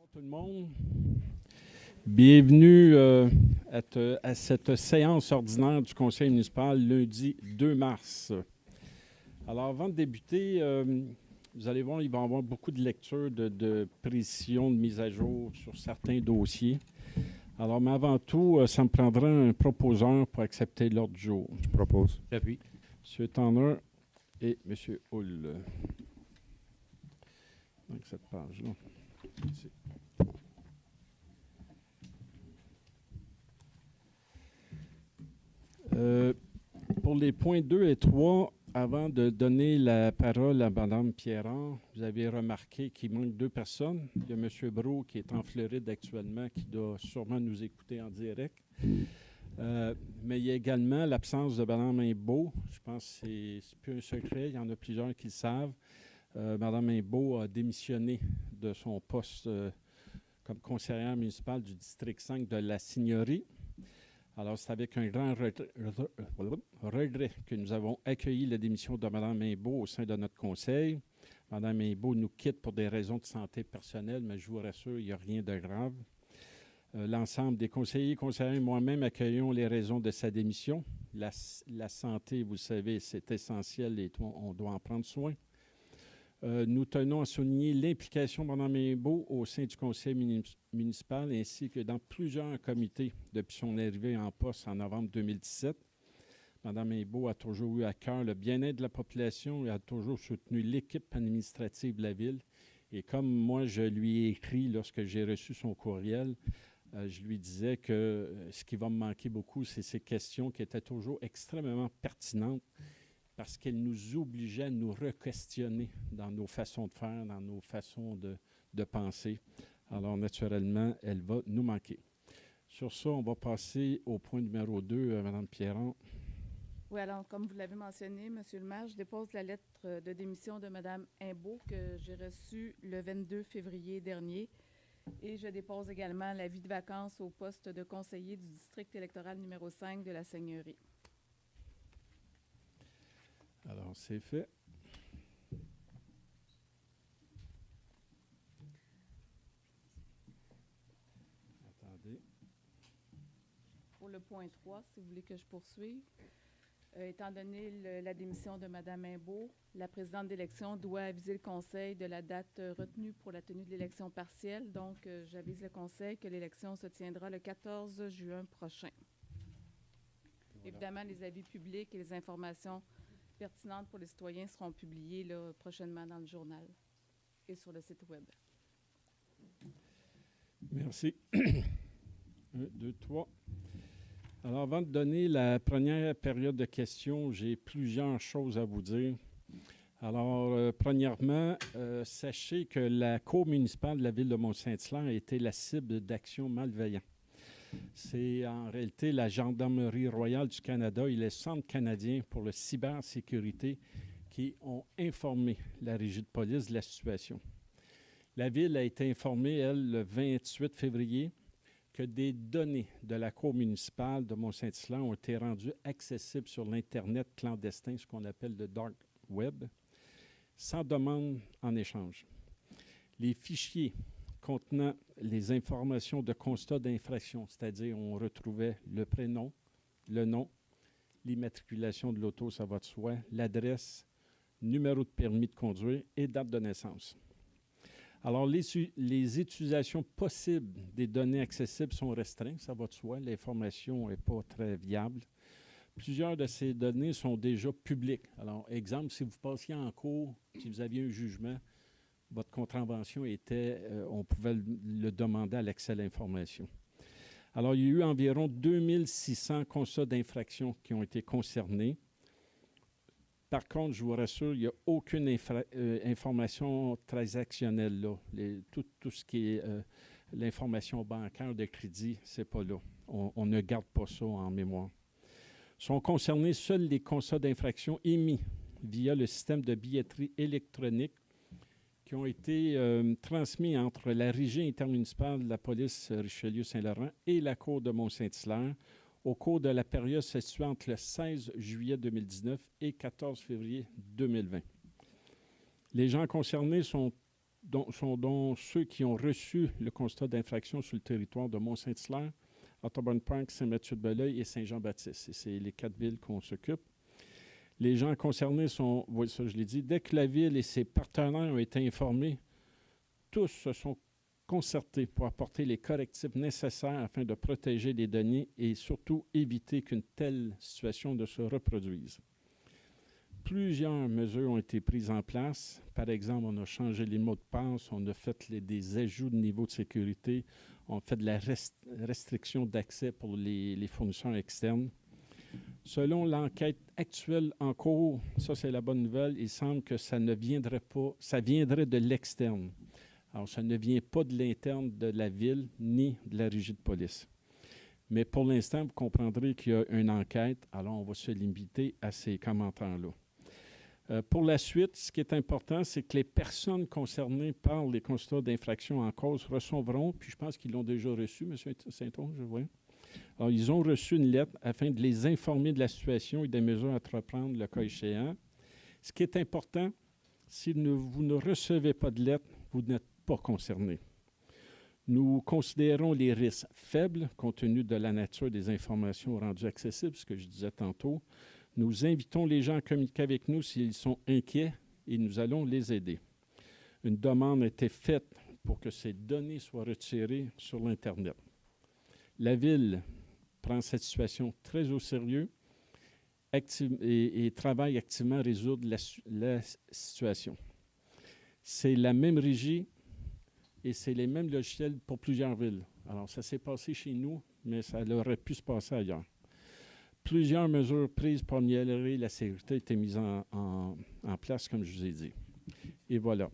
Bonjour tout le monde. Bienvenue à cette séance ordinaire du Conseil municipal lundi 2 mars. Alors, avant de débuter, vous allez voir, il va y avoir beaucoup de lectures, de précisions, de mise à jour sur certains dossiers. Alors, mais avant tout, ça me prendra un proposeur pour accepter l'ordre du jour. Je propose. J'appuie. M. Tanner et M. Hull. Donc, cette page-là. Ici. Pour les points 2 et 3, avant de donner la parole à Mme Pierrand, vous avez remarqué qu'il manque 2 personnes. Il y a M. Brault qui est en Floride actuellement, qui doit sûrement nous écouter en direct. Mais il y a également l'absence de Mme Imbeau. Je pense que c'est plus un secret, il y en a plusieurs qui le savent. Mme Imbeau a démissionné de son poste comme conseillère municipale du district 5 de la Signorie. Alors, c'est avec un grand regret que nous avons accueilli la démission de Mme Imbeau au sein de notre conseil. Mme Imbeau nous quitte pour des raisons de santé personnelle, mais je vous rassure, il n'y a rien de grave. L'ensemble des conseillers et conseillères et moi-même accueillons les raisons de sa démission. La santé, vous le savez, c'est essentiel et on doit en prendre soin. Nous tenons à souligner l'implication de Mme Imbeau au sein du conseil municipal ainsi que dans plusieurs comités depuis son arrivée en poste en novembre 2017. Mme Imbeau a toujours eu à cœur le bien-être de la population et a toujours soutenu l'équipe administrative de la ville. Et comme moi, je lui ai écrit lorsque j'ai reçu son courriel, je lui disais que ce qui va me manquer beaucoup, c'est ces questions qui étaient toujours extrêmement pertinentes, parce qu'elle nous obligeait à nous re-questionner dans nos façons de faire, dans nos façons de penser. Alors, naturellement, elle va nous manquer. Sur ça, on va passer au point numéro 2, Mme Pierrand. Oui, alors, comme vous l'avez mentionné, M. le maire, je dépose la lettre de démission de Mme Imbeau que j'ai reçue le 22 février dernier. Et je dépose également l'avis de vacances au poste de conseiller du district électoral numéro 5 de la Seigneurie. Alors, c'est fait. Attendez. Pour le point 3, si vous voulez que je poursuive, étant donné la démission de Mme Imbeau, la présidente d'élection doit aviser le conseil de la date retenue pour la tenue de l'élection partielle. Donc, j'avise le conseil que l'élection se tiendra le 14 juin prochain. Voilà. Évidemment, les avis publics et les informations pertinentes pour les citoyens seront publiées là, prochainement dans le journal et sur le site web. Merci. 1, 2, 3. Alors, avant de donner la première période de questions, j'ai plusieurs choses à vous dire. Alors, premièrement, sachez que la cour municipale de la ville de Mont-Saint-Hilaire a été la cible d'actions malveillantes. C'est en réalité la Gendarmerie royale du Canada et le Centre canadien pour la cybersécurité qui ont informé la régie de police de la situation. La ville a été informée, elle, le 28 février, que des données de la cour municipale de Mont-Saint-Hilaire ont été rendues accessibles sur l'Internet clandestin, ce qu'on appelle le Dark Web, sans demande en échange. Les fichiers contenant les informations de constat d'infraction, c'est-à-dire on retrouvait le prénom, le nom, l'immatriculation de l'auto, ça va de soi, l'adresse, numéro de permis de conduire et date de naissance. Alors, les utilisations possibles des données accessibles sont restreintes, ça va de soi, l'information n'est pas très viable. Plusieurs de ces données sont déjà publiques. Alors, exemple, si vous passiez en cours, si vous aviez un jugement, votre contravention était, on pouvait le demander à l'accès à l'information. Alors, il y a eu environ 2600 constats d'infraction qui ont été concernés. Par contre, je vous rassure, il n'y a aucune information transactionnelle là. Tout ce qui est l'information bancaire de crédit, ce n'est pas là. On ne garde pas ça en mémoire. Sont concernés seuls les constats d'infraction émis via le système de billetterie électronique qui ont été transmis entre la régie intermunicipale de la police Richelieu-Saint-Laurent et la cour de Mont-Saint-Hilaire au cours de la période située entre le 16 juillet 2019 et 14 février 2020. Les gens concernés sont sont ceux qui ont reçu le constat d'infraction sur le territoire de Mont-Saint-Hilaire, Otterburn Park, Saint-Mathieu-de-Belleuil et Saint-Jean-Baptiste. Et c'est les 4 villes qu'on s'occupe. Les gens concernés sont, oui, ça je l'ai dit, dès que la ville et ses partenaires ont été informés, tous se sont concertés pour apporter les correctifs nécessaires afin de protéger les données et surtout éviter qu'une telle situation ne se reproduise. Plusieurs mesures ont été prises en place. Par exemple, on a changé les mots de passe, on a fait des ajouts de niveau de sécurité, on a fait de la restriction d'accès pour les fournisseurs externes. Selon l'enquête actuelle en cours, ça c'est la bonne nouvelle, il semble que ça ne viendrait pas, ça viendrait de l'externe. Alors, ça ne vient pas de l'interne de la ville ni de la régie de police. Mais pour l'instant, vous comprendrez qu'il y a une enquête, alors on va se limiter à ces commentaires-là. Pour la suite, ce qui est important, c'est que les personnes concernées par les constats d'infraction en cause recevront, puis je pense qu'ils l'ont déjà reçu, M. Saint-Onge, je vois. Alors, ils ont reçu une lettre afin de les informer de la situation et des mesures à entreprendre le cas échéant. Ce qui est important, si vous ne recevez pas de lettre, vous n'êtes pas concerné. Nous considérons les risques faibles compte tenu de la nature des informations rendues accessibles, ce que je disais tantôt. Nous invitons les gens à communiquer avec nous s'ils sont inquiets et nous allons les aider. Une demande a été faite pour que ces données soient retirées sur l'Internet. La Ville prend cette situation très au sérieux et travaille activement à résoudre la situation. C'est la même régie et c'est les mêmes logiciels pour plusieurs villes. Alors, ça s'est passé chez nous, mais ça aurait pu se passer ailleurs. Plusieurs mesures prises pour améliorer la sécurité ont été mises en place, comme je vous ai dit. Et voilà.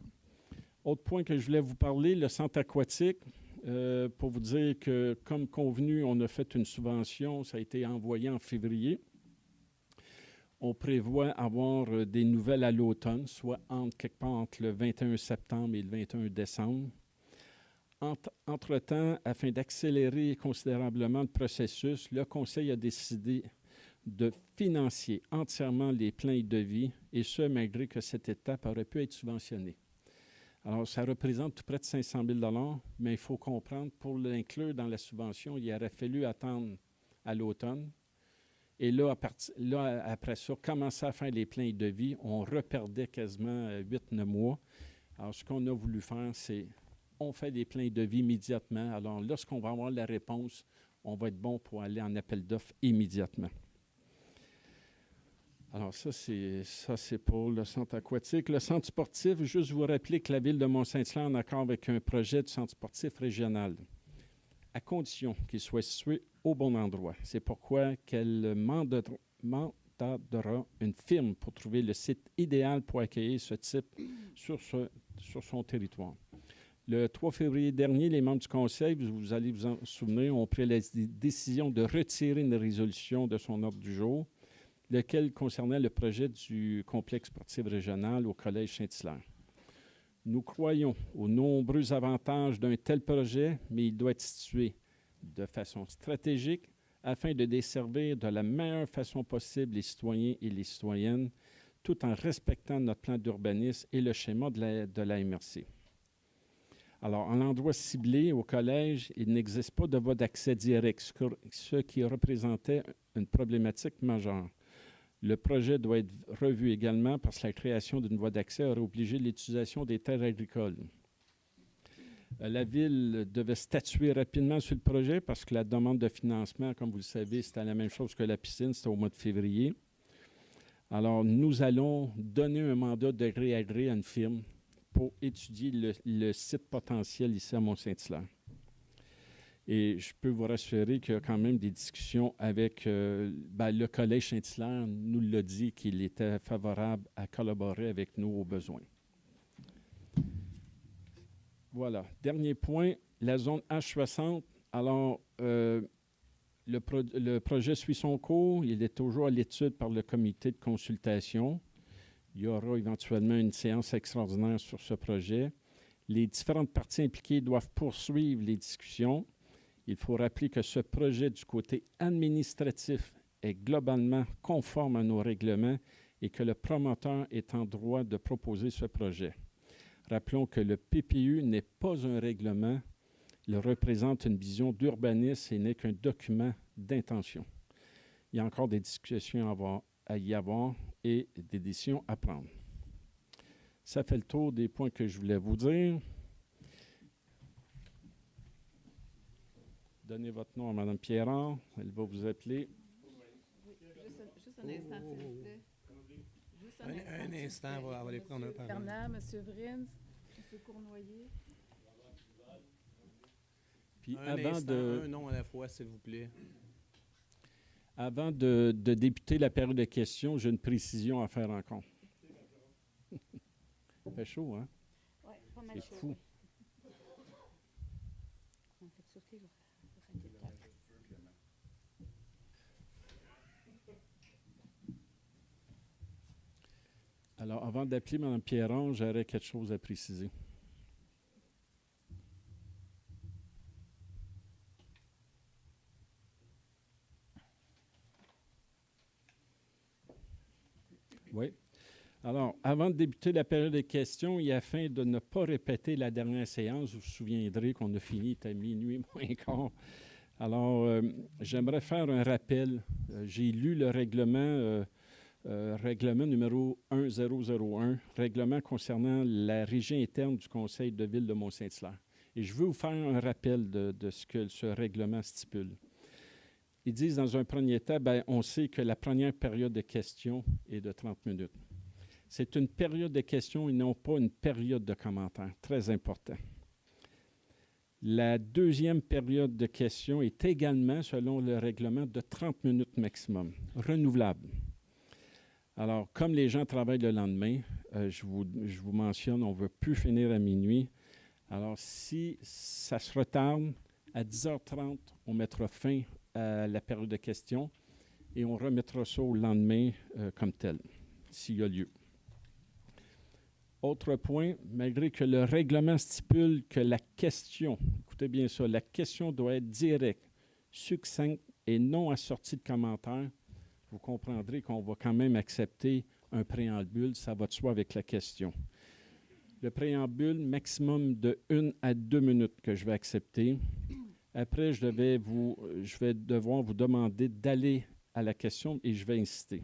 Autre point que je voulais vous parler, le centre aquatique. Pour vous dire que, comme convenu, on a fait une subvention. Ça a été envoyé en février. On prévoit avoir des nouvelles à l'automne, soit quelque part entre le 21 septembre et le 21 décembre. Entre-temps, afin d'accélérer considérablement le processus, le Conseil a décidé de financer entièrement les plans et devis, et ce, malgré que cette étape aurait pu être subventionnée. Alors, ça représente tout près de 500 000 $, mais il faut comprendre, pour l'inclure dans la subvention, il aurait fallu attendre à l'automne. Et là, après ça, commencer à faire les plans et devis, on reperdait quasiment 8-9 mois. Alors, ce qu'on a voulu faire, c'est on fait des plans et devis immédiatement. Alors, lorsqu'on va avoir la réponse, on va être bon pour aller en appel d'offres immédiatement. Alors, ça, c'est pour le centre aquatique. Le centre sportif, juste vous rappeler que la Ville de Mont-Saint-Hilaire est en accord avec un projet de centre sportif régional, à condition qu'il soit situé au bon endroit. C'est pourquoi qu'elle mandatera une firme pour trouver le site idéal pour accueillir ce type sur son territoire. Le 3 février dernier, les membres du Conseil, vous allez vous en souvenir, ont pris la décision de retirer une résolution de son ordre du jour, lequel concernait le projet du complexe sportif régional au Collège Saint-Hilaire. Nous croyons aux nombreux avantages d'un tel projet, mais il doit être situé de façon stratégique afin de desservir de la meilleure façon possible les citoyens et les citoyennes, tout en respectant notre plan d'urbanisme et le schéma de la MRC. Alors, en endroit ciblé au collège, il n'existe pas de voie d'accès direct, ce qui représentait une problématique majeure. Le projet doit être revu également parce que la création d'une voie d'accès aurait obligé l'utilisation des terres agricoles. La Ville devait statuer rapidement sur le projet parce que la demande de financement, comme vous le savez, c'était la même chose que la piscine, c'était au mois de février. Alors, nous allons donner un mandat de gré à gré à une firme pour étudier le site potentiel ici à Mont-Saint-Hilaire. Et je peux vous rassurer qu'il y a quand même des discussions avec le Collège Saint-Hilaire nous l'a dit qu'il était favorable à collaborer avec nous aux besoins. Voilà. Dernier point, la zone H60. Alors, le projet suit son cours. Il est toujours à l'étude par le comité de consultation. Il y aura éventuellement une séance extraordinaire sur ce projet. Les différentes parties impliquées doivent poursuivre les discussions. Il faut rappeler que ce projet du côté administratif est globalement conforme à nos règlements et que le promoteur est en droit de proposer ce projet. Rappelons que le PPU n'est pas un règlement. Il représente une vision d'urbanisme et n'est qu'un document d'intention. Il y a encore des discussions à y avoir et des décisions à prendre. Ça fait le tour des points que je voulais vous dire. Donnez votre nom à Mme Pierrard. Elle va vous appeler. Juste un instant, s'il vous plaît. Juste Un instant, on va aller prendre un parole. Bernard, M. Vrins, M. Cournoyer. Puis Un nom à la fois, s'il vous plaît. Avant de débuter la période de questions, j'ai une précision à faire encore. Il fait chaud, hein? Oui, pas mal C'est chaud. fou. Oui. On fait sauter le radiateur. Alors, avant d'appeler Mme Pierron, j'aurais quelque chose à préciser. Oui. Alors, avant de débuter la période de questions, et afin de ne pas répéter la dernière séance, vous vous souviendrez qu'on a fini à minuit moins quart. Alors, j'aimerais faire un rappel. J'ai lu le règlement numéro 1001, règlement concernant la régie interne du Conseil de ville de Mont-Saint-Hilaire. Et je veux vous faire un rappel de ce que ce règlement stipule. Ils disent dans un premier temps, on sait que la première période de questions est de 30 minutes. C'est une période de questions et non pas une période de commentaires. Très important. La deuxième période de questions est également, selon le règlement, de 30 minutes maximum, renouvelable. Alors, comme les gens travaillent le lendemain, je vous mentionne, on ne veut plus finir à minuit. Alors, si ça se retarde, à 10h30, on mettra fin à la période de questions et on remettra ça au lendemain comme tel, s'il y a lieu. Autre point, malgré que le règlement stipule que la question, écoutez bien ça, la question doit être directe, succincte et non assortie de commentaires, vous comprendrez qu'on va quand même accepter un préambule, ça va de soi avec la question. Le préambule, maximum de 1 à 2 minutes que je vais accepter. Après, je vais devoir vous demander d'aller à la question et je vais insister.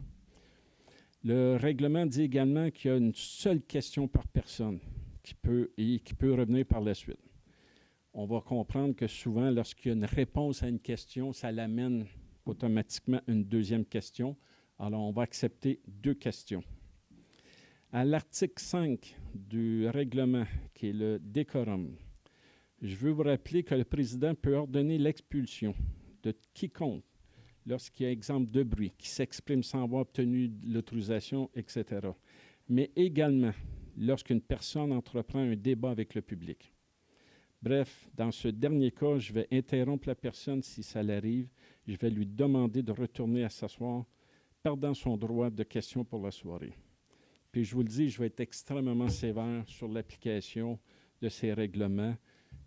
Le règlement dit également qu'il y a une seule question par personne qui peut revenir par la suite. On va comprendre que souvent, lorsqu'il y a une réponse à une question, ça l'amène automatiquement une deuxième question. Alors, on va accepter 2 questions. À l'article 5 du règlement, qui est le décorum, je veux vous rappeler que le président peut ordonner l'expulsion de quiconque lorsqu'il y a exemple de bruit, qui s'exprime sans avoir obtenu l'autorisation, etc. Mais également lorsqu'une personne entreprend un débat avec le public. Bref, dans ce dernier cas, je vais interrompre la personne si ça l'arrive. Je vais lui demander de retourner à s'asseoir, perdant son droit de question pour la soirée. Puis je vous le dis, je vais être extrêmement sévère sur l'application de ces règlements.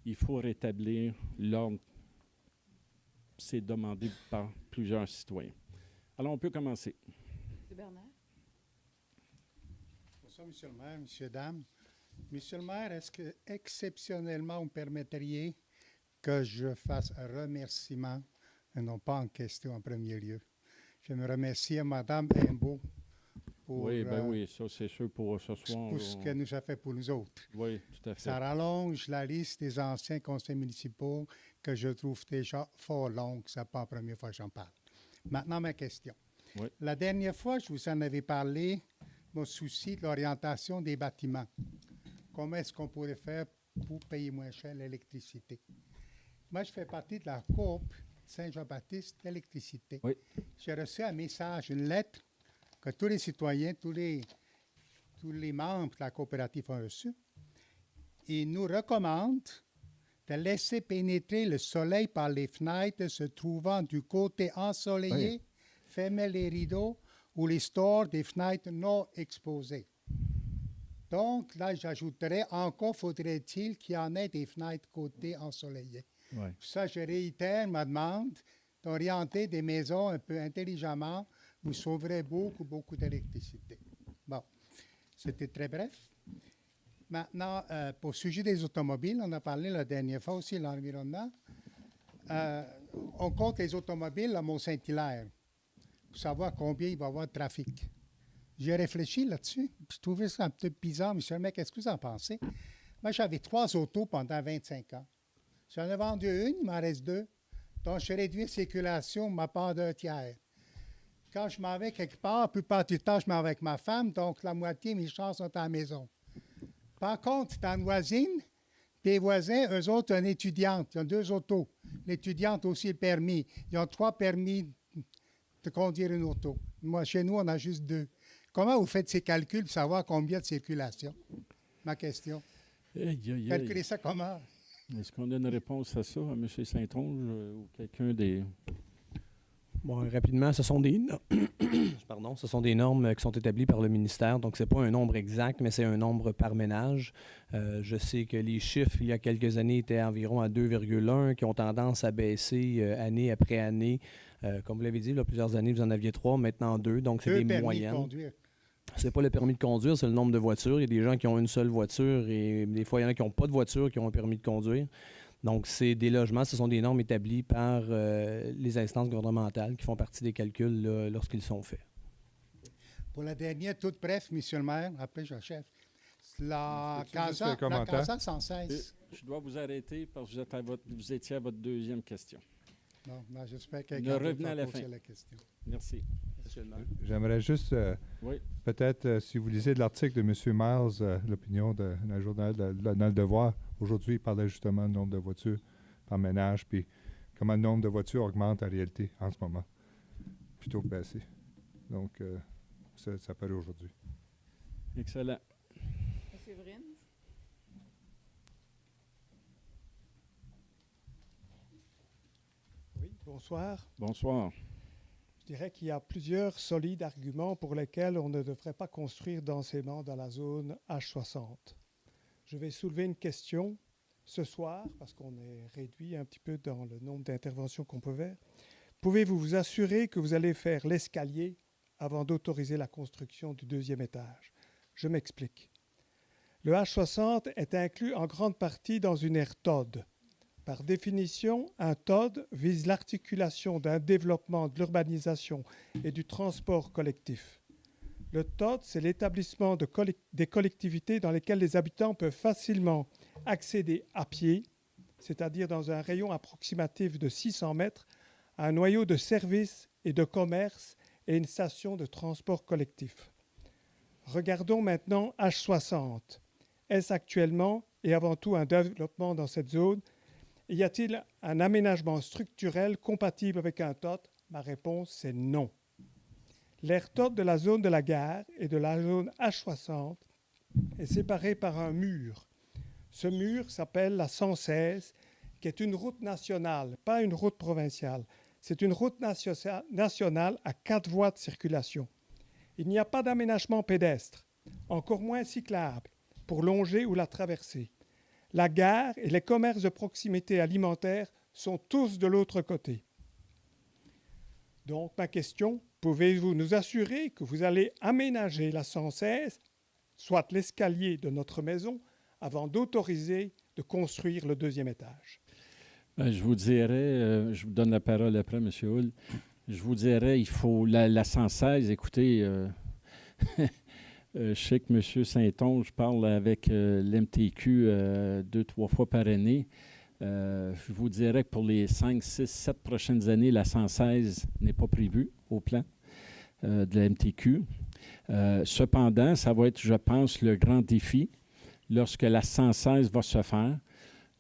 Il faut rétablir l'ordre. C'est demandé par plusieurs citoyens. Alors, on peut commencer. M. Bernard. Bonsoir, Monsieur le maire, Monsieur, Dame. Monsieur le maire, est-ce que, exceptionnellement, vous me permettriez que je fasse un remerciement et non pas en question en premier lieu? Je me remercie Mme Imbeau pour, oui, ça c'est sûr pour ce soir. pour ce qu'elle nous a fait pour nous autres. Oui, tout à fait. Ça rallonge la liste des anciens conseils municipaux que je trouve déjà fort longue. Ce n'est pas la première fois que j'en parle. Maintenant, ma question. Oui. La dernière fois, je vous en avais parlé, mon souci de l'orientation des bâtiments. Comment est-ce qu'on pourrait faire pour payer moins cher l'électricité? Moi, je fais partie de la coop Saint-Jean-Baptiste d'électricité. Oui. J'ai reçu un message, une lettre que tous les citoyens, tous les membres de la coopérative ont reçu. Ils nous recommandent de laisser pénétrer le soleil par les fenêtres se trouvant du côté ensoleillé, fermer les rideaux ou les stores des fenêtres non exposées. Donc, là, j'ajouterais, encore faudrait-il qu'il y en ait des fenêtres côté ensoleillées. Oui. Pour ça, je réitère ma demande d'orienter des maisons un peu intelligemment. Vous sauverez beaucoup d'électricité. Bon, c'était très bref. Maintenant, pour le sujet des automobiles, on a parlé la dernière fois aussi de l'environnement. On compte les automobiles à Mont-Saint-Hilaire pour savoir combien il va y avoir de trafic. J'ai réfléchi là-dessus. Je trouvais ça un peu bizarre, monsieur le maire. Qu'est-ce que vous en pensez? Moi, j'avais 3 autos pendant 25 ans. J'en ai vendu une, il m'en reste 2. Donc, je réduis la circulation ma part d'un tiers. Quand je m'en vais quelque part, la plupart du temps, je m'en vais avec ma femme, donc la moitié de mes chars sont à la maison. Par contre, dans une voisine, les voisins, eux autres, une étudiante. Ils ont 2 autos. L'étudiante aussi le permis. Ils ont 3 permis de conduire une auto. Moi, chez nous, on a juste 2. Comment vous faites ces calculs pour savoir combien de circulation? Ma question. Calculez ça comment? Est-ce qu'on a une réponse à ça, à M. Saint-Onge ou quelqu'un des... Bon, rapidement, ce sont des normes qui sont établies par le ministère. Donc, ce n'est pas un nombre exact, mais c'est un nombre par ménage. Je sais que les chiffres, il y a quelques années, étaient environ à 2,1, qui ont tendance à baisser année après année. Comme vous l'avez dit, là, plusieurs années, vous en aviez 3, maintenant 2. Donc, c'est des moyennes. Ce n'est pas le permis de conduire, c'est le nombre de voitures. Il y a des gens qui ont une seule voiture et des fois, il y en a qui n'ont pas de voiture, qui ont un permis de conduire. Donc, c'est des logements, ce sont des normes établies par les instances gouvernementales qui font partie des calculs là, lorsqu'ils sont faits. Pour la dernière, toute bref, monsieur le maire, après j'achève. La Casa 116. Je dois vous arrêter parce que vous étiez à votre deuxième question. Non, j'espère que Ne revenez à la fin. la question. Merci. J'aimerais juste, peut-être, si vous lisez de l'article de M. Miles, l'opinion dans le journal, dans Le Devoir, aujourd'hui, il parlait justement du nombre de voitures par ménage, puis comment le nombre de voitures augmente en réalité en ce moment, plutôt que baisser. Donc, ça paraît aujourd'hui. Excellent. M. Vrins? Oui, bonsoir. Bonsoir. Je dirais qu'il y a plusieurs solides arguments pour lesquels on ne devrait pas construire densément dans la zone H60. Je vais soulever une question ce soir, parce qu'on est réduit un petit peu dans le nombre d'interventions qu'on peut faire. Pouvez-vous vous assurer que vous allez faire l'escalier avant d'autoriser la construction du 2e étage? Je m'explique. Le H60 est inclus en grande partie dans une aire TOD. Par définition, un TOD vise l'articulation d'un développement de l'urbanisation et du transport collectif. Le TOD, c'est l'établissement des collectivités dans lesquelles les habitants peuvent facilement accéder à pied, c'est-à-dire dans un rayon approximatif de 600 mètres, à un noyau de services et de commerce et une station de transport collectif. Regardons maintenant H60. Est-ce actuellement et avant tout un développement dans cette zone? Y a-t-il un aménagement structurel compatible avec un TOD? Ma réponse, c'est non. L'aire TOD de la zone de la gare et de la zone H60 est séparée par un mur. Ce mur s'appelle la 116, qui est une route nationale, pas une route provinciale. C'est une route nationale à 4 voies de circulation. Il n'y a pas d'aménagement pédestre, encore moins cyclable, pour longer ou la traverser. La gare et les commerces de proximité alimentaire sont tous de l'autre côté. Donc, ma question, pouvez-vous nous assurer que vous allez aménager la 116, soit l'escalier de notre maison, avant d'autoriser de construire le 2e étage? Je vous dirais, je vous donne la parole après, M. Hull. Je vous dirais, il faut la 116, écoutez, je sais que M. Saint-Onge parle avec l'MTQ 2-3 fois par année. Je vous dirais que pour les 5, 6, 7 prochaines années, la 116 n'est pas prévue au plan de la MTQ. Cependant, ça va être, je pense, le grand défi lorsque la 116 va se faire,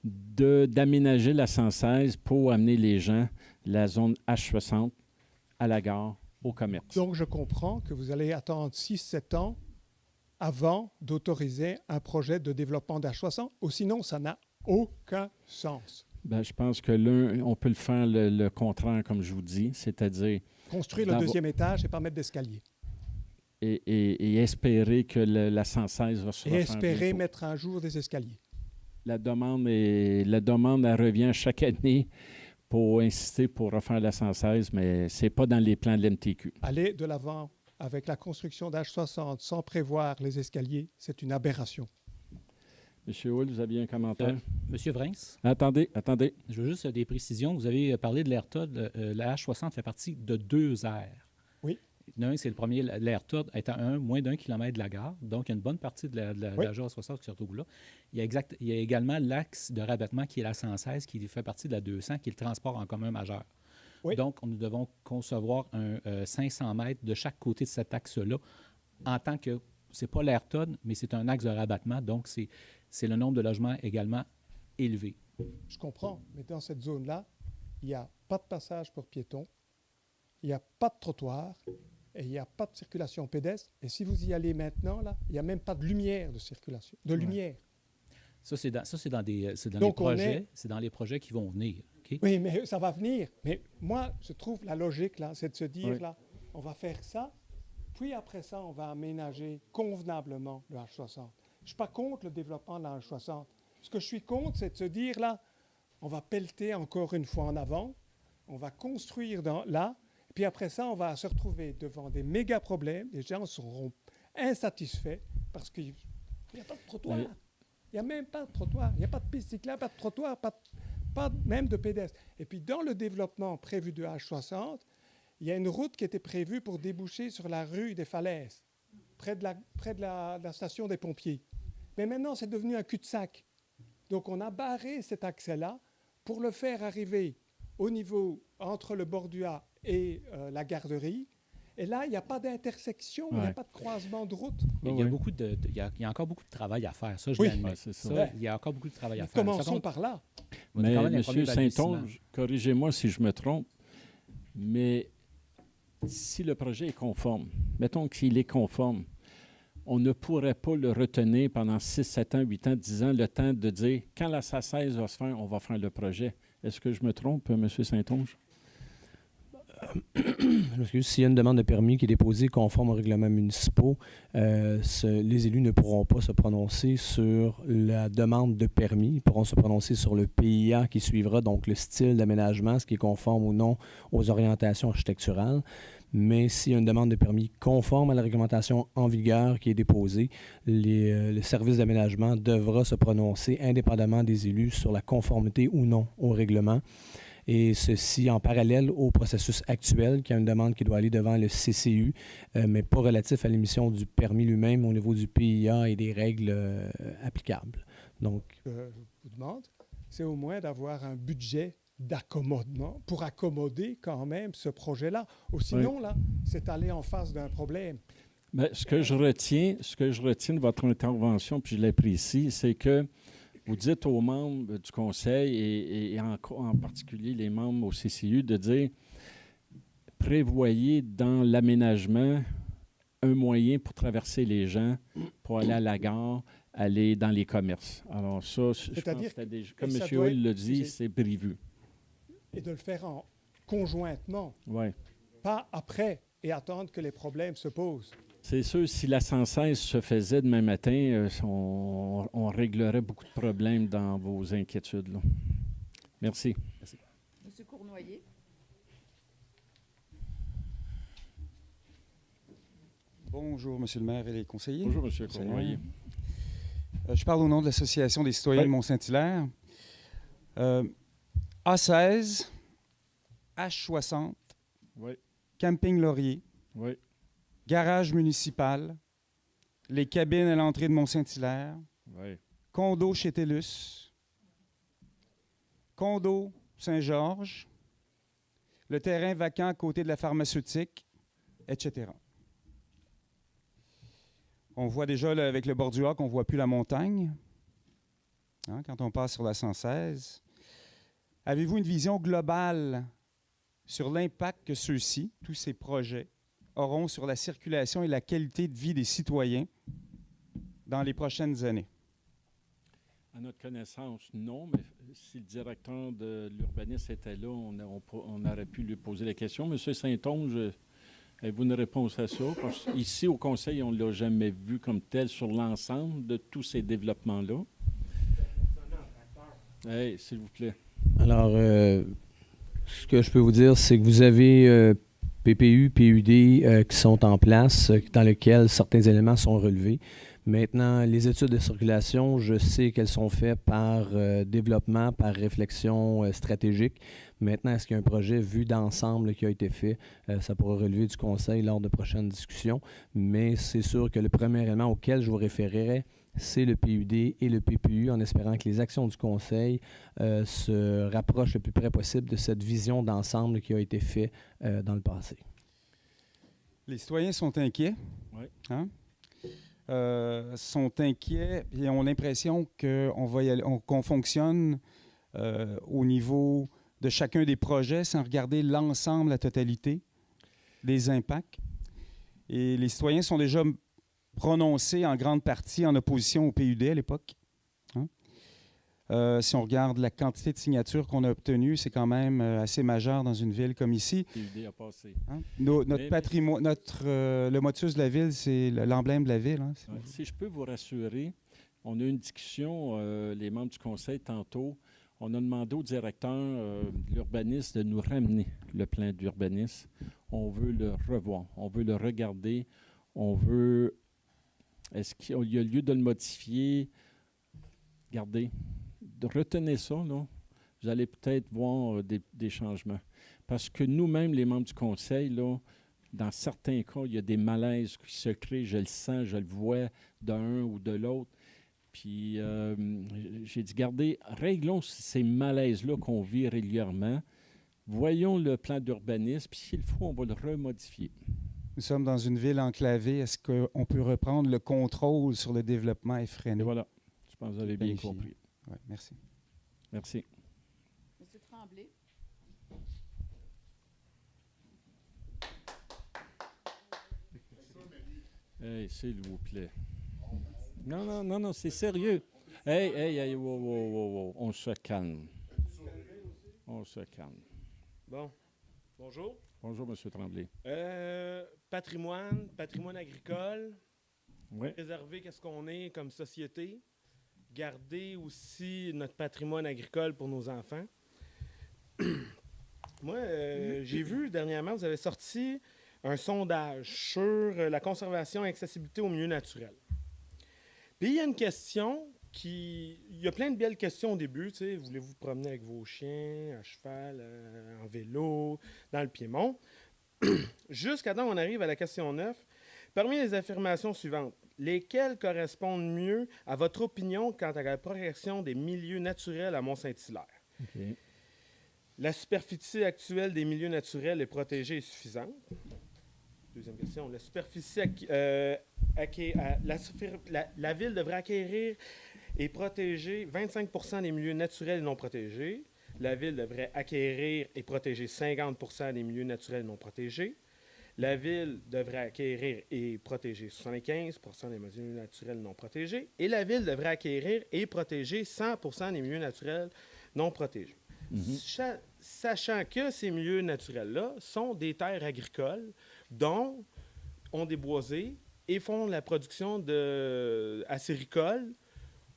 d'aménager la 116 pour amener les gens de la zone H60 à la gare, au commerce. Donc, je comprends que vous allez attendre 6-7 ans avant d'autoriser un projet de développement d'H60, ou sinon, ça n'a aucun sens. Ben, je pense que l'un, on peut le faire le contraire, comme je vous dis, c'est-à-dire... Construire le 2e étage et pas mettre d'escalier. Et espérer que la 116 va se refaire. Et espérer bientôt. mettre un jour des escaliers. La demande, elle revient chaque année pour insister pour refaire la 116, mais ce n'est pas dans les plans de l'MTQ. Aller de l'avant avec la construction d'H60 sans prévoir les escaliers, c'est une aberration. Monsieur Hull, vous aviez un commentaire? Monsieur Vrins, Attendez. je veux juste des précisions. Vous avez parlé de l'AirTod. La H60 fait partie de 2 aires. Oui. L'un, c'est le premier, l'AirTod est à moins d'1 kilomètre de la gare. Donc, il y a une bonne partie de la Oui. H60 qui se retrouve là. Il y a également l'axe de rabattement qui est la 116, qui fait partie de la 200, qui est le transport en commun majeur. Oui. Donc, nous devons concevoir un 500 mètres de chaque côté de cet axe-là en tant que, c'est pas l'AirTod, mais c'est un axe de rabattement. Donc, c'est le nombre de logements également élevé. Je comprends, mais dans cette zone-là, il n'y a pas de passage pour piétons, il n'y a pas de trottoir et il n'y a pas de circulation pédestre. Et si vous y allez maintenant, là, il n'y a même pas de lumière de circulation, de lumière. Ça, c'est dans les Donc, projets. C'est dans les projets qui vont venir. OK? Oui, mais ça va venir. Mais moi, je trouve la logique, là, c'est de se dire, Oui. là, on va faire ça, puis après ça, on va aménager convenablement le H60. Je ne suis pas contre le développement de la H60. Ce que je suis contre, c'est de se dire, là, on va pelleter encore une fois en avant, on va construire là, puis après ça, on va se retrouver devant des méga problèmes. Les gens seront insatisfaits parce qu'il n'y a pas de trottoir. Oui. Il n'y a même pas de trottoir. Il n'y a pas de piste cyclable, pas de trottoir, même de pédestre. Et puis, dans le développement prévu de H60, il y a une route qui était prévue pour déboucher sur la rue des Falaises, près de la station des pompiers. Mais maintenant, c'est devenu un cul-de-sac. Donc, on a barré cet accès-là pour le faire arriver au niveau entre le Bordua et la garderie. Et là, il n'y a pas d'intersection, il n'y a Ouais. pas de croisement de route. Il y a il y a encore beaucoup de travail à faire. Ça, je Oui. l'admets. Ouais, c'est ça. Ça, il y a encore beaucoup de travail à faire. Commençons par là. On est quand Mais même un M. premier balbutiement. Saint-Onge, corrigez-moi si je me trompe, mais si le projet est conforme, mettons qu'il est conforme, on ne pourrait pas le retenir pendant 6, 7 ans, 8 ans, 10 ans, le temps de dire, quand la SACES va se faire, on va faire le projet. Est-ce que je me trompe, M. Saint-Onge? Je m'excuse, s'il y a une demande de permis qui est déposée conforme aux règlements municipaux, les élus ne pourront pas se prononcer sur la demande de permis. Ils pourront se prononcer sur le PIA qui suivra, donc le style d'aménagement, ce qui est conforme ou non aux orientations architecturales. Mais s'il y a une demande de permis conforme à la réglementation en vigueur qui est déposée, le service d'aménagement devra se prononcer indépendamment des élus sur la conformité ou non au règlement. Et ceci en parallèle au processus actuel, qui a une demande qui doit aller devant le CCU, mais pas relatif à l'émission du permis lui-même au niveau du PIA et des règles applicables. Donc, Je vous demande, c'est au moins d'avoir un budget d'accommodement pour accommoder quand même ce projet-là. Ou sinon, là, c'est aller en face d'un problème. Ben, ce que je retiens de votre intervention, puis je l'apprécie, c'est que vous dites aux membres du conseil et en particulier les membres au CCU de dire prévoyez dans l'aménagement un moyen pour traverser les gens, pour aller à la gare, aller dans les commerces. Alors ça, je pense que c'était déjà, comme M. Hull l'a dit, c'est prévu. Et de le faire conjointement, Oui. pas après et attendre que les problèmes se posent. C'est sûr, si la 116 se faisait demain matin, on réglerait beaucoup de problèmes dans vos inquiétudes, là. Merci. Monsieur Cournoyer. Bonjour, Monsieur le maire et les conseillers. Bonjour, M. Cournoyer. Je parle au nom de l'Association des citoyens Oui. de Mont-Saint-Hilaire. A16, H60, Oui, Camping Laurier, oui, garage municipal, les cabines à l'entrée de Mont-Saint-Hilaire, oui. condo chez TELUS, condo Saint-Georges, le terrain vacant à côté de la pharmaceutique, etc. On voit déjà là, avec le Bordua qu'on ne voit plus la montagne, hein, quand on passe sur la 116. Avez-vous une vision globale sur l'impact que ceux-ci, tous ces projets, auront sur la circulation et la qualité de vie des citoyens dans les prochaines années? À notre connaissance, non, mais si le directeur de l'urbanisme était là, on aurait pu lui poser la question. Monsieur Saint-Onge, avez-vous une réponse à ça? Parce qu'ici, au Conseil, on ne l'a jamais vu comme tel sur l'ensemble de tous ces développements-là. Hey, s'il vous plaît. alors, ce que je peux vous dire, c'est que vous avez PPU, PUD qui sont en place, dans lesquels certains éléments sont relevés. Maintenant, les études de circulation, je sais qu'elles sont faites par développement, par réflexion stratégique. Maintenant, est-ce qu'il y a un projet vu d'ensemble qui a été fait? Ça pourra relever du conseil lors de prochaines discussions, mais c'est sûr que le premier élément auquel je vous référerai, c'est le PUD et le PPU, en espérant que les actions du conseil se rapprochent le plus près possible de cette vision d'ensemble qui a été faite dans le passé. Les citoyens sont inquiets. Oui. Hein? Sont inquiets et ont l'impression qu'on fonctionne au niveau de chacun des projets sans regarder l'ensemble, la totalité des impacts. Et les citoyens sont déjà prononcés en grande partie en opposition au PUD à l'époque. Hein? Si on regarde la quantité de signatures qu'on a obtenues, c'est quand même assez majeur dans une ville comme ici. Le PUD a passé. Hein? Notre patrimoine, le motus de la ville, c'est l'emblème de la ville. Hein? Ouais. Si je peux vous rassurer, on a eu une discussion, les membres du conseil, tantôt. On a demandé au directeur de l'urbanisme de nous ramener le plan d'urbanisme. On veut le revoir, on veut le regarder, on veut... Est-ce qu'il y a lieu de le modifier? Regardez, retenez ça, là. Vous allez peut-être voir des changements. Parce que nous-mêmes, les membres du conseil, là, dans certains cas, il y a des malaises qui se créent, je le sens, je le vois d'un ou de l'autre. Puis j'ai dit, regardez, réglons ces malaises-là qu'on vit régulièrement. Voyons le plan d'urbanisme, puis s'il faut, on va le remodifier. Nous sommes dans une ville enclavée. Est-ce qu'on peut reprendre le contrôle sur le développement effréné? Et voilà. Je pense que vous avez bien compris. Ouais, merci. Merci. Monsieur Tremblay. Hey, s'il vous plaît. Non, c'est sérieux. Hey, wow. On se calme. On se calme. Bon. Bonjour. Bonjour, M. Tremblay. Patrimoine agricole. Oui. Préserver qu'est-ce qu'on est comme société. Garder aussi notre patrimoine agricole pour nos enfants. Moi, j'ai vu dernièrement, vous avez sorti un sondage sur la conservation et accessibilité au milieu naturel. Puis il y a une question il y a plein de belles questions au début, tu sais, voulez-vous vous promener avec vos chiens, à cheval, en vélo, dans le Piémont? Jusqu'à temps on arrive à la question 9. Parmi les affirmations suivantes, lesquelles correspondent mieux à votre opinion quant à la protection des milieux naturels à Mont-Saint-Hilaire? Okay. La superficie actuelle des milieux naturels est protégée et suffisante. Deuxième question, la superficie la ville devrait acquérir et protéger 25% des milieux naturels et non protégés. La ville devrait acquérir et protéger 50% des milieux naturels non protégés. La ville devrait acquérir et protéger 75% des milieux naturels non protégés. Et la ville devrait acquérir et protéger 100% des milieux naturels non protégés. Mm-hmm. Sachant que ces milieux naturels-là sont des terres agricoles dont ont des boisés et font la production acéricole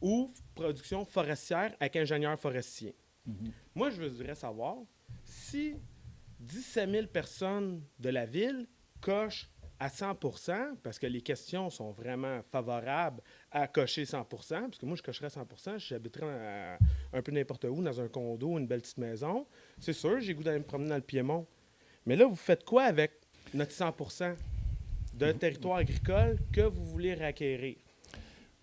ou production forestière avec ingénieurs forestiers. Mm-hmm. Moi, je voudrais savoir si 17 000 personnes de la ville cochent à 100%, parce que les questions sont vraiment favorables à cocher 100%, parce que moi, je cocherais 100%, j'habiterais un peu n'importe où, dans un condo, une belle petite maison. C'est sûr, j'ai le goût d'aller me promener dans le Piémont. Mais là, vous faites quoi avec notre 100% de territoire agricole que vous voulez requérir?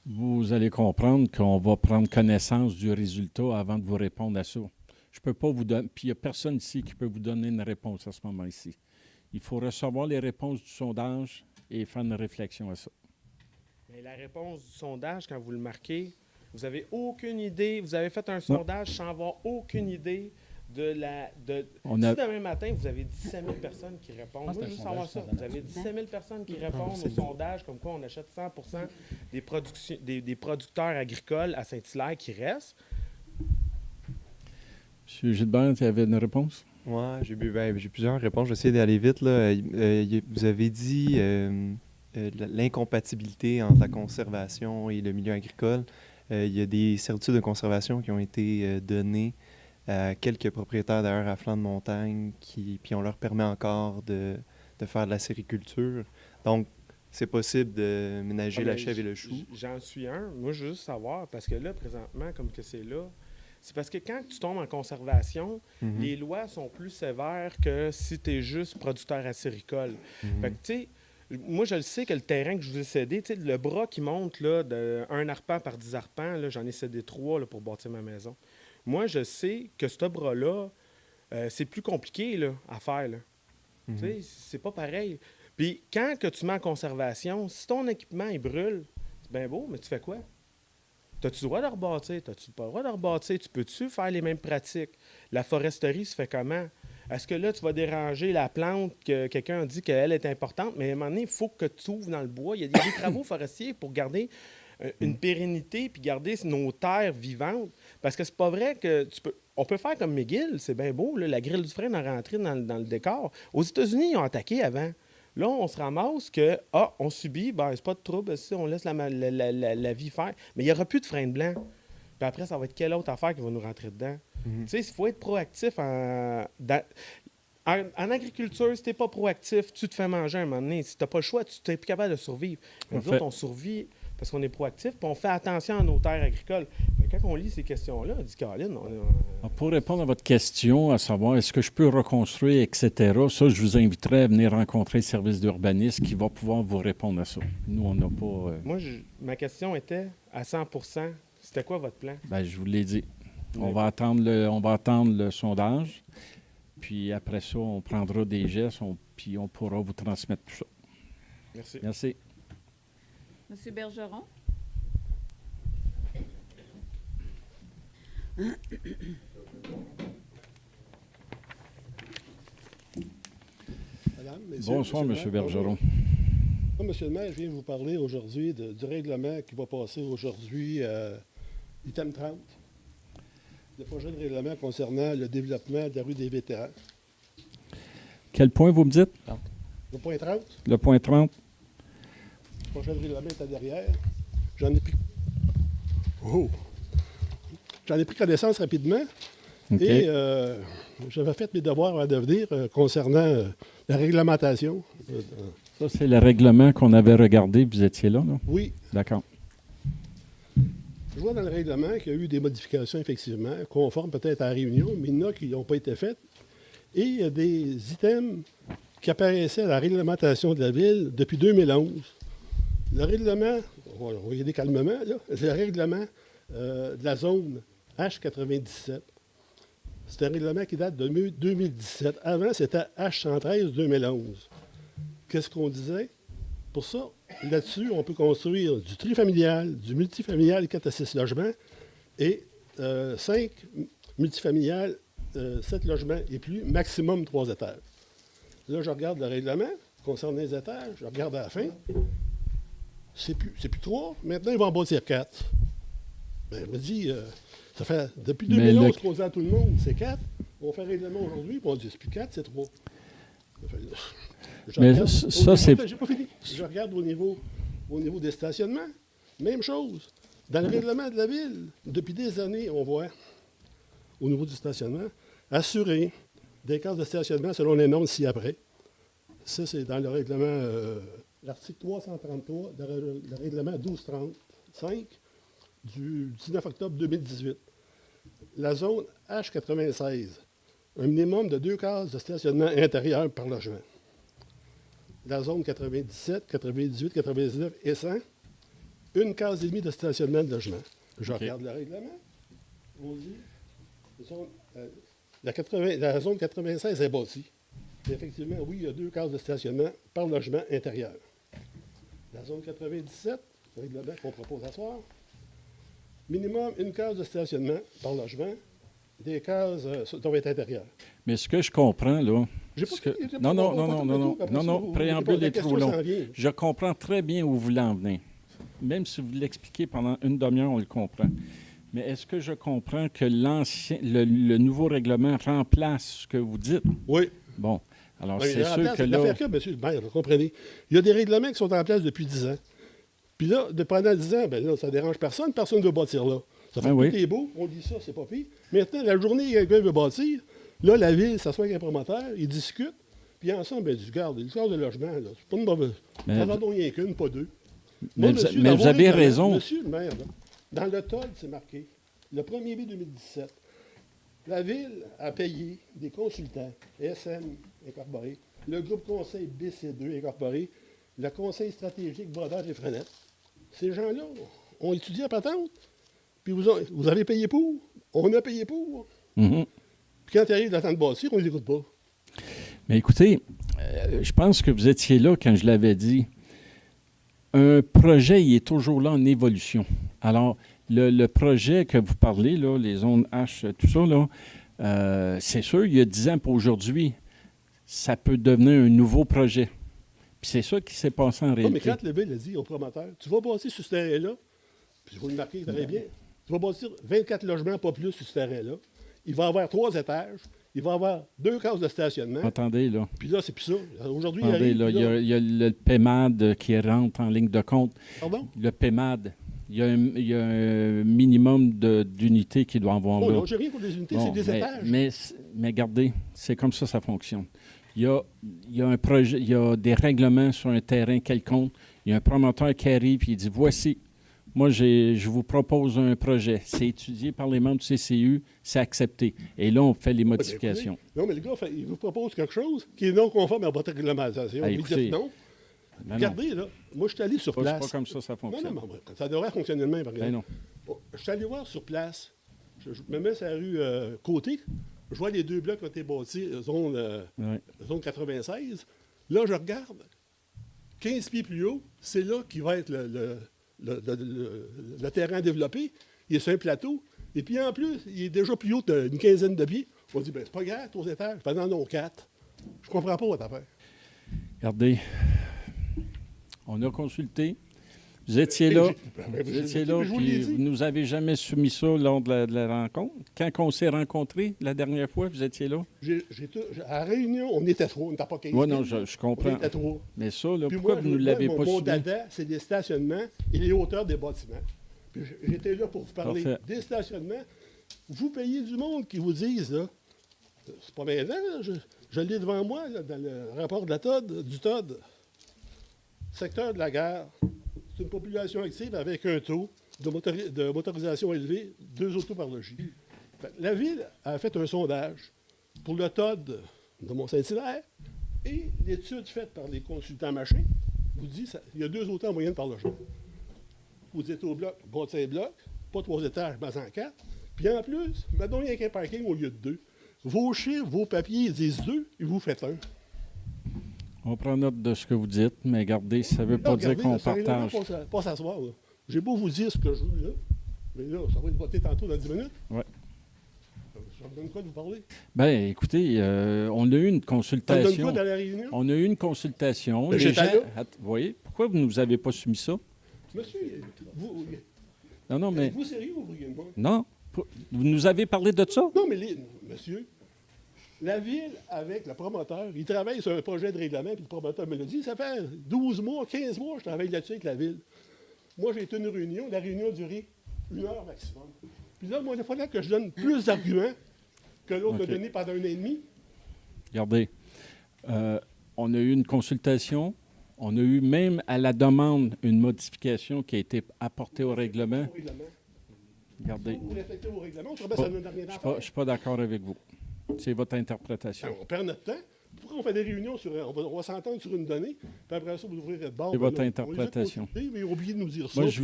Vous allez comprendre qu'on va prendre connaissance du résultat avant de vous répondre à ça. Je ne peux pas vous donner, puis il n'y a personne ici qui peut vous donner une réponse à ce moment-ci. Il faut recevoir les réponses du sondage et faire une réflexion à ça. Mais la réponse du sondage, quand vous le marquez, vous n'avez aucune idée. Vous avez fait un sondage sans avoir aucune idée de la... Si demain matin, vous avez 17 000 personnes qui répondent. Moi, je veux savoir ça. Vous avez 17 000 personnes qui répondent au sondage, comme quoi on achète 100% des producteurs agricoles à Saint-Hilaire qui restent. M. Gilbert, tu avais une réponse? Oui, j'ai plusieurs réponses. J'essaie d'aller vite. Là. Vous avez dit l'incompatibilité entre la conservation et le milieu agricole. Il y a des servitudes de conservation qui ont été données à quelques propriétaires d'ailleurs à flanc de montagne, puis on leur permet encore de faire de la sériculture. Donc, c'est possible de ménager Ah, la ben, chèvre et le chou. J'en suis un. Moi, je veux juste savoir, parce que là, présentement, comme que c'est là, c'est parce que quand tu tombes en conservation, Mhm. les lois sont plus sévères que si tu es juste producteur acéricole. Fait que, tu sais, moi, je le sais que le terrain que je vous ai cédé, tu sais, le bras qui monte là, de 1 arpent par 10 arpents, là, j'en ai cédé 3 là, pour bâtir ma maison. Moi, je sais que ce bras-là, c'est plus compliqué là, à faire. Là. Mhm. Tu sais, c'est pas pareil. Puis quand que tu mets en conservation, si ton équipement il brûle, c'est bien beau, mais tu fais quoi? T'as-tu le droit de rebâtir? T'as-tu pas le droit de rebâtir? Tu peux-tu faire les mêmes pratiques? La foresterie se fait comment? Est-ce que là, tu vas déranger la plante que quelqu'un a dit qu'elle est importante, mais à un moment donné, il faut que tu ouvres dans le bois. Il y a des travaux forestiers pour garder une pérennité puis garder nos terres vivantes. Parce que c'est pas vrai que tu peux... On peut faire comme McGill, c'est bien beau, là, la grille du frein est rentrée dans le décor. Aux États-Unis, ils ont attaqué avant. Là, on se ramasse que, on subit, ben c'est pas de trouble, si on laisse la vie faire. Mais il n'y aura plus de frein de blanc. Puis après, ça va être quelle autre affaire qui va nous rentrer dedans? Mhm. Tu sais, il faut être proactif en agriculture. Si tu n'es pas proactif, tu te fais manger à un moment donné. Si tu n'as pas le choix, tu n'es plus capable de survivre. Mais nous autres, on survit parce qu'on est proactif, puis on fait attention à nos terres agricoles. Mais quand on lit ces questions-là, on dit, Caroline, Pour répondre à votre question, à savoir est-ce que je peux reconstruire, etc., ça, je vous inviterais à venir rencontrer le service d'urbanisme qui va pouvoir vous répondre à ça. Nous, on n'a pas... Moi, ma question était à 100%, c'était quoi votre plan? Ben, je vous l'ai dit. On va attendre le sondage, puis après ça, on prendra des gestes, puis on pourra vous transmettre tout ça. Merci. Merci. Monsieur Bergeron? Madame, messieurs, Bonsoir, monsieur M. le maire. Bergeron. Moi, monsieur le maire, je viens vous parler aujourd'hui du règlement qui va passer aujourd'hui, item 30. Le projet de règlement concernant le développement de la rue des Vétérans. Quel point vous me dites? Le point 30, Le point 30. le projet de règlement est à derrière. J'en ai pris... Oh! J'en ai pris connaissance rapidement. OK. Et j'avais fait mes devoirs à devenir concernant la réglementation. Ça, c'est le règlement qu'on avait regardé. Vous étiez là, non? Oui. D'accord. Je vois dans le règlement qu'il y a eu des modifications, effectivement, conformes peut-être à la réunion, mais il y en a qui n'ont pas été faites. Et il y a des items qui apparaissaient à la réglementation de la ville depuis 2011. Le règlement, on va y aller calmement, là, c'est le règlement de la zone H97. C'est un règlement qui date de 2017. Avant, c'était H113-2011. Qu'est-ce qu'on disait? Pour ça, là-dessus, on peut construire du trifamilial, du multifamilial 4 à 6 logements et 5 multifamiliales, 7 logements et plus, maximum 3 étages. Là, je regarde le règlement concernant les étages, je regarde à la fin. C'est plus 3, maintenant ils vont en bâtir 4. Bien, je me dis, ça fait depuis 2011 qu'on dit à tout le monde, c'est 4. On fait un règlement aujourd'hui, puis on dit, c'est plus 4, c'est 3. Mais ça, c'est... J'ai pas fini. Je regarde au niveau des stationnements. Même chose. Dans le règlement de la ville, depuis des années, on voit, au niveau du stationnement, assurer des cases de stationnement selon les normes ci-après. Ça, c'est dans le règlement, l'article 333, le règlement 1235 du 19 octobre 2018. La zone H96, un minimum de 2 cases de stationnement intérieur par logement. La zone 97, 98, 99 et 100, une case et demie de stationnement de logement. Je regarde le règlement. On dit, la zone 96 est bâtie. Et effectivement, oui, il y a 2 cases de stationnement par logement intérieur. La zone 97, le règlement qu'on propose à soir, minimum une case de stationnement par logement, des cases doivent être intérieures. Mais ce que je comprends, là... Non, préambule est trop long. Je comprends très bien où vous voulez en venir. Même si vous l'expliquez pendant une demi-heure, on le comprend. Mais est-ce que je comprends que le nouveau règlement remplace ce que vous dites? Oui. Bon. Alors, oui, c'est sûr que là... L'affaire que, monsieur le maire, vous comprenez, il y a des règlements qui sont en place depuis 10 ans. Puis là, pendant 10 ans, ben là, ça ne dérange personne ne veut bâtir là. Ça fait que tout est beau, on dit ça, c'est pas pire. Maintenant, la journée où quelqu'un veut bâtir, là, la ville s'assoit avec un promoteur, ils discutent, Puis ensemble, ben, du garde de logement, là, c'est pas une mauvaise. Mais Ça va donc rien qu'une, pas deux. Mais Moi, vous- monsieur, mais dans vous vos avez règlements, raison. Monsieur le maire, là, dans le TOD, c'est marqué, le 1er mai 2017, la Ville a payé des consultants, SM Incorporé, le groupe conseil BC2 Incorporé, le conseil stratégique Brodage et Frenette. Ces gens-là ont étudié à patente, puis vous avez payé pour, on a payé pour. Mhm. Puis quand il arrive le temps de bâtir, on ne les écoute pas. Mais écoutez, je pense que vous étiez là quand je l'avais dit. Un projet, il est toujours là en évolution. Alors, le projet que vous parlez, là, les zones H, tout ça, là, c'est sûr, il y a 10 ans pour aujourd'hui, ça peut devenir un nouveau projet. Puis c'est ça qui s'est passé en Non, mais réalité. quand le Ville a dit au promoteur, tu vas bâtir sur ce terrain-là, puis je vais le marquer très bien, tu vas bâtir 24 logements, pas plus, sur ce terrain-là. Il va avoir 3 étages, il va avoir 2 cases de stationnement. Attendez, là. Puis là, c'est plus ça. Aujourd'hui, il Attendez, arrive. là, puis il y a- il y a le PEMAD qui rentre en ligne de compte. Pardon? Le PEMAD, il y a un minimum d'unités qui doit avoir Oh, là. non, j'ai rien pour les unités, Bon, c'est des étages. mais regardez, c'est comme ça fonctionne. Il y a un projet, il y a des règlements sur un terrain quelconque. Il y a un promoteur qui arrive et il dit voici, moi je vous propose un projet. C'est étudié par les membres du CCU, c'est accepté. Et là, on fait les modifications. Non, mais le gars, il vous propose quelque chose qui est non conforme à votre réglementation. Il Écoutez, dit non. Ben Regardez, là, moi, je suis allé sur C'est place. pas comme ça fonctionne. Non, ça devrait fonctionner de même, par Ben exemple. non. Bon, je suis allé voir sur place. Je me mets sur la rue Côté. Je vois les 2 blocs qui ont été bâtis, zone 96. Là, je regarde. 15 pieds plus haut, c'est là qui va être le terrain développé. Il est sur un plateau. Et puis, en plus, il est déjà plus haut d'une quinzaine de pieds. On dit, ben c'est pas grave, 3 étages. Pendant non 4. Je comprends pas votre affaire. Regardez, on a consulté. Vous étiez là. Vous étiez là, je vous l'ai puis dit. vous nous avez jamais soumis ça lors de la rencontre. Quand on s'est rencontrés la dernière fois, vous étiez là? À la réunion, on était 3, on n'était pas 15. Oui, non, je comprends. On était 3. Mais ça, là, Puis pourquoi moi, vous ne l'avez pas Mon soumis? dada, c'est des stationnements et les hauteurs des bâtiments. Puis j'étais là pour vous parler Parfait. des stationnements. Vous payez du monde qui vous disent, là, c'est pas bien là, je l'ai devant moi, là, dans le rapport de la TOD, du TOD. Secteur de la gare, c'est une population active avec un taux de motorisation élevé, 2 autos par logis. La Ville a fait un sondage pour le TOD de Mont-Saint-Hilaire et l'étude faite par les consultants machins vous dit qu'il y a 2 autos en moyenne par logement. Vous êtes au bloc, bâtir un bloc, pas 3 étages, mais en 4. Puis en plus, mettons rien qu'un parking au lieu de 2. Vos chiffres, vos papiers disent 2 et vous faites 1. On prend note de ce que vous dites, mais regardez, ça ne veut pas dire qu'on partage. Pas s'asseoir, là. J'ai beau vous dire ce que je veux, là. Mais là, ça va être voté tantôt dans 10 minutes. Oui. Ça me donne quoi de vous parler? Bien, écoutez, on a eu une Ça me donne consultation. quoi dans la réunion? On a eu une consultation. Ben, Les j'étais gens- là. Vous voyez, pourquoi vous ne nous avez pas soumis ça? Monsieur, Non, mais... êtes-vous sérieux ou vous riez de moi? Non. Vous nous avez parlé de ça? Non, mais monsieur, la Ville, avec le promoteur, il travaille sur un projet de règlement, puis le promoteur me l'a dit, ça fait 12 mois, 15 mois, je travaille là-dessus avec la Ville. Moi, j'ai été une réunion, la réunion a duré 1 heure maximum. Puis là, moi, il fallait que je donne plus d'arguments que l'autre m'a OK. donné pendant 1 an et demi. Regardez, on a eu une consultation. On a eu même à la demande une modification qui a été apportée au règlement. Au règlement. Regardez, Vous respectez vos règlements, je autrement, ça ne donne rien à ne faire. suis pas d'accord avec vous. C'est votre interprétation. Alors, on perd notre temps. Pourquoi on fait des réunions sur. On va s'entendre sur une donnée, puis après ça, vous ouvrirez le bord. C'est votre On les a interprétation. consultés, mais ils ont oublié de nous dire ça. Moi, je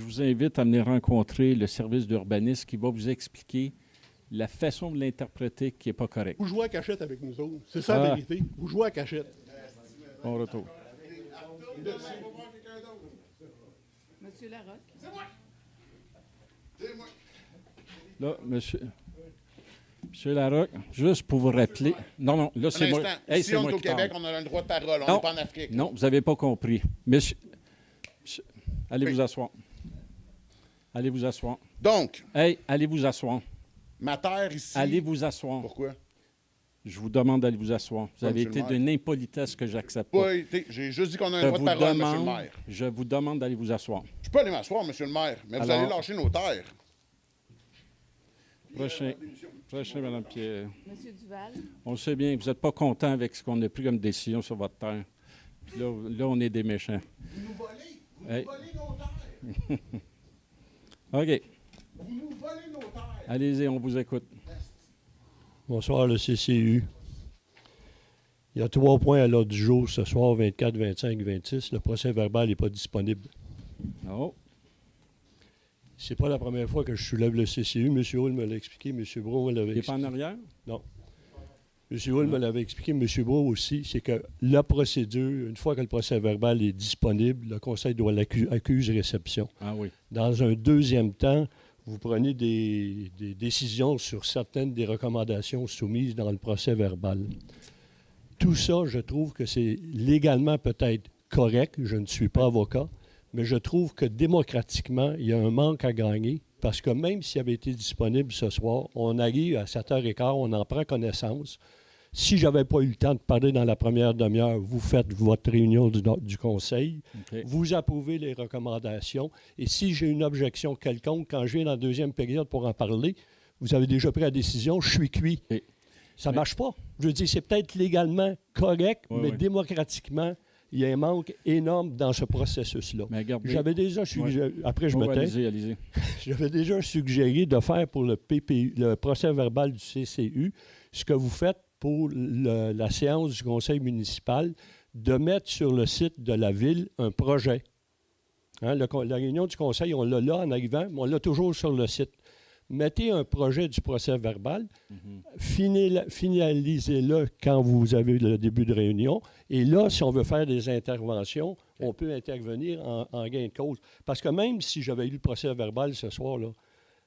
vous invite à venir rencontrer le service d'urbanisme qui va vous expliquer la façon de l'interpréter qui n'est pas correcte. Vous jouez à cachette avec nous autres. C'est ça la Ah. vérité. Vous jouez à cachette. Bon retour. Monsieur Larocque. Là, monsieur Larocque, juste pour vous rappeler. Non, là, c'est moi. Hey, si c'est on moi est au qui parle. Québec, on a le droit de parole. On Non. n'est pas en Afrique. Non, vous n'avez pas compris. Monsieur, allez vous asseoir. Allez vous asseoir. Donc, Hey, allez vous asseoir. ma terre ici. Allez vous asseoir. Pourquoi? Je vous demande d'aller vous asseoir. Vous avez monsieur été le maire. d'une impolitesse que j'accepte pas. Pas été. J'ai juste dit qu'on a un droit de parole, monsieur le maire. Je vous demande d'aller vous asseoir. Je peux aller m'asseoir, monsieur le maire, mais vous Alors- allez lâcher nos terres. Prochain, Mme Pierre. Monsieur Duval. On le sait bien, vous n'êtes pas content avec ce qu'on a pris comme décision sur votre terre. Puis là, on est des méchants. Vous nous volez. Vous nous volez nos terres. OK. Vous nous volez nos terres. Allez-y, on vous écoute. Bonsoir, le CCU. Il y a 3 points à l'ordre du jour ce soir, 24, 25, 26. Le procès verbal n'est pas disponible. Non. C'est pas la première fois que je soulève le CCU. M. Hull me l'a expliqué. M. Brault me l'avait Il n'est expliqué. pas en arrière? Non. M. Hull me l'avait expliqué. M. Brault aussi. C'est que la procédure, une fois que le procès verbal est disponible, le Conseil doit l'accuser réception. Ah oui. Dans un deuxième temps, vous prenez des décisions sur certaines des recommandations soumises dans le procès verbal. Tout ça, je trouve que c'est légalement peut-être correct. Je ne suis pas avocat, mais je trouve que démocratiquement, il y a un manque à gagner parce que même s'il avait été disponible ce soir, on arrive à 7h15, on en prend connaissance. Si je n'avais pas eu le temps de parler dans la première demi-heure, vous faites votre réunion du Conseil, vous approuvez les recommandations, et si j'ai une objection quelconque, quand je viens dans la deuxième période pour en parler, vous avez déjà pris la décision, je suis cuit. Ça ne marche pas. Je veux dire, c'est peut-être légalement correct, mais démocratiquement, il y a un manque énorme dans ce processus-là. J'avais déjà suggéré, après je me tais, allez-y. J'avais déjà suggéré de faire pour le PPU, le procès verbal du CCU, ce que vous faites pour la séance du conseil municipal, de mettre sur le site de la ville un projet. Hein, la réunion du conseil, on l'a là en arrivant, mais on l'a toujours sur le site. Mettez un projet du procès verbal, finalisez-le quand vous avez le début de réunion, et là, si on veut faire des interventions, on peut intervenir en gain de cause. Parce que même si j'avais eu le procès verbal ce soir, là,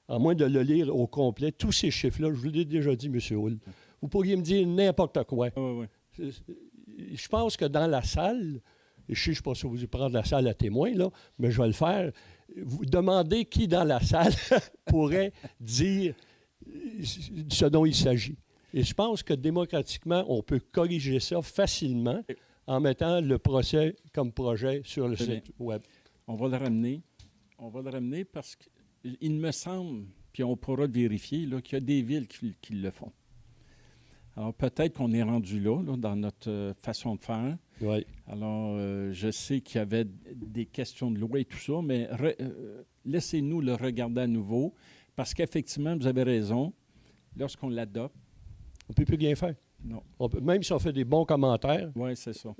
à moins de le lire au complet, tous ces chiffres-là, je vous l'ai déjà dit, M. Hull, vous pourriez me dire n'importe quoi. Je pense que dans la salle, je ne sais pas si vous prendre la salle à témoin, là, mais je vais le faire. Vous demandez qui dans la salle pourrait dire ce dont il s'agit. Et je pense que démocratiquement, on peut corriger ça facilement en mettant le procès comme projet sur le site web. On va le ramener. On va le ramener parce qu'il me semble, puis on pourra le vérifier, là, qu'il y a des villes qui le font. Alors, peut-être qu'on est rendu là, dans notre façon de faire. Oui. Alors, je sais qu'il y avait des questions de loi et tout ça, mais laissez-nous le regarder à nouveau, parce qu'effectivement, vous avez raison, lorsqu'on l'adopte... On ne peut plus rien faire. Non. Même si on fait des bons commentaires, c'est ça.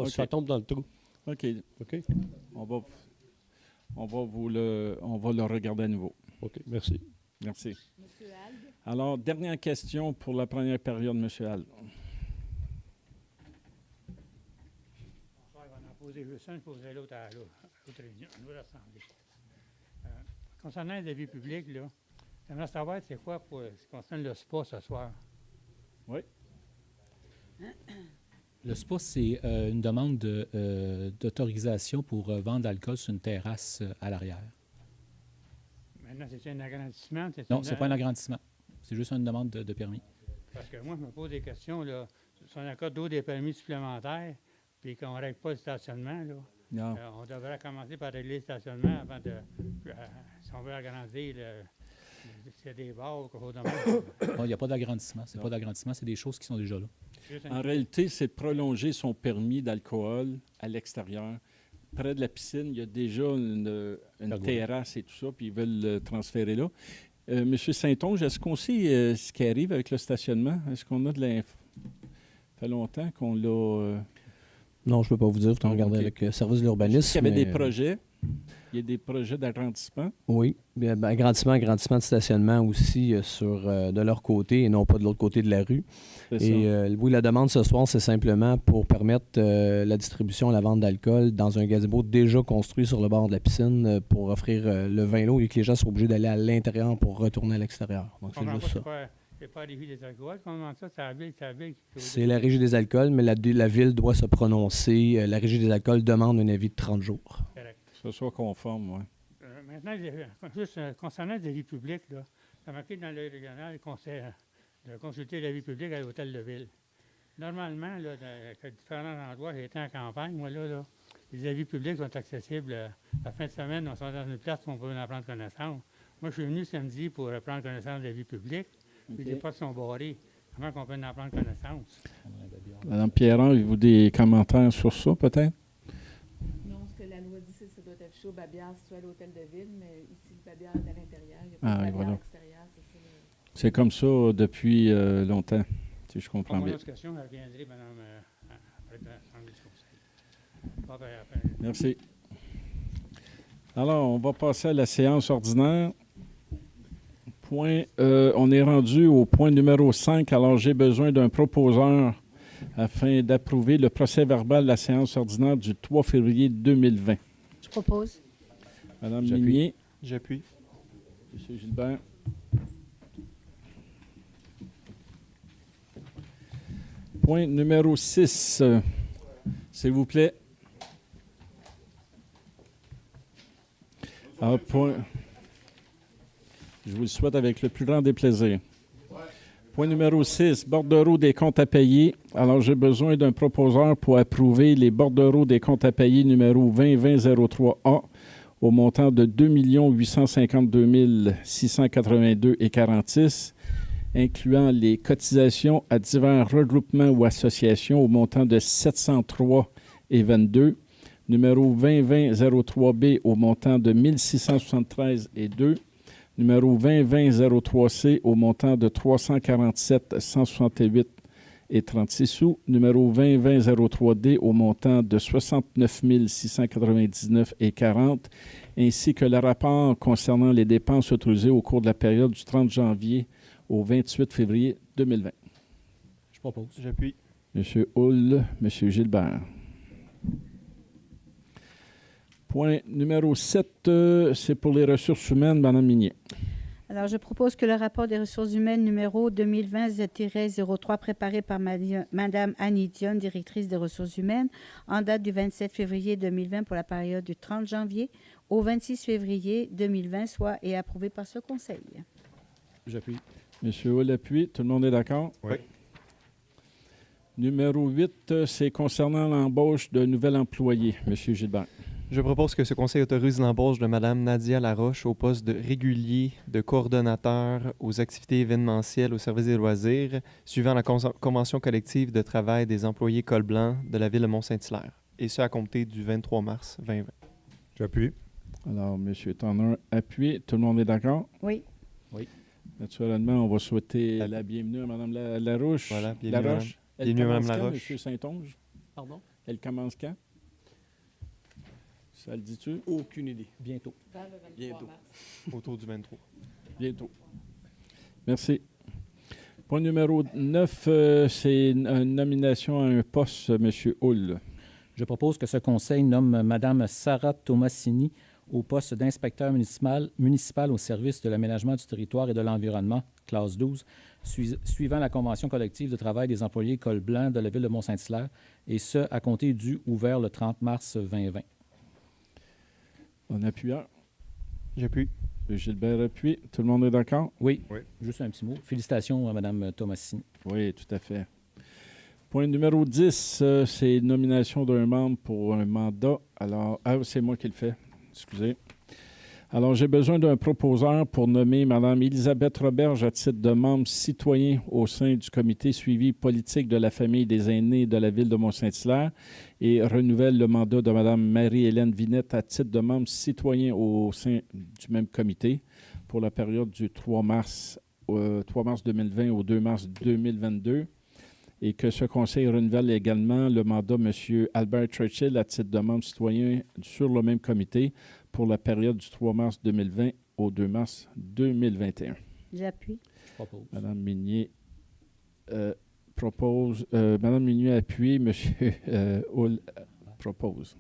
Ça tombe dans le trou. OK. OK. On va le regarder à nouveau. OK, merci. Merci. Monsieur Hall. Alors, dernière question pour la première période, M. Hall. Bonsoir, on en poser juste un, je poserai l'autre à l'autre réunion, à l'autre assemblée. Concernant les avis publics, là, j'aimerais savoir c'est quoi pour ce qui concerne le spa ce soir. Oui. Le spa, c'est une demande d'autorisation pour vendre d'alcool sur une terrasse à l'arrière. Maintenant, c'est un agrandissement? Non, ce n'est pas un agrandissement. C'est juste une demande de permis. Parce que moi, je me pose des questions. Là. Si on accorde d'autres des permis supplémentaires, puis qu'on ne règle pas le stationnement, là, on devrait commencer par régler le stationnement avant de... si on veut agrandir c'est des bars, quelque chose de même. Il n'y a pas d'agrandissement. C'est pas d'agrandissement, c'est des choses qui sont déjà là. En réalité, c'est de prolonger son permis d'alcool à l'extérieur. Près de la piscine, il y a déjà une terrasse et tout ça, puis ils veulent le transférer là. Monsieur Saint-Onge, est-ce qu'on sait ce qui arrive avec le stationnement? Est-ce qu'on a de l'info? Ça fait longtemps qu'on l'a... Non, je ne peux pas vous dire. Il faut regarder avec le service de l'urbanisme. Il y avait des projets. Il y a des projets d'agrandissement. Oui. Agrandissement de stationnement aussi de leur côté et non pas de l'autre côté de la rue. Oui, la demande ce soir, c'est simplement pour permettre la distribution et la vente d'alcool dans un gazebo déjà construit sur le bord de la piscine pour offrir le vin là et que les gens soient obligés d'aller à l'intérieur pour retourner à l'extérieur. Donc, c'est juste ça. C'est pas la Régie des alcools, comment ça? C'est la ville qui... C'est la Régie des alcools, mais la ville doit se prononcer. La Régie des alcools demande un avis de 30 jours. Correct. Que ce soit conforme, oui. Maintenant, juste concernant les avis publics, là, ça a marqué dans le régional de consulter l'avis public à l'hôtel de ville. Normalement, là, à différents endroits, j'ai été en campagne, moi, là, les avis publics sont accessibles. La fin de semaine, on sont dans une place où on peut en prendre connaissance. Moi, je suis venu samedi pour prendre connaissance de la vie publique, puis les portes sont barrées. Comment on peut en prendre connaissance? Mme Pierron, avez-vous des commentaires sur ça, peut-être? Non, ce que la loi dit, c'est que ça doit être affiché au babillard situé à l'hôtel de ville, mais ici, le babillard est à l'intérieur. Il n'y a pas de babillard à l'extérieur. C'est comme ça depuis longtemps, si je comprends bien. Mon autre question, elle reviendrait, madame, après le conseil. Merci. Alors, on va passer à la séance ordinaire. On est rendu au point numéro 5. Alors, j'ai besoin d'un proposeur afin d'approuver le procès-verbal de la séance ordinaire du 3 février 2020. Je propose. Madame Minier. J'appuie. Monsieur Gilbert. Point numéro 6. S'il vous plaît. Alors, je vous le souhaite avec le plus grand des plaisirs. Point numéro 6, bordereau des comptes à payer. Alors, j'ai besoin d'un proposeur pour approuver les bordereaux des comptes à payer numéro 2020-03A au montant de 2 852 682,46, incluant les cotisations à divers regroupements ou associations au montant de 703,22, numéro 2020-03B au montant de 1673,2, numéro 2020-03C au montant de 347,168,36 sous, numéro 2020-03D au montant de 69 699,40, ainsi que le rapport concernant les dépenses autorisées au cours de la période du 30 janvier au 28 février 2020. Je propose. J'appuie. M. Hull, M. Gilbert. Point numéro 7, c'est pour les ressources humaines, Mme Minier. Alors, je propose que le rapport des ressources humaines numéro 2020-03 préparé par Mme Annie Dionne, directrice des ressources humaines, en date du 27 février 2020 pour la période du 30 janvier au 26 février 2020 soit et approuvé par ce Conseil. J'appuie. M. Hull appuie. Tout le monde est d'accord? Oui. Numéro 8, c'est concernant l'embauche d'un nouvel employé. M. Gilbert. Je propose que ce conseil autorise l'embauche de Mme Nadia Laroche au poste de régulier de coordonnateur aux activités événementielles au service des loisirs, suivant la convention collective de travail des employés col blanc de la ville de Mont-Saint-Hilaire, et ce à compter du 23 mars 2020. J'appuie. Alors, M. Turner appuie. Tout le monde est d'accord? Oui. Oui. Naturellement, on va souhaiter la bienvenue à Mme Laroche. Voilà, bienvenue, Laroche. Elle bienvenue commence Mme quand, Laroche. M. Saint-Onge? Pardon? Elle commence quand? Ça le dis-tu? Aucune idée. Bientôt. Bientôt. Autour du 23. Bientôt. Merci. Point numéro 9, c'est une nomination à un poste, M. Hull. Je propose que ce conseil nomme Mme Sarah Tomassini au poste d'inspecteur municipal au service de l'aménagement du territoire et de l'environnement, classe 12, suivant la convention collective de travail des employés col blanc de la ville de Mont-Saint-Hilaire, et ce, à compter du ouvert le 30 mars 2020. En appuyant. J'appuie. Gilbert appuie. Tout le monde est d'accord? Oui. Oui. Juste un petit mot. Félicitations à Mme Tomassini. Oui, tout à fait. Point numéro 10, c'est nomination d'un membre pour un mandat. Alors, c'est moi qui le fais. Excusez. Alors, j'ai besoin d'un proposeur pour nommer Mme Elisabeth Roberge à titre de membre citoyen au sein du comité suivi politique de la famille des aînés de la ville de Mont-Saint-Hilaire et renouvelle le mandat de Mme Marie-Hélène Vinette à titre de membre citoyen au sein du même comité pour la période du 3 mars 2020 au 2 mars 2022 et que ce conseil renouvelle également le mandat de M. Albert Churchill à titre de membre citoyen sur le même comité pour la période du 3 mars 2020 au 2 mars 2021. J'appuie. Je propose. Mme Minier propose. Mme Minier appuie. M. Hull propose.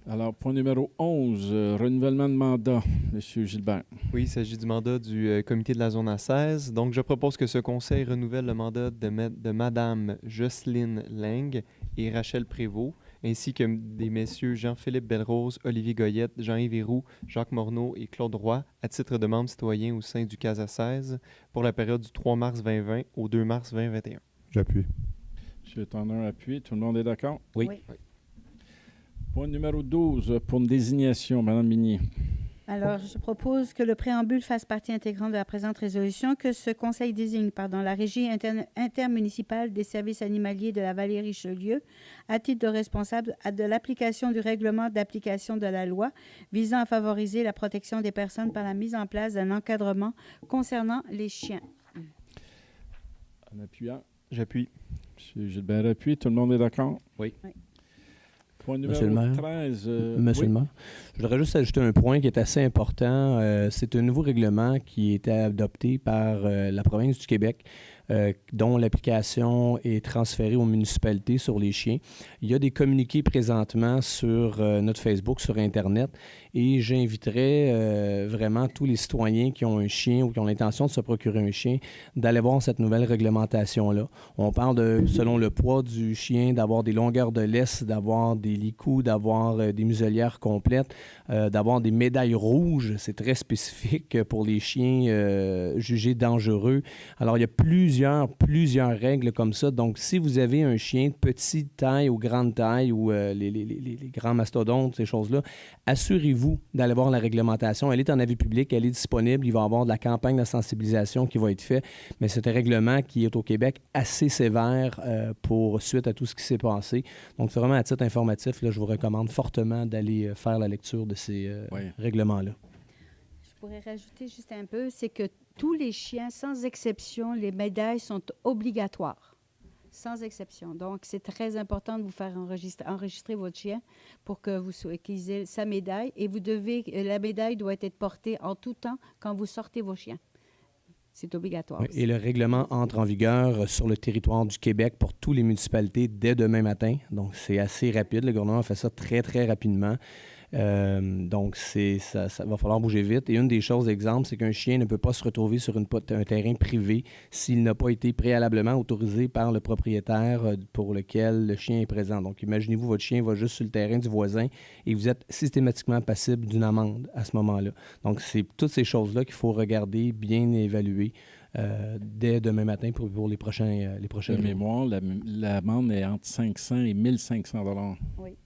Alors, point numéro 11, renouvellement de mandat, M. Gilbert. Oui, il s'agit du mandat du comité de la zone A16. Donc, je propose que ce conseil renouvelle le mandat de Mme Jocelyne Lang et Rachel Prévost, ainsi que des messieurs Jean-Philippe Belrose, Olivier Goyette, Jean-Yves Héroux, Jacques Morneau et Claude Roy, à titre de membres citoyens au sein du CASA 16 pour la période du 3 mars 2020 au 2 mars 2021. J'appuie. M. Turner appuie. Tout le monde est d'accord? Oui. Oui. Point numéro 12, pour une désignation, Mme Minier. Alors, je propose que le préambule fasse partie intégrante de la présente résolution, que ce conseil désigne la Régie intermunicipale des services animaliers de la vallée Richelieu à titre de responsable de l'application du règlement d'application de la loi visant à favoriser la protection des personnes par la mise en place d'un encadrement concernant les chiens. En appuyant. J'appuie. M. Gilbert appuie. Tout le monde est d'accord? Oui. Point numéro Monsieur le maire. 13. Monsieur le maire. Je voudrais juste ajouter un point qui est assez important. C'est un nouveau règlement qui a été adopté par la province du Québec, dont l'application est transférée aux municipalités sur les chiens. Il y a des communiqués présentement sur notre Facebook, sur Internet, et j'inviterais vraiment tous les citoyens qui ont un chien ou qui ont l'intention de se procurer un chien d'aller voir cette nouvelle réglementation-là. On parle de, selon le poids du chien, d'avoir des longueurs de laisse, d'avoir des licous, d'avoir des muselières complètes, d'avoir des médailles rouges. C'est très spécifique pour les chiens jugés dangereux. Alors, il y a plusieurs règles comme ça. Donc, si vous avez un chien de petite taille ou grande taille ou les grands mastodontes, ces choses-là, assurez-vous d'aller voir la réglementation. Elle est en avis public, elle est disponible. Il va y avoir de la campagne de sensibilisation qui va être faite. Mais c'est un règlement qui est au Québec assez sévère suite à tout ce qui s'est passé. Donc, c'est vraiment à titre informatif. Là, je vous recommande fortement d'aller faire la lecture de ces règlements-là. Je pourrais rajouter juste un peu, c'est que tous les chiens, sans exception, les médailles sont obligatoires. Sans exception. Donc, c'est très important de vous faire enregistrer votre chien pour que qu'ils aient sa médaille. Et la médaille doit être portée en tout temps quand vous sortez vos chiens. C'est obligatoire. Oui, et le règlement entre en vigueur sur le territoire du Québec pour toutes les municipalités dès demain matin. Donc, c'est assez rapide. Le gouvernement fait ça très, très rapidement. Donc, ça va falloir bouger vite. Et une des choses, exemple, c'est qu'un chien ne peut pas se retrouver sur un terrain privé s'il n'a pas été préalablement autorisé par le propriétaire pour lequel le chien est présent. Donc, imaginez-vous, votre chien va juste sur le terrain du voisin et vous êtes systématiquement passible d'une amende à ce moment-là. Donc, c'est toutes ces choses-là qu'il faut regarder, bien évaluer dès demain matin pour les prochains de mémoire, l'amende est entre 500 et 1500 $. Oui.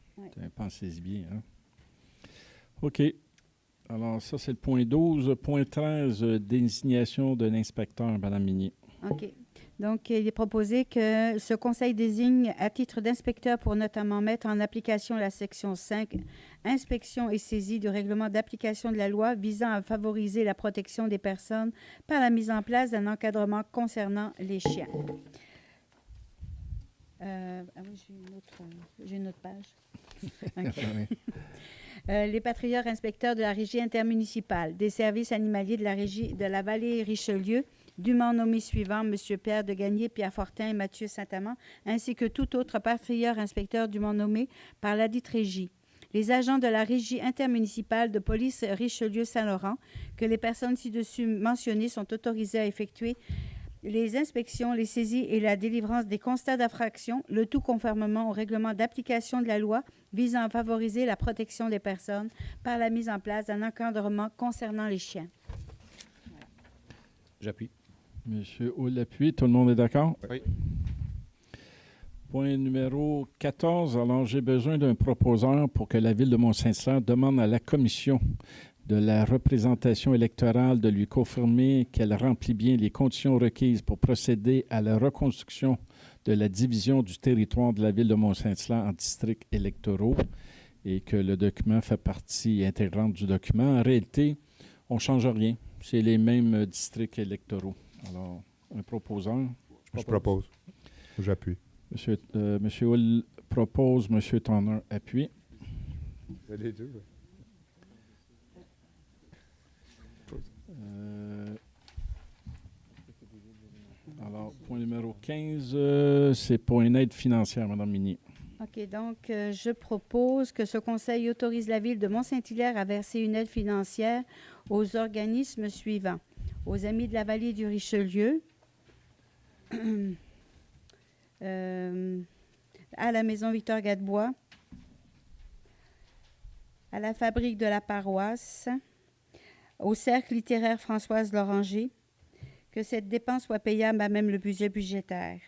Pensez-y bien, hein? OK. Alors, ça, c'est le point 12. Point 13, désignation de l'inspecteur, Mme Minier. OK. Donc, il est proposé que ce conseil désigne à titre d'inspecteur pour notamment mettre en application la section 5, inspection et saisie du règlement d'application de la loi visant à favoriser la protection des personnes par la mise en place d'un encadrement concernant les chiens. J'ai une autre page. Okay. Les patrouilleurs inspecteurs de la Régie intermunicipale des services animaliers de la Régie de la vallée Richelieu, dûment nommés suivants, M. Pierre de Gagné, Pierre Fortin et Mathieu Saint-Amand, ainsi que tout autre patrouilleur inspecteur dûment nommé par ladite Régie. Les agents de la Régie intermunicipale de police Richelieu-Saint-Laurent, que les personnes ci-dessus mentionnées sont autorisées à effectuer les inspections, les saisies et la délivrance des constats d'infraction, le tout conformément au règlement d'application de la loi visant à favoriser la protection des personnes par la mise en place d'un encadrement concernant les chiens. J'appuie. Monsieur Hull appuie. Tout le monde est d'accord? Oui. Point numéro 14. Alors, j'ai besoin d'un proposeur pour que la Ville de Mont-Saint-Hilaire demande à la Commission de la représentation électorale de lui confirmer qu'elle remplit bien les conditions requises pour procéder à la reconstruction de la division du territoire de la Ville de Mont-Saint-Hilaire en districts électoraux et que le document fait partie intégrante du document. En réalité, on ne change rien. C'est les mêmes districts électoraux. Alors, un proposeur. Je propose. J'appuie. Monsieur Hull propose, Monsieur Tanner appuie. C'est les deux, oui. Alors, point numéro 15, c'est pour une aide financière, Mme Minier. OK. Donc, je propose que ce conseil autorise la Ville de Mont-Saint-Hilaire à verser une aide financière aux organismes suivants. Aux Amis de la vallée du Richelieu, à la Maison Victor-Gadebois, à la Fabrique de la Paroisse, au Cercle littéraire Françoise Loranger, que cette dépense soit payable à même le budget budgétaire.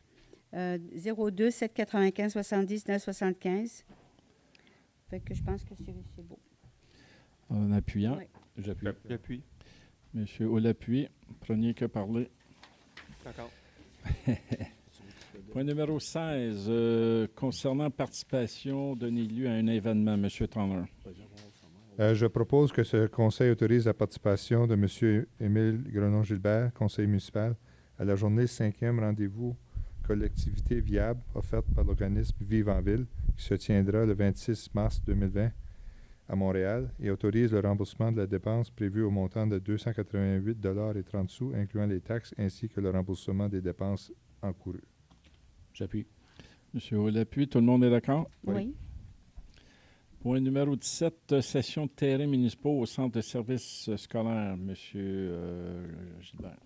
02 795 70 9 75. Fait que je pense que c'est beau. En appuyant. Oui. J'appuie. Monsieur Olapuy, premier que parler. D'accord. Point numéro 16, concernant participation d'un élu à un événement, Monsieur Tanner. Je propose que ce conseil autorise la participation de M. Émile Grenon-Gilbert, conseiller municipal, à la journée 5e rendez-vous collectivité viable offerte par l'organisme Vive en Ville, qui se tiendra le 26 mars 2020 à Montréal, et autorise le remboursement de la dépense prévue au montant de 288,30 $, incluant les taxes, ainsi que le remboursement des dépenses encourues. J'appuie. Monsieur Olapuy, tout le monde est d'accord? Oui. Point numéro 17, session de terrains municipaux au centre de services scolaires, Monsieur Gilbert.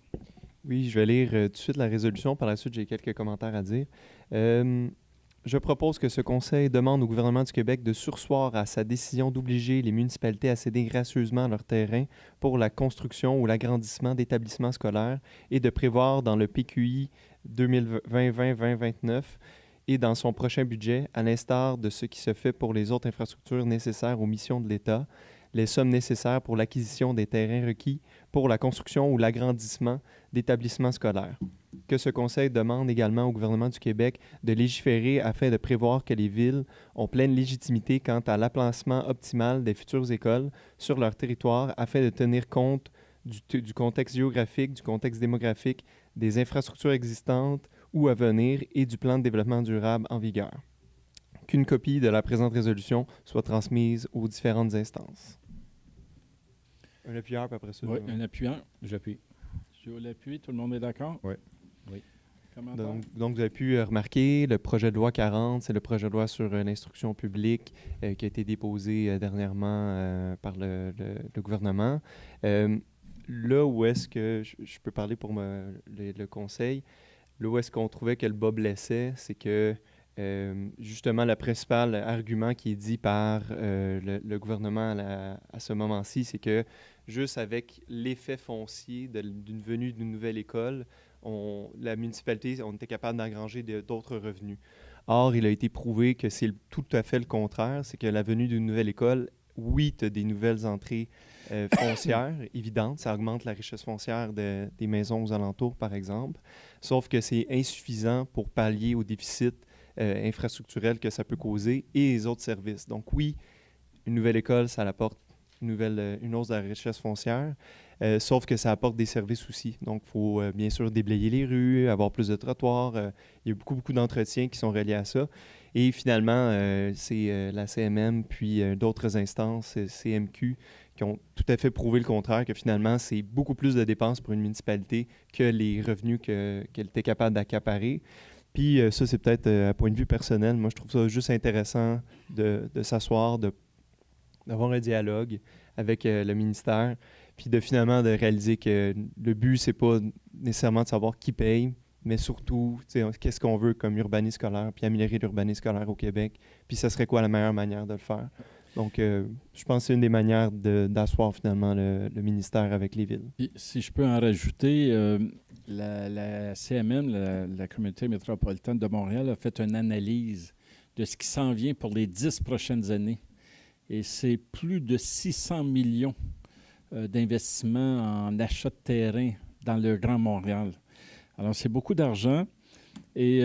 Oui, je vais lire tout de suite la résolution. Par la suite, j'ai quelques commentaires à dire. Je propose que ce conseil demande au gouvernement du Québec de surseoir à sa décision d'obliger les municipalités à céder gracieusement leur terrain pour la construction ou l'agrandissement d'établissements scolaires et de prévoir dans le PQI 2020-2029 et dans son prochain budget, à l'instar de ce qui se fait pour les autres infrastructures nécessaires aux missions de l'État, les sommes nécessaires pour l'acquisition des terrains requis pour la construction ou l'agrandissement d'établissements scolaires. Que ce conseil demande également au gouvernement du Québec de légiférer afin de prévoir que les villes ont pleine légitimité quant à l'emplacement optimal des futures écoles sur leur territoire afin de tenir compte du contexte géographique, du contexte démographique, des infrastructures existantes ou à venir et du plan de développement durable en vigueur. Qu'une copie de la présente résolution soit transmise aux différentes instances. Un appuyeur, puis après ça. Oui, un appuyeur. J'appuie. Monsieur Olapuy, tout le monde est d'accord? Oui. Oui. Donc, vous avez pu remarquer, le projet de loi 40, c'est le projet de loi sur l'instruction publique qui a été déposé dernièrement par le gouvernement. Là où est-ce que, je peux parler pour le conseil, là où est-ce qu'on trouvait que le bas blessait, c'est que justement, le principal argument qui est dit par le gouvernement à ce moment-ci, c'est que juste avec l'effet foncier d'une venue d'une nouvelle école, la municipalité, on était capable d'engranger d'autres revenus. Or, il a été prouvé que c'est tout à fait le contraire, c'est que la venue d'une nouvelle école, oui, tu as des nouvelles entrées foncières évidentes, ça augmente la richesse foncière des maisons aux alentours, par exemple, sauf que c'est insuffisant pour pallier au déficit infrastructurel que ça peut causer et les autres services. Donc oui, une nouvelle école, ça apporte une hausse de la richesse foncière, sauf que ça apporte des services aussi. Donc il faut bien sûr déblayer les rues, avoir plus de trottoirs. Il y a beaucoup d'entretiens qui sont reliés à ça. Et finalement, c'est la CMM puis d'autres instances, CMQ, qui ont tout à fait prouvé le contraire, que finalement, c'est beaucoup plus de dépenses pour une municipalité que les revenus qu'elle était capable d'accaparer. Puis ça, c'est peut-être à point de vue personnel. Moi, je trouve ça juste intéressant de s'asseoir, d'avoir un dialogue avec le ministère, puis finalement de réaliser que le but, c'est pas nécessairement de savoir qui paye, mais surtout, qu'est-ce qu'on veut comme urbanisme scolaire, puis améliorer l'urbanisme scolaire au Québec, puis ça serait quoi la meilleure manière de le faire. Donc, je pense que c'est une des manières d'asseoir finalement le ministère avec les villes. Et si je peux en rajouter, la CMM, la Communauté métropolitaine de Montréal, a fait une analyse de ce qui s'en vient pour les 10 prochaines années. Et c'est plus de 600 millions d'investissements en achat de terrain dans le Grand Montréal. Alors, c'est beaucoup d'argent. Et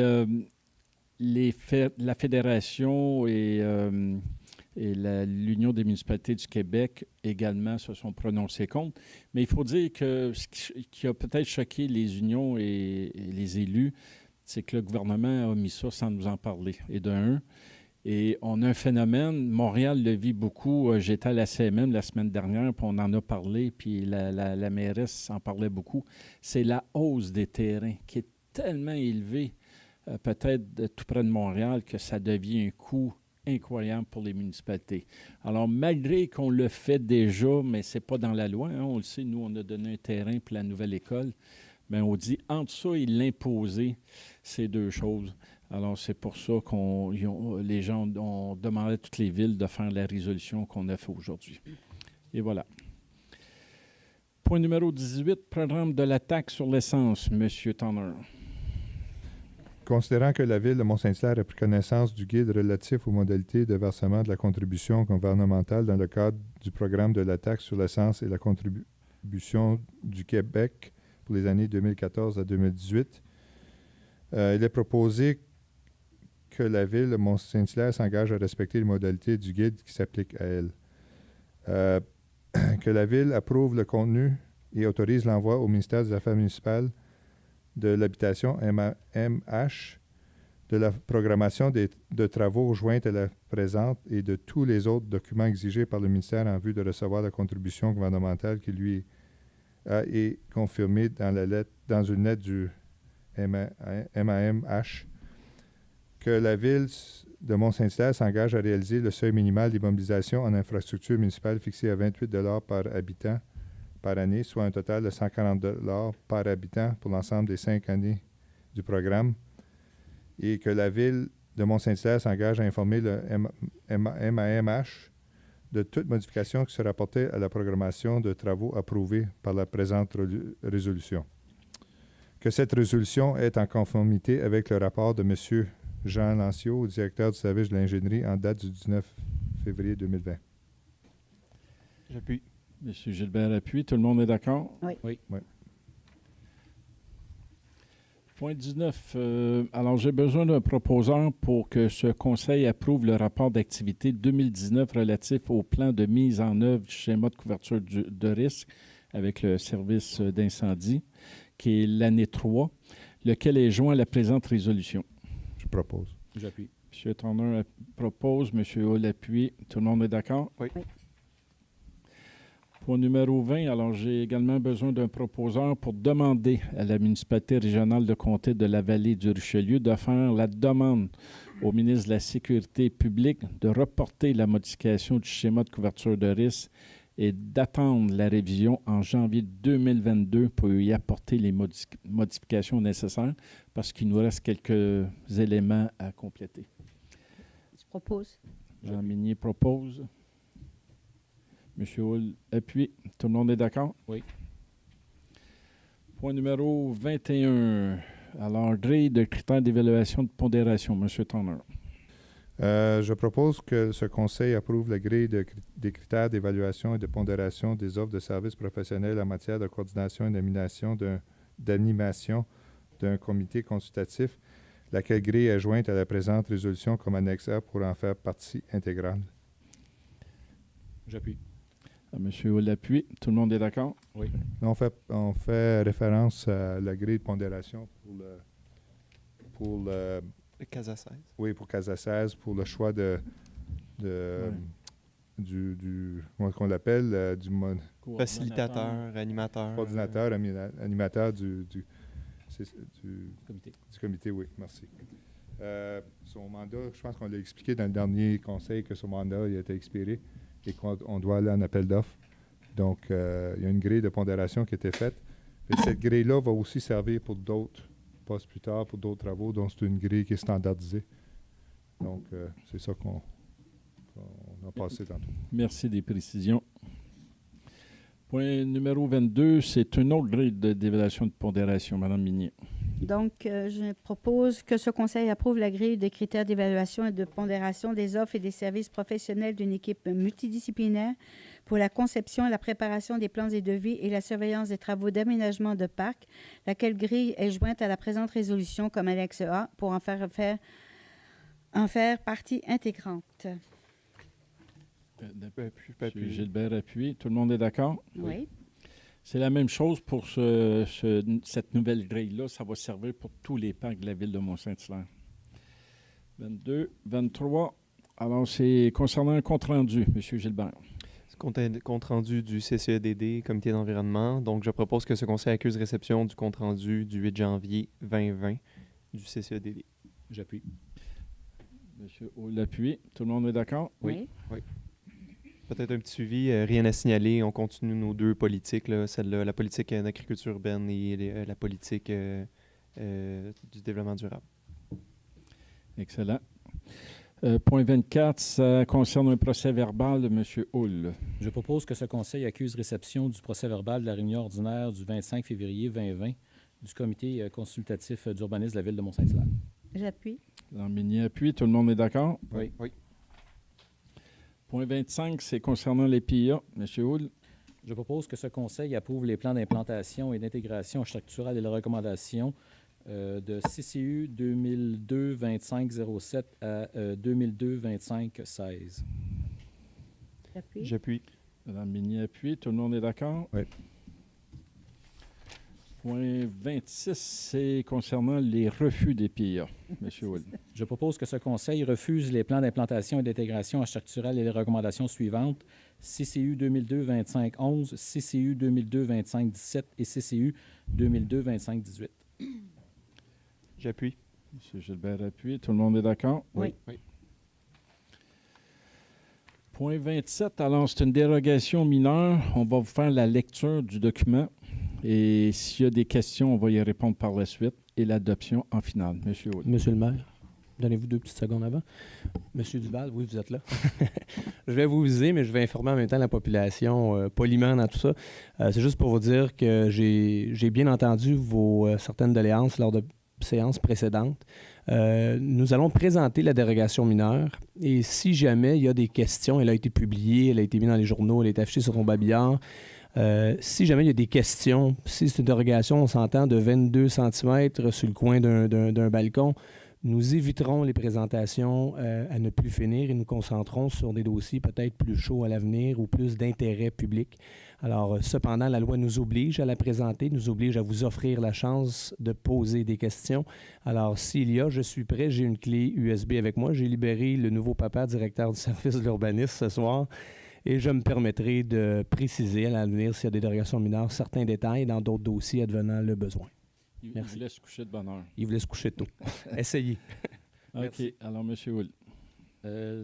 la Fédération et l'Union des municipalités du Québec également se sont prononcés contre. Mais il faut dire que ce qui a peut-être choqué les unions et les élus, c'est que le gouvernement a mis ça sans nous en parler. Et et on a un phénomène, Montréal le vit beaucoup. J'étais à la CMM la semaine dernière, puis on en a parlé, puis la mairesse en parlait beaucoup. C'est la hausse des terrains qui est tellement élevée, peut-être tout près de Montréal, que ça devient un coût incroyable pour les municipalités. Alors, malgré qu'on le fait déjà, mais ce n'est pas dans la loi, hein, on le sait, nous, on a donné un terrain pour la nouvelle école, mais on dit entre ça et l'imposer, c'est deux choses. Alors, c'est pour ça que les gens ont demandé à toutes les villes de faire la résolution qu'on a fait aujourd'hui. Et voilà. Point numéro 18, programme de la taxe sur l'essence, M. Tanner. Considérant que la Ville de Mont-Saint-Hilaire a pris connaissance du guide relatif aux modalités de versement de la contribution gouvernementale dans le cadre du programme de la taxe sur l'essence et la contribution du Québec pour les années 2014 à 2018, il est proposé que la Ville de Mont-Saint-Hilaire s'engage à respecter les modalités du guide qui s'appliquent à elle. Que la Ville approuve le contenu et autorise l'envoi au ministère des Affaires municipales de l'habitation MH, de la programmation de travaux jointes à la présente et de tous les autres documents exigés par le ministère en vue de recevoir la contribution gouvernementale qui lui est confirmée dans une lettre du MAMH, que la Ville de Mont-Saint-Hilaire s'engage à réaliser le seuil minimal d'immobilisation en infrastructure municipale fixé à 28 $ par habitant par année, soit un total de 140 $ par habitant pour l'ensemble des 5 années du programme, et que la Ville de Mont-Saint-Hilaire s'engage à informer le MAMH de toute modification qui sera apportée à la programmation de travaux approuvés par la présente résolution. Que cette résolution est en conformité avec le rapport de M. Jean Lancio, directeur du service de l'ingénierie, en date du 19 février 2020. J'appuie. M. Gilbert appuie. Tout le monde est d'accord? Oui. Oui. Point 19. Alors, j'ai besoin d'un proposeur pour que ce conseil approuve le rapport d'activité 2019 relatif au plan de mise en œuvre du schéma de couverture de risque avec le service d'incendie, qui est l'année 3, lequel est joint à la présente résolution. Je propose. J'appuie. M. Turner propose, M. Hull appuie. Tout le monde est d'accord? Oui. Point numéro 20, alors j'ai également besoin d'un proposeur pour demander à la municipalité régionale de comté de la vallée du Richelieu de faire la demande au ministre de la Sécurité publique de reporter la modification du schéma de couverture de risque et d'attendre la révision en janvier 2022 pour y apporter les modifications nécessaires parce qu'il nous reste quelques éléments à compléter. Je propose. Jean Minier propose. M. Hull appuie. Tout le monde est d'accord? Oui. Point numéro 21. Alors, grille de critères d'évaluation de pondération. M. Turner. Je propose que ce conseil approuve la grille des critères d'évaluation et de pondération des offres de services professionnels en matière de coordination et d'animation d'un comité consultatif, laquelle grille est jointe à la présente résolution comme annexe A pour en faire partie intégrale. J'appuie. M. Hull appuie. Tout le monde est d'accord? Oui. On fait référence à la grille de pondération pour le CASA 16. Oui, pour CASA 16, pour le choix comment on l'appelle, du facilitateur, animateur. Coordinateur, animateur du comité, oui, merci. Son mandat, je pense qu'on l'a expliqué dans le dernier conseil que son mandat il a été expiré et qu'on doit aller en appel d'offres. Donc, il y a une grille de pondération qui a été faite. Et cette grille-là va aussi servir pour d'autres postes plus tard, pour d'autres travaux. Donc, c'est une grille qui est standardisée. Donc, c'est ça qu'on a passé tantôt. Merci des précisions. Point numéro 22, c'est une autre grille d'évaluation de pondération, Mme Minier. Donc, je propose que ce conseil approuve la grille des critères d'évaluation et de pondération des offres et des services professionnels d'une équipe multidisciplinaire pour la conception et la préparation des plans et devis et la surveillance des travaux d'aménagement de parcs, laquelle grille est jointe à la présente résolution comme annexe A pour en faire partie intégrante. Gilbert appuie. Tout le monde est d'accord? Oui. C'est la même chose pour cette nouvelle grille-là. Ça va servir pour tous les parcs de la ville de Mont-Saint-Hilaire. 22, 23. Alors, c'est concernant un compte-rendu, M. Gilbert. Compte-rendu du CCEDD, Comité d'environnement. Donc, je propose que ce conseil accuse réception du compte-rendu du 8 janvier 2020 du CCEDD. J'appuie. M. Hull appuie. Tout le monde est d'accord? Oui. Peut-être un petit suivi, rien à signaler. On continue nos deux politiques, là, celle-là, la politique d'agriculture urbaine et la politique du développement durable. Excellent. Point 24, ça concerne un procès verbal de M. Hull. Je propose que ce conseil accuse réception du procès verbal de la réunion ordinaire du 25 février 2020 du comité consultatif d'urbanisme de la ville de Mont-Saint-Hilaire. J'appuie. Madame Minier appuie. Tout le monde est d'accord? Oui. Point 25, c'est concernant les PIA. Monsieur Houle. Je propose que ce conseil approuve les plans d'implantation et d'intégration architecturale et les recommandations de CCU 2002-25-07 à 2002-25-16. J'appuie. Madame Minier appuie. Tout le monde est d'accord? Oui. Point 26, c'est concernant les refus des PIA. Monsieur Houle. Je propose que ce conseil refuse les plans d'implantation et d'intégration architecturale et les recommandations suivantes: CCU 2002-25-11, CCU 2002-25-17 et CCU 2002-25-18. J'appuie. Monsieur Gilbert appuie. Tout le monde est d'accord? Oui. Point 27, alors c'est une dérogation mineure. On va vous faire la lecture du document et s'il y a des questions, on va y répondre par la suite et l'adoption en finale. Monsieur Houle. Monsieur le maire, donnez-vous 2 petites secondes avant. Monsieur Duval, oui, vous êtes là. Je vais vous viser, mais je vais informer en même temps la population poliment dans tout ça. C'est juste pour vous dire que j'ai bien entendu vos certaines doléances lors de séances précédentes. Nous allons présenter la dérogation mineure et si jamais il y a des questions, elle a été publiée, elle a été mise dans les journaux, elle est affichée sur ton babillard. Si jamais il y a des questions, si c'est une dérogation, on s'entend, de 22 cm sur le coin d'un balcon, nous éviterons les présentations à ne plus finir et nous concentrons sur des dossiers peut-être plus chauds à l'avenir ou plus d'intérêt public. Alors, cependant, la loi nous oblige à la présenter, nous oblige à vous offrir la chance de poser des questions. Alors, s'il y a, je suis prêt, j'ai une clé USB avec moi. J'ai libéré le nouveau papa, directeur du service de l'urbanisme ce soir. Et je me permettrai de préciser à l'avenir s'il y a des dérogations mineures, certains détails dans d'autres dossiers advenant le besoin. Il voulait se coucher de bonne heure. Il voulait se coucher tôt. Essayez. OK. Alors, M. Houle. La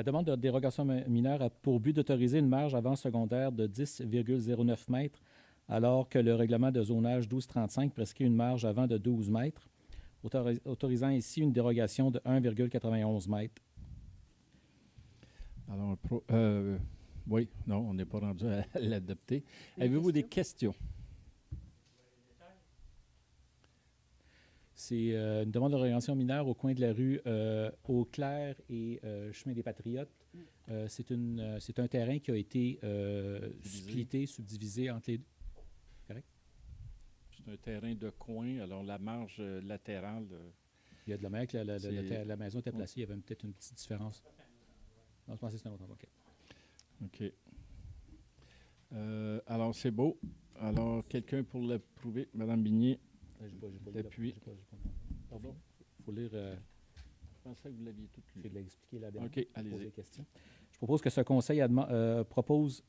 demande de dérogation mineure a pour but d'autoriser une marge avant secondaire de 10,09 mètres, alors que le règlement de zonage 1235 prescrit une marge avant de 12 mètres, autorisant ici une dérogation de 1,91 mètres. Alors, oui, non, on n'est pas rendu à l'adopter. Avez-vous des questions? C'est une demande de dérogation mineure au coin de la rue Eau-Claire et Chemin des Patriotes. C'est un terrain qui a été splitté, subdivisé entre les deux. Correct? C'est un terrain de coin, alors la marge latérale... Il y a de la manière que la maison était placée, il y avait peut-être une petite différence. Non, je pensais que c'était un autre endroit. OK. Alors, c'est beau. Alors, quelqu'un pour le prouver? Madame Bigné. L'appui. Pardon? Il faut lire... Je pensais que vous l'aviez tout lu. Je vais l'expliquer là-dedans. OK, allez-y. Je propose que ce conseil je propose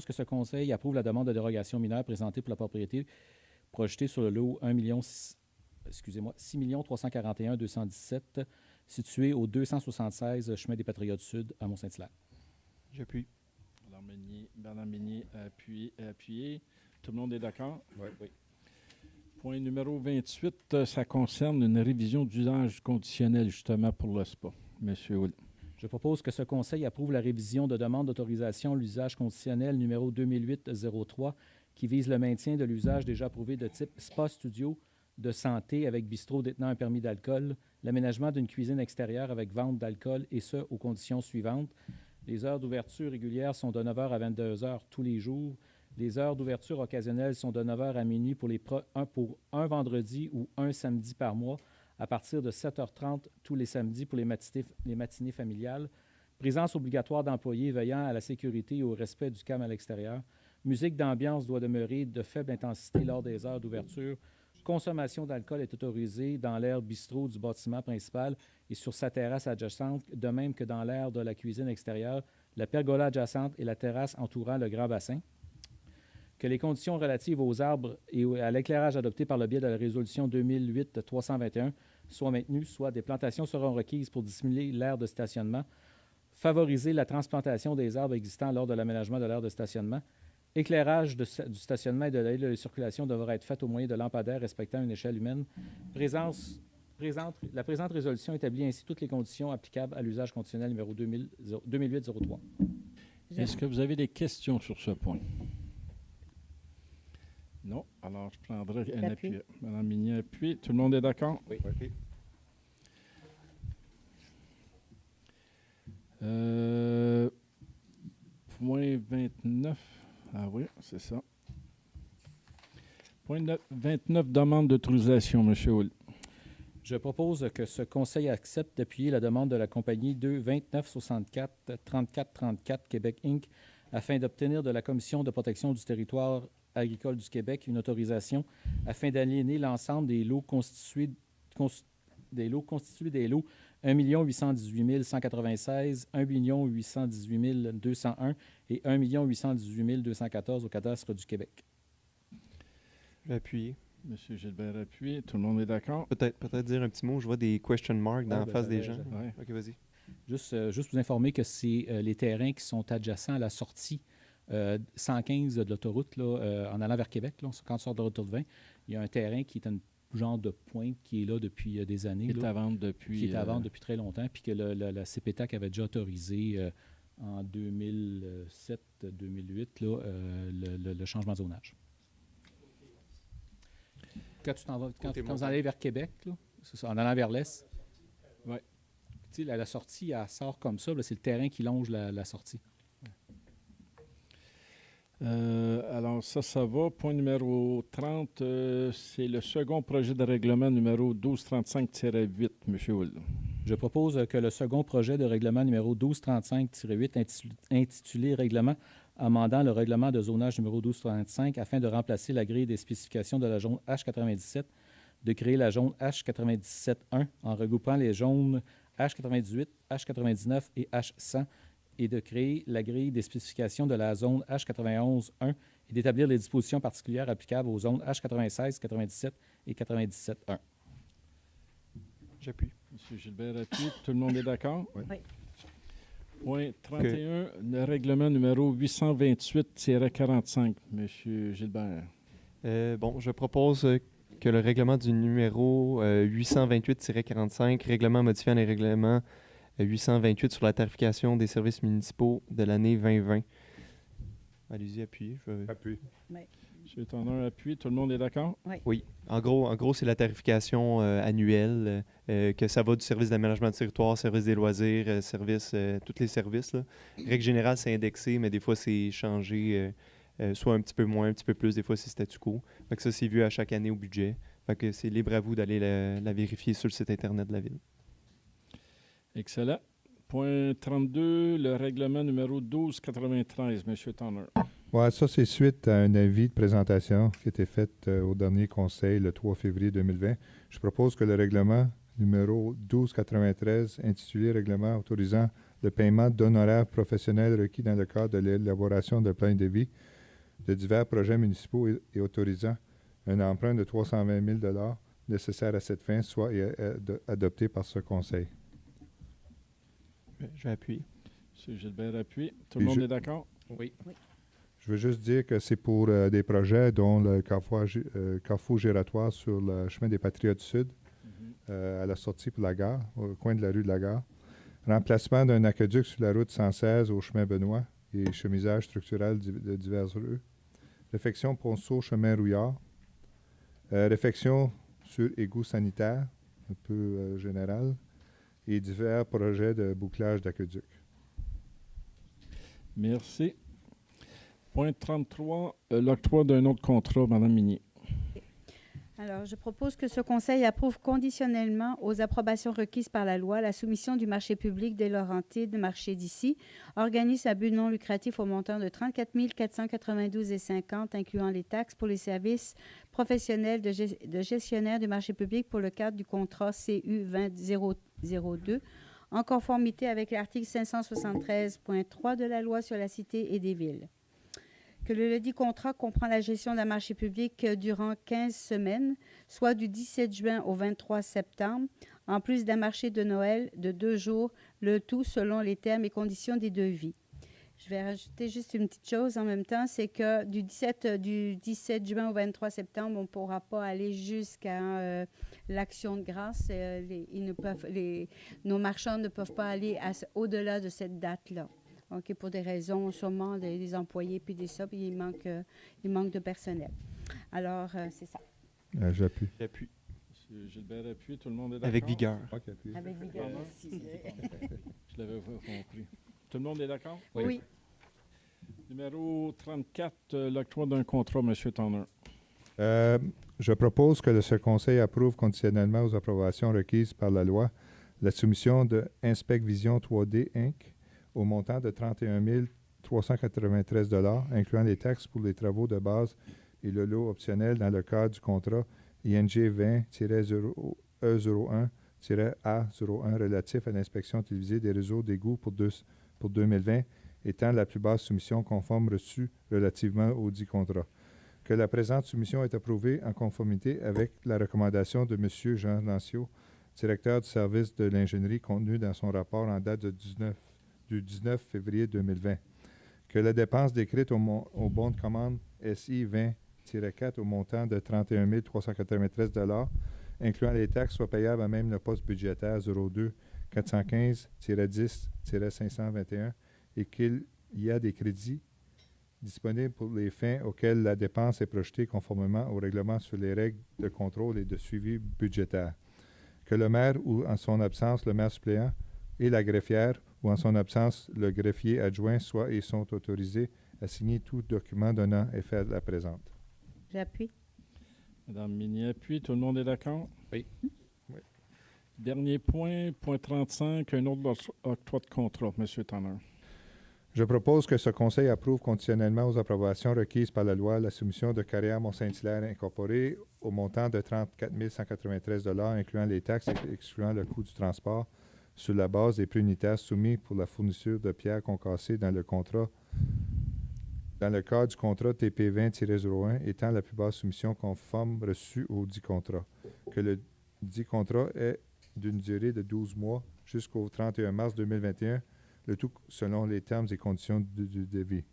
que ce conseil approuve la demande de dérogation mineure présentée pour la propriété projetée sur le lot 6 341 217 situé au 276 Chemin des Patriotes Sud à Mont-Saint-Hilaire. J'appuie. Alors, Bernard Meunier a appuyé. Tout le monde est d'accord? Oui. Point numéro 28, ça concerne une révision d'usage conditionnel justement pour le spa. Monsieur Houle. Je propose que ce conseil approuve la révision de demande d'autorisation à l'usage conditionnel numéro 2008-03 qui vise le maintien de l'usage déjà approuvé de type spa studio de santé avec bistrot détenant un permis d'alcool, l'aménagement d'une cuisine extérieure avec vente d'alcool et ce, aux conditions suivantes. Les heures d'ouverture régulières sont de 9h à 22h tous les jours. Les heures d'ouverture occasionnelles sont de 9h à minuit pour un vendredi ou un samedi par mois, à partir de 7h30 tous les samedis pour les matinées familiales. Présence obligatoire d'employés veillant à la sécurité et au respect du calme à l'extérieur. Musique d'ambiance doit demeurer de faible intensité lors des heures d'ouverture. Consommation d'alcool est autorisée dans l'aire bistrot du bâtiment principal et sur sa terrasse adjacente, de même que dans l'aire de la cuisine extérieure, la pergola adjacente et la terrasse entourant le grand bassin. Que les conditions relatives aux arbres et à l'éclairage adoptées par le biais de la résolution 2008-321 soient maintenues, soit des plantations seront requises pour dissimuler l'aire de stationnement, favoriser la transplantation des arbres existants lors de l'aménagement de l'aire de stationnement, éclairage du stationnement et de la circulation devra être fait au moyen de lampadaires respectant une échelle humaine. La présente résolution établit ainsi toutes les conditions applicables à l'usage conditionnel numéro 2008-03. Est-ce que vous avez des questions sur ce point? Non. Alors, je prendrai un L'appui. appui. Madame Mignet, appui. Tout le monde est d'accord? Oui. Point 29. Ah oui, c'est ça. Point 29, demande d'autorisation, M. Hull. Je propose que ce conseil accepte d'appuyer la demande de la compagnie 2-2964-3434 Québec Inc. afin d'obtenir de la Commission de protection du territoire agricole du Québec une autorisation afin d'aliéner l'ensemble des lots constitués des lots 1 818 196, 1 818 201 et 1 818 214 au cadastre du Québec. Je vais appuyer. Monsieur Gilbert appuie. Tout le monde est d'accord? Peut-être dire un petit mot. Je vois des question marks dans la face des gens. Ouais. OK, vas-y. Juste vous informer que c'est les terrains qui sont adjacents à la sortie 115 de l'autoroute en allant vers Québec. Là, quand on sort de l'autoroute 20, il y a un terrain qui est un genre de pointe qui est là depuis des années. Qui est à vendre depuis... Qui est à vendre depuis très longtemps, puis que la CPTAC avait déjà autorisé en 2007-2008 le changement de zonage. Quand vous allez vers Québec, là, c'est ça, en allant vers l'est, ouais. Tu sais, la sortie, elle sort comme ça. C'est le terrain qui longe la sortie. Alors, ça va. Point numéro 30, c'est le second projet de règlement numéro 1235-8, M. Hull. Je propose que le second projet de règlement numéro 1235-8, intitulé « Règlement amendant le règlement de zonage numéro 1235 afin de remplacer la grille des spécifications de la zone H97, de créer la zone H97.1 en regroupant les zones H98, H99 et H100 et de créer la grille des spécifications de la zone H91.1 et d'établir les dispositions particulières applicables aux zones H96, 97 et 97.1. J'appuie. M. Gilbert appuie. Tout le monde est d'accord? Oui. Point 31, le règlement numéro 828-45, M. Gilbert. Je propose que le règlement du numéro 828-45, règlement modifiant les règlements 828 sur la tarification des services municipaux de l'année 2020. Allez-y, appuyez. Appuie. Oui. M. Tanner appuie. Tout le monde est d'accord? Oui. En gros, c'est la tarification annuelle, que ça va du service d'aménagement de territoire, service des loisirs, tous les services. Là. Règle générale, c'est indexé, mais des fois, c'est changé, soit un petit peu moins, un petit peu plus, des fois, c'est statu quo. Fait que ça, c'est vu à chaque année au budget. Fait que c'est libre à vous d'aller la vérifier sur le site Internet de la Ville. Excellent. Point 32, le règlement numéro 1293, M. Tanner. Oui, ça, c'est suite à un avis de présentation qui a été fait au dernier conseil le 3 février 2020. Je propose que le règlement numéro 1293, intitulé « Règlement autorisant le paiement d'honoraires professionnels requis dans le cadre de l'élaboration de plans de vie de divers projets municipaux et autorisant un emprunt de 320 000 $ nécessaire à cette fin, soit adopté par ce conseil. » Je vais appuyer. M. Gilbert appuie. Tout le monde est d'accord? Oui. Je veux juste dire que c'est pour des projets dont le carrefour giratoire sur le chemin des Patriotes du Sud, à la sortie pour la gare, au coin de la rue de la gare. Remplacement d'un aqueduc sur la route 116 au chemin Benoît et chemisage structurel de diverses rues. Réfection Ponceau, chemin Rouillard. Réfection sur égout sanitaire, un peu général. Et divers projets de bouclage d'aqueduc. Merci. Point 33, l'octroi d'un autre contrat, Mme Minier. Alors, je propose que ce conseil approuve conditionnellement aux approbations requises par la loi la soumission du marché public des Laurentides, marché d'ici, organisme à but non lucratif au montant de 34 492,50 incluant les taxes pour les services professionnels de gestionnaire du marché public pour le cadre du contrat CU 2002, en conformité avec l'article 573.3 de la loi sur la cité et des villes. Que le ledit contrat comprend la gestion d'un marché public durant 15 semaines, soit du 17 juin au 23 septembre, en plus d'un marché de Noël de 2 jours, le tout selon les termes et conditions des devis. Je vais rajouter juste une petite chose en même temps, c'est que du 17 juin au 23 septembre, on ne pourra pas aller jusqu'à l'Action de grâce. Nos marchands ne peuvent pas aller au-delà de cette date-là. Okay, pour des raisons sûrement des employés puis des ça, puis il manque de personnel. Alors, c'est ça. J'appuie. J'appuie. M. Gilbert appuie, tout le monde est d'accord? Avec vigueur. Avec vigueur aussi. Je l'avais compris. Tout le monde est d'accord? Oui. Numéro 34, l'octroi d'un contrat, M. Tanner. Je propose que ce conseil approuve conditionnellement aux approbations requises par la loi la soumission de Inspect Vision 3D Inc. au montant de 31 393 $, incluant les taxes pour les travaux de base et le lot optionnel dans le cadre du contrat ING 20-E01-A01 relatif à l'inspection télévisée des réseaux d'égouts pour 2020, étant la plus basse soumission conforme reçue relativement au dit contrat. Que la présente soumission est approuvée en conformité avec la recommandation de M. Jean Lancio, directeur du service de l'ingénierie contenu dans son rapport en date du 19 février 2020. Que la dépense décrite au bon de commande SI 20-4 au montant de 31 393 $, incluant les taxes, soit payable à même le poste budgétaire 02 415-10-521 et qu'il y a des crédits disponibles pour les fins auxquelles la dépense est projetée conformément au règlement sur les règles de contrôle et de suivi budgétaire. Que le maire ou en son absence le maire suppléant et la greffière ou en son absence le greffier adjoint soient et sont autorisés à signer tout document donnant effet à la présente. J'appuie. Madame Minier appuie. Tout le monde est d'accord? Oui. Oui. Dernier point, point 35, un autre octroi de contrat, M. Tanner. Je propose que ce conseil approuve conditionnellement aux approbations requises par la loi la soumission de Carrière Mont-Saint-Hilaire Incorporée au montant de 34 193 $, incluant les taxes et excluant le coût du transport, sur la base des prix unitaires soumis pour la fourniture de pierres concassées dans le cadre du contrat TP 20-01 étant la plus basse soumission conforme reçue au dit contrat. Que le dit contrat est d'une durée de 12 mois jusqu'au 31 mars 2021, le tout selon les termes et conditions du devis.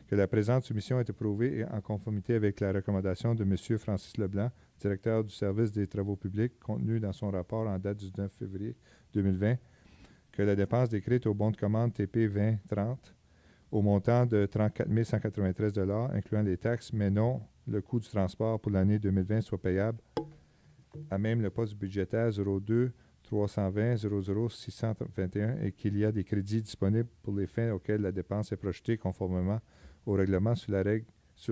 Que la présente soumission est approuvée et en conformité avec la recommandation de M. Francis Leblanc, directeur du service des travaux publics, contenu dans son rapport en date du 9 février 2020, que la dépense décrite au bon de commande TP 20-30 au montant de 34 193 $, incluant les taxes, mais non le coût du transport pour l'année 2020, soit payable à même le poste budgétaire 02 320 00 621 et qu'il y a des crédits disponibles pour les fins auxquelles la dépense est projetée conformément au règlement sur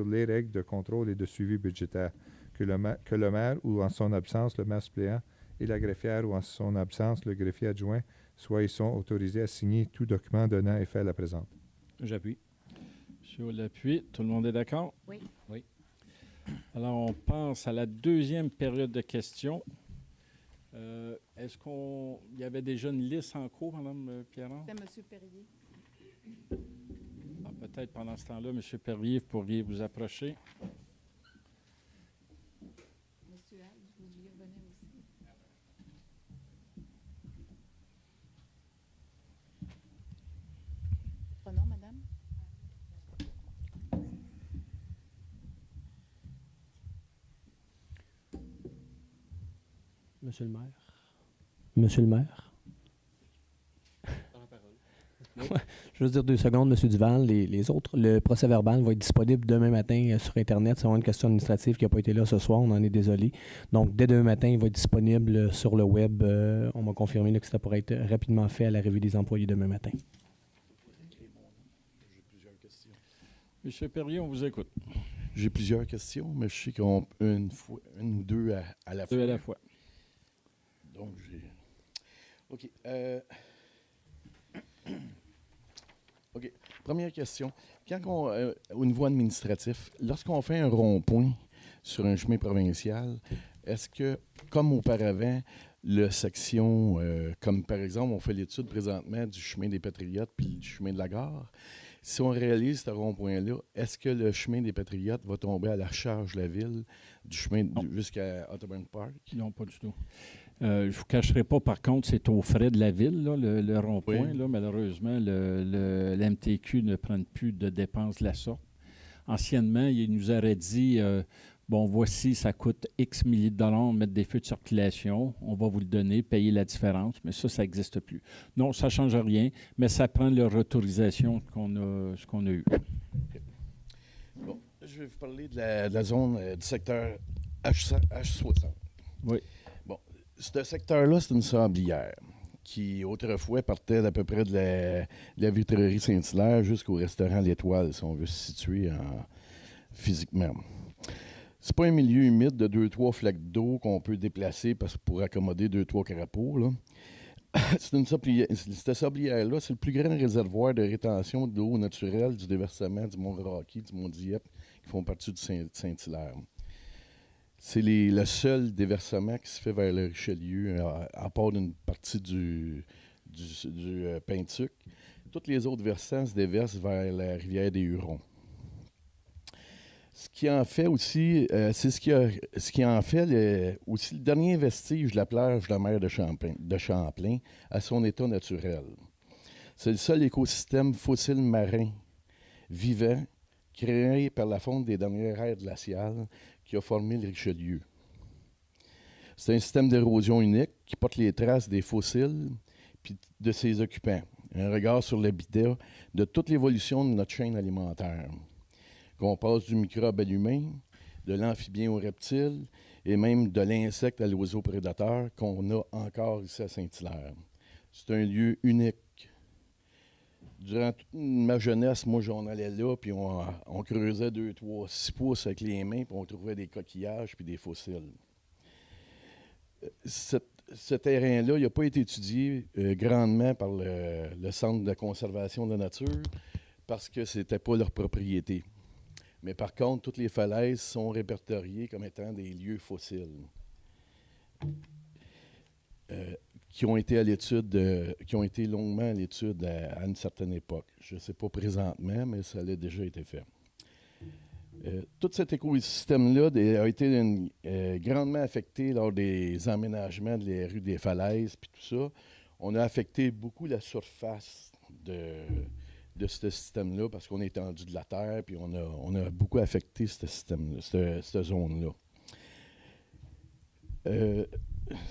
les règles de contrôle et de suivi budgétaire. Que le maire ou en son absence le maire suppléant et la greffière ou en son absence le greffier adjoint soient et sont autorisés à signer tout document donnant effet à la présente. J'appuie. Sur l'appui, tout le monde est d'accord? Oui. Oui. Alors, on passe à la deuxième période de questions. Est-ce qu'il y avait déjà une liste en cours, Mme Pierron? C'est M. Perrier. Peut-être pendant ce temps-là, M. Perrier, vous pourriez vous approcher. M. Alves, vous vouliez revenir aussi? Votre nom, madame? Monsieur le maire. Monsieur le maire. Je veux dire 2 secondes, M. Duval. Les autres, le procès verbal va être disponible demain matin sur Internet. C'est une question administrative qui n'a pas été là ce soir. On en est désolé. Donc, dès demain matin, il va être disponible sur le web. On m'a confirmé là, que ça pourrait être rapidement fait à la revue des employés demain matin. J'ai plusieurs questions. M. Perrier, on vous écoute. J'ai plusieurs questions, mais je sais qu'on une ou deux à la fois. Deux à la fois. Donc, j'ai... OK. OK. Première question. Quand au niveau administratif, lorsqu'on fait un rond-point sur un chemin provincial, est-ce que, comme auparavant, la section, comme par exemple, on fait l'étude présentement du chemin des Patriotes puis du chemin de la gare, si on réalise ce rond-point-là, est-ce que le chemin des Patriotes va tomber à la charge de la ville, du chemin jusqu'à Otterburn Park? Non, pas du tout. Je ne vous cacherai pas, par contre, c'est aux frais de la ville, là, le rond-point. Oui. Là, malheureusement, le MTQ ne prend plus de dépenses de la sorte. Anciennement, il nous aurait dit, bon, voici, ça coûte X milliers de dollars, mettre des feux de circulation, on va vous le donner, payer la différence, mais ça n'existe plus. Non, ça ne change rien, mais ça prend leur autorisation ce qu'on a eu. Bon, Je vais vous parler de la zone du secteur H60. Oui. Bon, ce secteur-là, c'est une sablière qui, autrefois, partait d'à peu près de la vitrerie Saint-Hilaire jusqu'au restaurant L'Étoile, si on veut se situer physiquement. C'est pas un milieu humide de 2-3 flaques d'eau qu'on peut déplacer pour accommoder 2-3 crapauds, là. Cette sablière-là, c'est le plus grand réservoir de rétention d'eau naturelle du déversement du mont Rocky, du mont Dieppe, qui font partie du Saint-Hilaire. C'est le seul déversement qui se fait vers le Richelieu, à part d'une partie du Pintuc. Tous les autres versants se déversent vers la rivière des Hurons. Ce qui en fait aussi, c'est ce qui en fait aussi le dernier vestige de la plage de la mer de Champlain à son état naturel. C'est le seul écosystème fossile marin vivant créé par la fonte des dernières ères glaciales qui a formé le Richelieu. C'est un système d'érosion unique qui porte les traces des fossiles puis de ses occupants. Un regard sur l'habitat de toute l'évolution de notre chaîne alimentaire. Qu'on passe du microbe à l'humain, de l'amphibien au reptile, et même de l'insecte à l'oiseau prédateur qu'on a encore ici à Saint-Hilaire. C'est un lieu unique. Durant toute ma jeunesse, moi, j'en allais là, puis on creusait 2, 3, 6 pouces avec les mains, puis on trouvait des coquillages puis des fossiles. Ce terrain-là, il n'a pas été étudié grandement par le Centre de conservation de la nature parce que ce n'était pas leur propriété. Mais par contre, toutes les falaises sont répertoriées comme étant des lieux fossiles qui ont été longuement à l'étude à une certaine époque. Je ne sais pas présentement, mais ça a déjà été fait. Tout cet écosystème-là a été grandement affecté lors des emménagements des rues des falaises puis tout ça. On a affecté beaucoup la surface de ce système-là, parce qu'on est étendu de la terre, puis on a beaucoup affecté ce système-là, cette zone-là.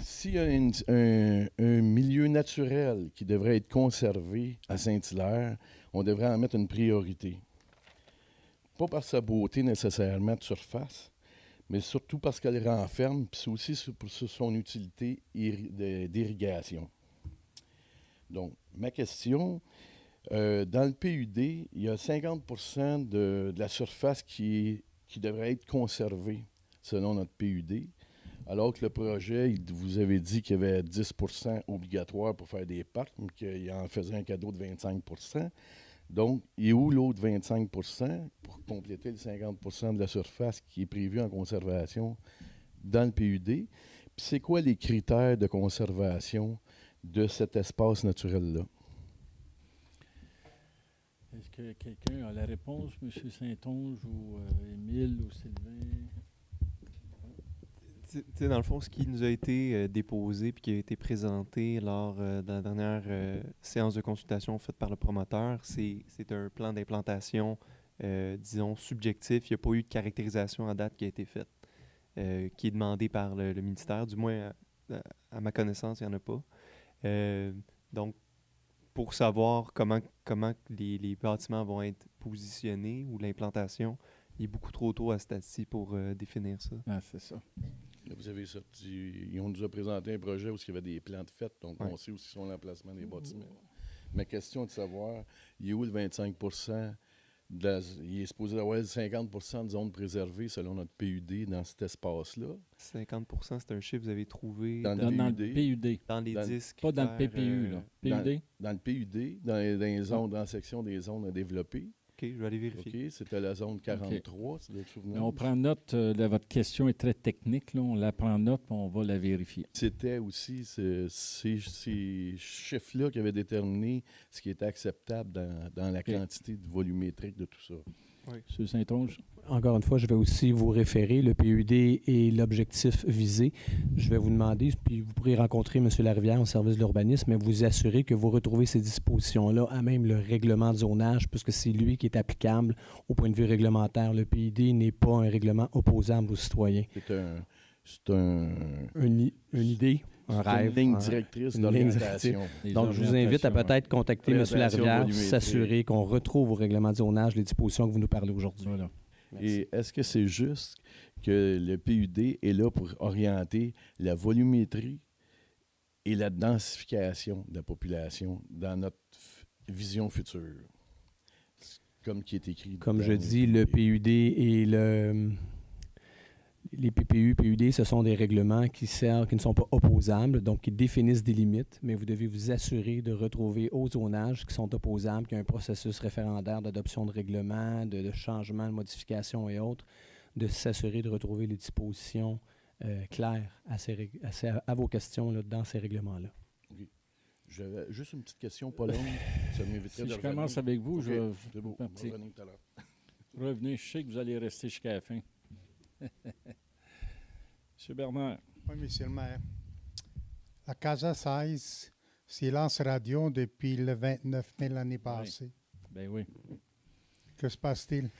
S'il y a un milieu naturel qui devrait être conservé à Saint-Hilaire, on devrait en mettre une priorité. Pas par sa beauté nécessairement de surface, mais surtout parce qu'elle renferme, puis c'est aussi pour son utilité d'irrigation. Donc, ma question... dans le PUD, il y a 50% de la surface qui devrait être conservée selon notre PUD, alors que le projet, vous avez dit qu'il y avait 10% obligatoire pour faire des parcs, mais qu'il en faisait un cadeau de 25%. Donc, il est où l'autre 25% pour compléter les 50% de la surface qui est prévue en conservation dans le PUD? Puis c'est quoi les critères de conservation de cet espace naturel-là? Est-ce que quelqu'un a la réponse, M. Saint-Onge ou Émile ou Sylvain? Dans le fond, ce qui nous a été déposé et qui a été présenté lors de la dernière séance de consultation faite par le promoteur, c'est un plan d'implantation, disons, subjectif. Il n'y a pas eu de caractérisation à date qui a été faite, qui est demandée par le ministère. Du moins, à ma connaissance, il n'y en a pas. Donc, pour savoir comment les bâtiments vont être positionnés ou l'implantation, il est beaucoup trop tôt à ce stade-ci pour définir ça. Ah, c'est ça. Là, vous avez sorti, on nous a présenté un projet où il y avait des plans de fait, donc on sait où sont l'emplacement des bâtiments. Ma question est de savoir, il est où le 25%? Il est supposé avoir 50% de zones préservées selon notre PUD dans cet espace-là. 50%, c'est un chiffre que vous avez trouvé dans le PUD. Dans les disques. Pas dans le PPU, là. PUD? Dans le PUD, dans les zones, dans la section des zones à développer. OK, je vais aller vérifier. OK, c'était la zone 43, c'est le souvenir. On prend note de votre question est très technique, là. On la prend note et on va la vérifier. C'était aussi ces chiffres-là qui avaient déterminé ce qui était acceptable dans la quantité de volumétrique de tout ça. Oui. M. Saint-Onge. Encore une fois, je vais aussi vous référer le PUD et l'objectif visé. Je vais vous demander, puis vous pourrez rencontrer M. Larivière au service de l'urbanisme, mais vous assurer que vous retrouvez ces dispositions-là à même le règlement de zonage, puisque c'est lui qui est applicable au point de vue réglementaire. Le PUD n'est pas un règlement opposable aux citoyens. C'est une idée. Un rêve. Une ligne directrice d'orientation. Donc, je vous invite à peut-être contacter M. Larivière, s'assurer qu'on retrouve au règlement de zonage les dispositions que vous nous parlez aujourd'hui. Voilà. Merci. Et est-ce que c'est juste que le PUD est là pour orienter la volumétrie et la densification de la population dans notre vision future? Comme qui est écrit. Comme je dis, le PUD et les PPU, PUD, ce sont des règlements qui ne sont pas opposables, donc qui définissent des limites, mais vous devez vous assurer de retrouver aux zonages qui sont opposables, qu'il y a un processus référendaire d'adoption de règlements, de changement, de modification et autres, de s'assurer de retrouver les dispositions claires à vos questions là, dans ces règlements-là. Okay. J'avais juste une petite question, pas longue. Ça m'éviterait si de je commence avec vous, okay. je vais partir. revenir tout à l'heure. Revenez, je sais que vous allez rester jusqu'à la fin. Monsieur Bernard. Oui, monsieur le maire. La Casa 16, silence radio depuis le 29 mai l'année passée. Ben oui. Que se passe-t-il?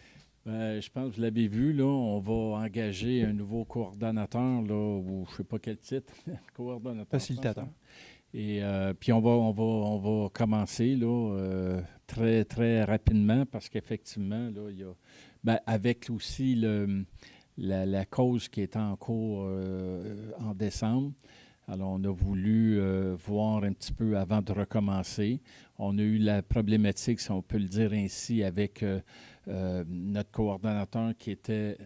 Ben, je pense que vous l'avez vu, là, on va engager un nouveau coordonnateur, là, ou je ne sais pas quel titre, coordonnateur. Facilitateur. Et puis on va commencer là, très, très rapidement parce qu'effectivement, là, il y a avec aussi la cause qui est en cours en décembre. Alors, on a voulu voir un petit peu avant de recommencer. On a eu la problématique, si on peut le dire ainsi, avec notre coordonnateur qui était...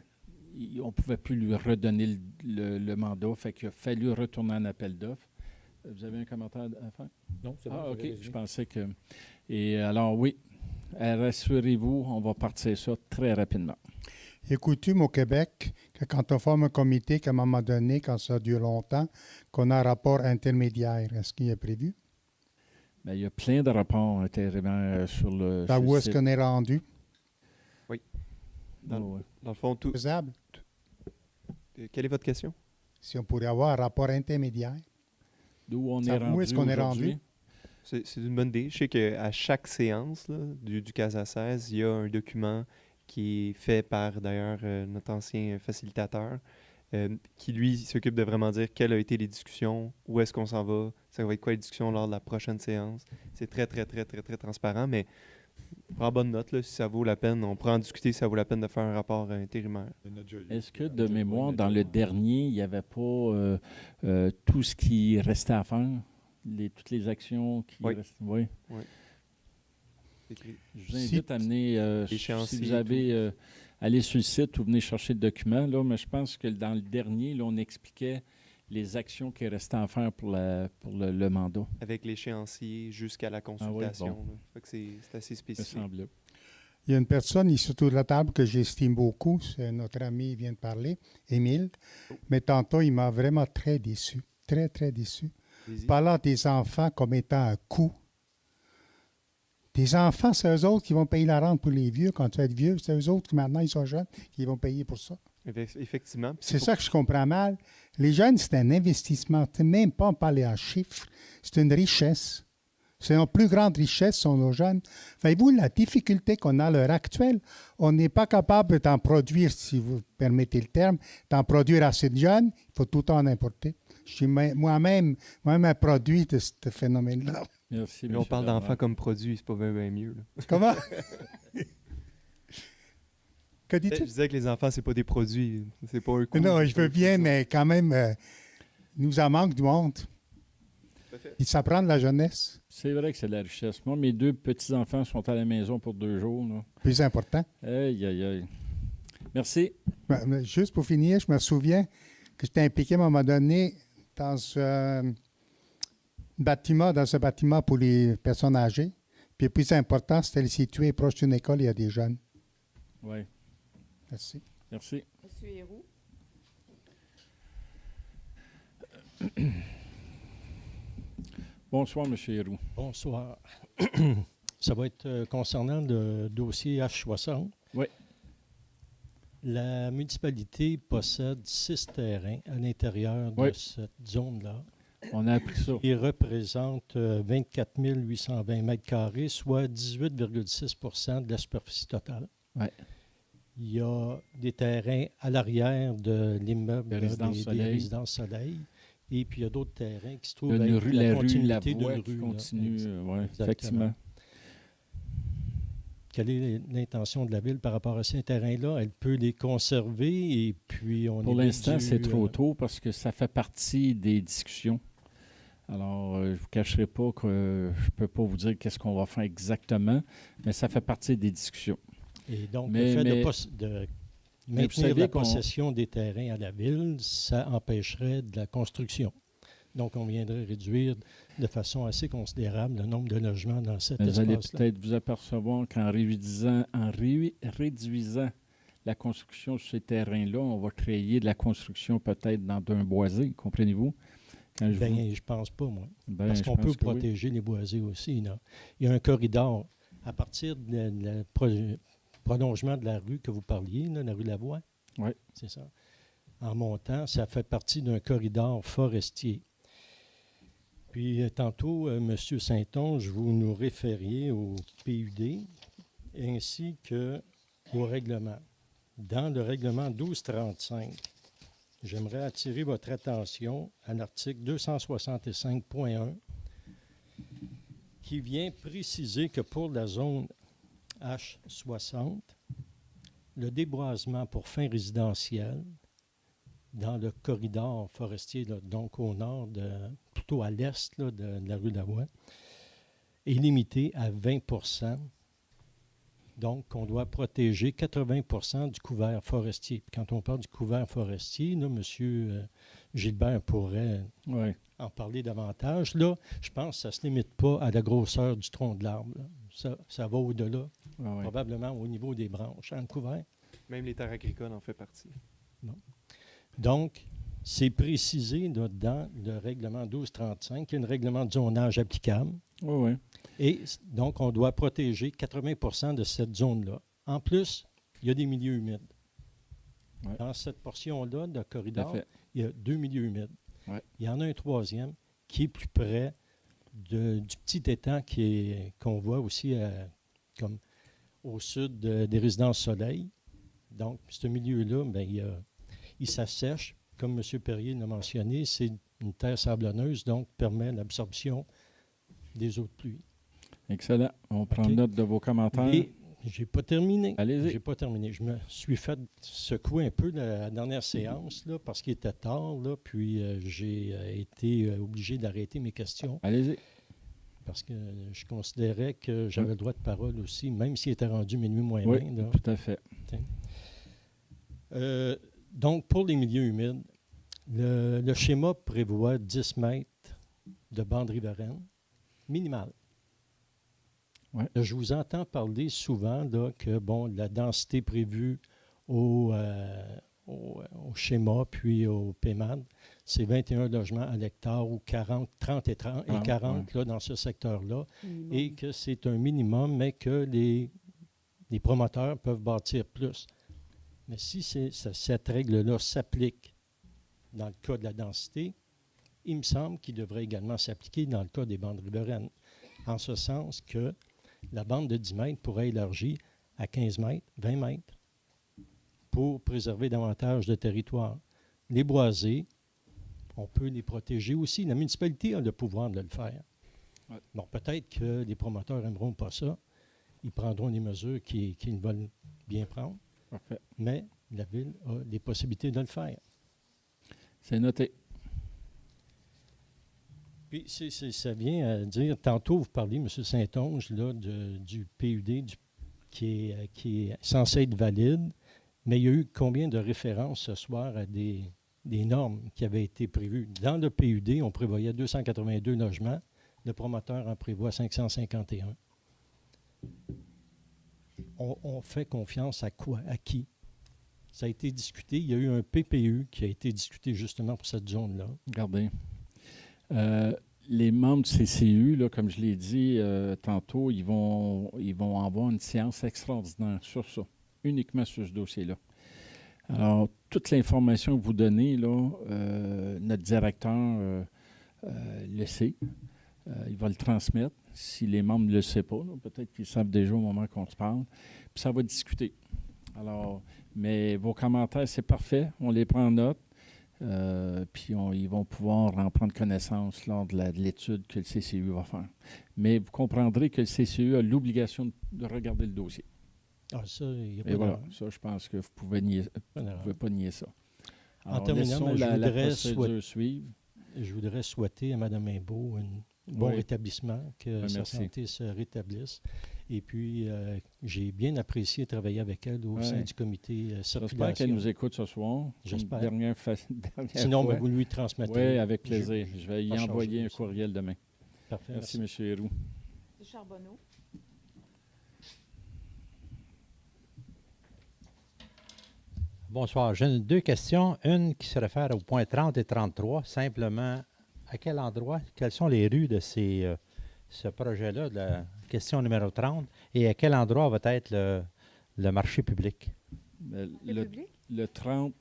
On ne pouvait plus lui redonner le mandat, fait qu'il a fallu retourner en appel d'offres. Vous avez un commentaire à faire? Non, c'est bon. Ah, OK. Je pensais que... Et alors, oui, rassurez-vous, on va partir ça très rapidement. Il est coutume au Québec que quand on forme un comité, qu'à un moment donné, quand ça dure longtemps, qu'on a un rapport intermédiaire. Est-ce qu'il est prévu? Bien, il y a plein de rapports intermédiaires sur le Là, où est-ce site. qu'on est rendu? Oui. Dans le fond, tout... Faisable. Quelle est votre question? Si on pourrait avoir un rapport intermédiaire. D'où on est rendu où est-ce qu'on est rendu? C'est une bonne idée. Je sais qu'à chaque séance là, du CASA 16, il y a un document qui est fait par, d'ailleurs, notre ancien facilitateur, qui, lui, s'occupe de vraiment dire quelles ont été les discussions, où est-ce qu'on s'en va, ça va être quoi les discussions lors de la prochaine séance. C'est très, très, très, très, très transparent, mais prends bonne note là, si ça vaut la peine. On pourra en discuter si ça vaut la peine de faire un rapport intérimaire. Est-ce que, de mémoire, dans le dernier, il n'y avait pas tout ce qui restait à faire? Toutes les actions qui restent? Oui. Oui. Je vous invite à amener, si vous avez allé sur le site ou venez chercher le document, là, mais je pense que dans le dernier, là, on expliquait les actions qui restaient à faire pour le mandat. Avec l'échéancier jusqu'à la consultation. Ah oui, bon. Fait que c'est assez spécifique. Il y a une personne ici autour de la table que j'estime beaucoup, c'est notre ami qui vient de parler, Émile, mais tantôt, il m'a vraiment très déçu, très, très déçu. Parlant des enfants comme étant un coût. Des enfants, c'est eux autres qui vont payer la rente pour les vieux. Quand tu vas être vieux, c'est eux autres qui maintenant, ils sont jeunes, qui vont payer pour ça. Effectivement. C'est ça que je comprends mal. Les jeunes, c'est un investissement. Même pas en parler en chiffres. C'est une richesse. C'est une plus grande richesse, sont nos jeunes. Voyez-vous, la difficulté qu'on a à l'heure actuelle, on n'est pas capable d'en produire, si vous permettez le terme, d'en produire assez de jeunes. Il faut tout le temps en importer. Je suis moi-même un produit de ce phénomène-là. Merci, mais on parle d'enfants comme produits, c'est pas bien mieux. Là. Comment? Que dis-tu? Je disais que les enfants, c'est pas des produits. C'est pas un coût. Non, je veux bien, mais quand même, il nous en manque du monde. Il s'apprend de la jeunesse. C'est vrai que c'est de la richesse. Moi, mes 2 petits-enfants sont à la maison pour 2 jours. Là. Plus important. Aïe, aïe, aïe. Merci. Juste pour finir, je me souviens que j'étais impliqué à un moment donné dans un bâtiment pour les personnes âgées. Puis le plus important, c'était le situé proche d'une école, il y a des jeunes. Oui. Merci. Merci. Monsieur Héroux. Bonsoir, M. Héroux. Bonsoir. Ça va être concernant le dossier H60. Oui. La municipalité possède 6 terrains à l'intérieur de cette zone-là. On a appris ça. Ils représentent 24 820 mètres carrés, soit 18,6 de la superficie totale. Oui. Il y a des terrains à l'arrière de l'immeuble des résidences Soleil. Et puis, il y a d'autres terrains qui se trouvent avec la rue, la voie d'une qui continue. Oui, effectivement. quelle est l'intention de la Ville par rapport à ces terrains-là? Elle peut les conserver et puis on Pour l'instant, évite c'est trop tôt parce que ça fait partie des discussions. Alors, je ne vous cacherai pas que je ne peux pas vous dire qu'est-ce qu'on va faire exactement, mais ça fait partie des discussions. Et donc, Mais- le fait mais- de mais vous maintenir savez la qu'on- possession des terrains à la Ville, ça empêcherait de la construction. Donc, on viendrait réduire de façon assez considérable le nombre de logements dans cet Vous allez espace-là. peut-être vous apercevoir qu'en réduisant la construction sur ces terrains-là, on va créer de la construction peut-être dans d'un boisé, comprenez-vous? Quand Je pense pas, moi. Ben, Parce je qu'on pense peut que oui. protéger les boisés aussi. Là. Il y a un corridor. À partir de prolongement de la rue que vous parliez, là, la rue Lavoie, oui. c'est ça. En montant, ça fait partie d'un corridor forestier. Puis tantôt, M. Saint-Onge, vous nous référiez au PUD ainsi qu'au règlement. Dans le règlement 1235, j'aimerais attirer votre attention à l'article 265.1 qui vient préciser que pour la zone H60, le déboisement pour fin résidentielle dans le corridor forestier, là, donc au nord, plutôt à l'est là, de la rue Lavoie, est limité à 20 %. Donc, on doit protéger 80 % du couvert forestier. Puis quand on parle du couvert forestier, là, M. Gilbert pourrait en parler davantage. Là, je pense que ça ne se limite pas à la grosseur du tronc de l'arbre. Là. Ça va au-delà, probablement au niveau des branches, le couvert. Même les terres agricoles en fait partie. Bon. Donc, c'est précisé là, dans le règlement 1235, qu'il y a un règlement de zonage applicable. Oui. Et donc, on doit protéger 80 % de cette zone-là. En plus, il y a des milieux humides. Ouais. Dans cette portion-là de corridor, il y a 2 milieux humides. Ouais. Il y en a un troisième qui est plus près du petit étang qu'on voit aussi comme au sud des résidences Soleil. Donc, ce milieu-là, il s'assèche. Comme M. Perrier l'a mentionné, c'est une terre sablonneuse, donc permet l'absorption des eaux de pluie. Excellent. On prend note de vos commentaires. Et je n'ai pas terminé. Allez-y. J'ai pas terminé. Je me suis fait secouer un peu la dernière séance là, parce qu'il était tard, là, puis j'ai été obligé d'arrêter mes questions. Allez-y. Parce que je considérais que j'avais le droit de parole aussi, même s'il était rendu minuit moins oui, 20. Là. Tout à fait. Donc, pour les milieux humides, le schéma prévoit 10 mètres de bande riveraine minimale. Ouais. Je vous entends parler souvent là, que la densité prévue au schéma puis au PEMAD, c'est 21 logements à l'hectare ou 40, 30 et 40 là, dans ce secteur-là, et que c'est un minimum, mais que les promoteurs peuvent bâtir plus. Mais si cette règle-là s'applique dans le cas de la densité, il me semble qu'il devrait également s'appliquer dans le cas des bandes riveraines, en ce sens que la bande de 10 mètres pourrait élargir à 15 mètres, 20 mètres, pour préserver davantage de territoire. Les boisés, on peut les protéger aussi. La municipalité a le pouvoir de le faire. Ouais. Bon, peut-être que les promoteurs n'aimeront pas ça. Ils prendront les mesures qu'ils veulent bien prendre. Parfait. Mais la Ville a les possibilités de le faire. C'est noté. Puis ça vient à dire, tantôt vous parliez, M. Saint-Onge, là, du PUD qui est censé être valide, mais il y a eu combien de références ce soir à des normes qui avaient été prévues? Dans le PUD, on prévoyait 282 logements, le promoteur en prévoit 551. On fait confiance à quoi? À qui? Ça a été discuté. Il y a eu un PPU qui a été discuté justement pour cette zone-là. Regardez. Les membres du CCU, là, comme je l'ai dit tantôt, ils vont avoir une séance extraordinaire sur ça, uniquement sur ce dossier-là. Alors, toute l'information que vous donnez, là, notre directeur le sait. Il va le transmettre. Si les membres ne le savent pas, peut-être qu'ils savent déjà au moment qu'on se parle. Puis ça va discuter. Alors, mais vos commentaires, c'est parfait. On les prend en note. Puis ils vont pouvoir en prendre connaissance lors de l'étude que le CCU va faire. Mais vous comprendrez que le CCU a l'obligation de regarder le dossier. Ah, ça, il y a pas Et voilà, d'erreur. ça, je pense que vous pouvez pouvez pas nier ça. En Alors, terminant, laissons la je procédure suivre. voudrais souhaiter à Mme Imbeau un bon Oui. rétablissement, que Oui, sa merci. santé se rétablisse. Et puis, j'ai bien apprécié travailler avec elle au sein Oui. du comité J'espère circulation. qu'elle nous écoute ce soir. J'espère. Dernière Sinon, fois. vous lui transmettrez. Oui, avec plaisir. Je vais y pas changer envoyer un ça. courriel demain. Parfait, Merci, merci. M. Héroux. M. Charbonneau. Bonsoir. J'ai deux questions. Une qui se réfère au point 30 et 33. Simplement, à quel endroit, quelles sont les rues de ce projet-là, de la question numéro 30, et à quel endroit va être le marché public? Le 30,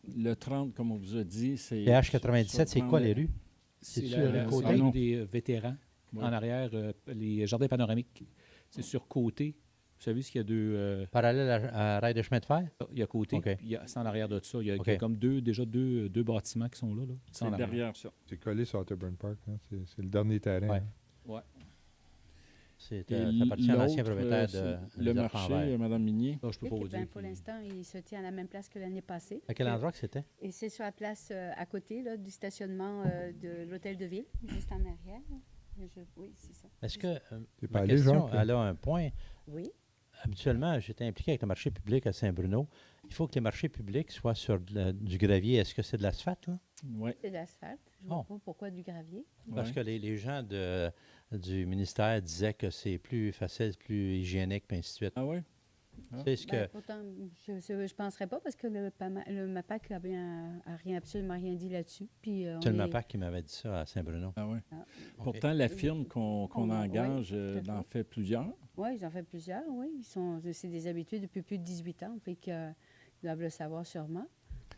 comme on vous a dit, c'est... PH 97, c'est quoi les rues? C'est sur le côté? rue des vétérans. Ouais. En arrière, les jardins panoramiques. C'est sur côté. Vous savez ce qu'il y a deux... Parallèle à rail de chemin de fer? Il y a côté, OK. puis c'est en arrière de ça. Il y a, OK. il y a comme déjà deux bâtiments qui sont là. C'est en arrière. derrière ça. C'est collé sur Otterburn Park. Hein? C'est le dernier terrain. Ouais. hein. Ouais. Ça Et appartient à l'ancien l'autre, propriétaire c'est de le les marché, Enfants Verts. Mme Minier. Non, je peux Oui, pas vous ben, dire. pour l'instant, il se tient à la même place que l'année passée. À quel endroit que c'était? Et c'est sur la place à côté là, du stationnement de l'hôtel de ville, juste en arrière. Oui, c'est ça. Est-ce que T'es pas ma allé, question, Jacques? elle a un point? Oui. Habituellement, j'étais impliqué avec le marché public à Saint-Bruno. Il faut que les marchés publics soient sur du gravier. Est-ce que c'est de l'asphalte, là? Oui. C'est de l'asphalte. Je ne Oh. vois pas pourquoi du gravier. Parce que les gens du ministère disaient que c'est plus facile, plus hygiénique, puis ainsi de suite. Ah oui? C'est ce Ben, que... pourtant, je ne penserais pas parce que le MAPAC n'a absolument rien dit là-dessus. Puis, C'est le MAPAC qui m'avait dit ça à Saint-Bruno. Ah oui. Ah. Pourtant, la firme qu'on Oui, engage tout à fait. en fait plusieurs. Oui, ils en font plusieurs, oui. C'est des habitués depuis plus de 18 ans, fait qu'ils doivent le savoir sûrement.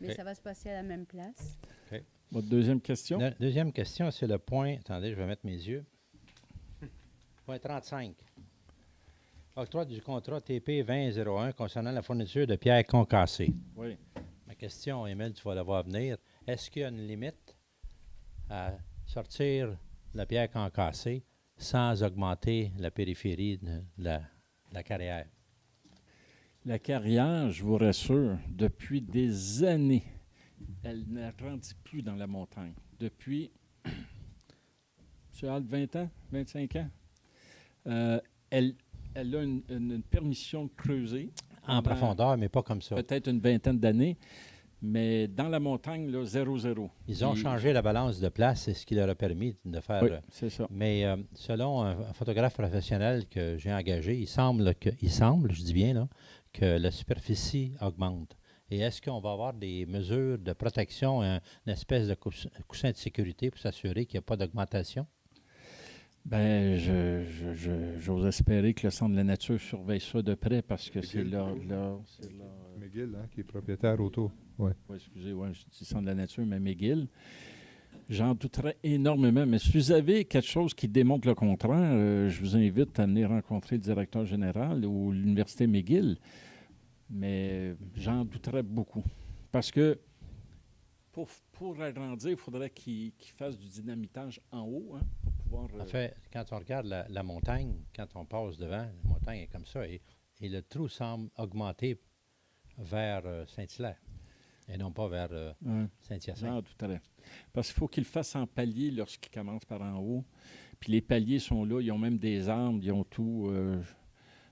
Mais OK. ça va se passer à la même place. OK. Votre deuxième question? La deuxième question, c'est le point... Attendez, je vais mettre mes yeux. Point 35. Octroi du contrat TP 2001 concernant la fourniture de pierres concassées. Oui. Ma question, Emile, tu vas la voir venir. Est-ce qu'il y a une limite à sortir la pierre concassée sans augmenter la périphérie de la carrière? La carrière, je vous rassure, depuis des années, elle ne grandit plus dans la montagne. Depuis, M. Alt, 20 ans, 25 ans, elle a une permission de creuser. En pendant profondeur, mais pas comme ça. Peut-être une vingtaine d'années, mais dans la montagne, là, 0-0. Ils ont changé la balance de place, c'est ce qui leur a permis de faire... Oui, c'est ça. Mais selon un photographe professionnel que j'ai engagé, il semble, je dis bien, là, que la superficie augmente. Et est-ce qu'on va avoir des mesures de protection, une espèce de coussin de sécurité pour s'assurer qu'il n'y a pas d'augmentation? Bien, j'ose espérer que le Centre de la nature surveille ça de près parce que c'est leur McGill, hein, qui est propriétaire auto. Ouais. Oui, excusez, ouais, je dis Centre de la nature, mais McGill. J'en douterais énormément. Mais si vous avez quelque chose qui démontre le contraire, je vous invite à venir rencontrer le directeur général ou l'Université McGill. Mais j'en douterais beaucoup. Parce que pour agrandir, il faudrait qu'il fasse du dynamitage en haut, hein, pour pouvoir... En fait, quand on regarde la montagne, quand on passe devant, la montagne est comme ça, et le trou semble augmenter vers Saint-Hilaire, et non pas vers Saint-Hyacinthe. Non, tout à l'heure. Parce qu'il faut qu'il le fasse en palier lorsqu'il commence par en haut. Puis les paliers sont là, ils ont même des arbres, ils ont tout.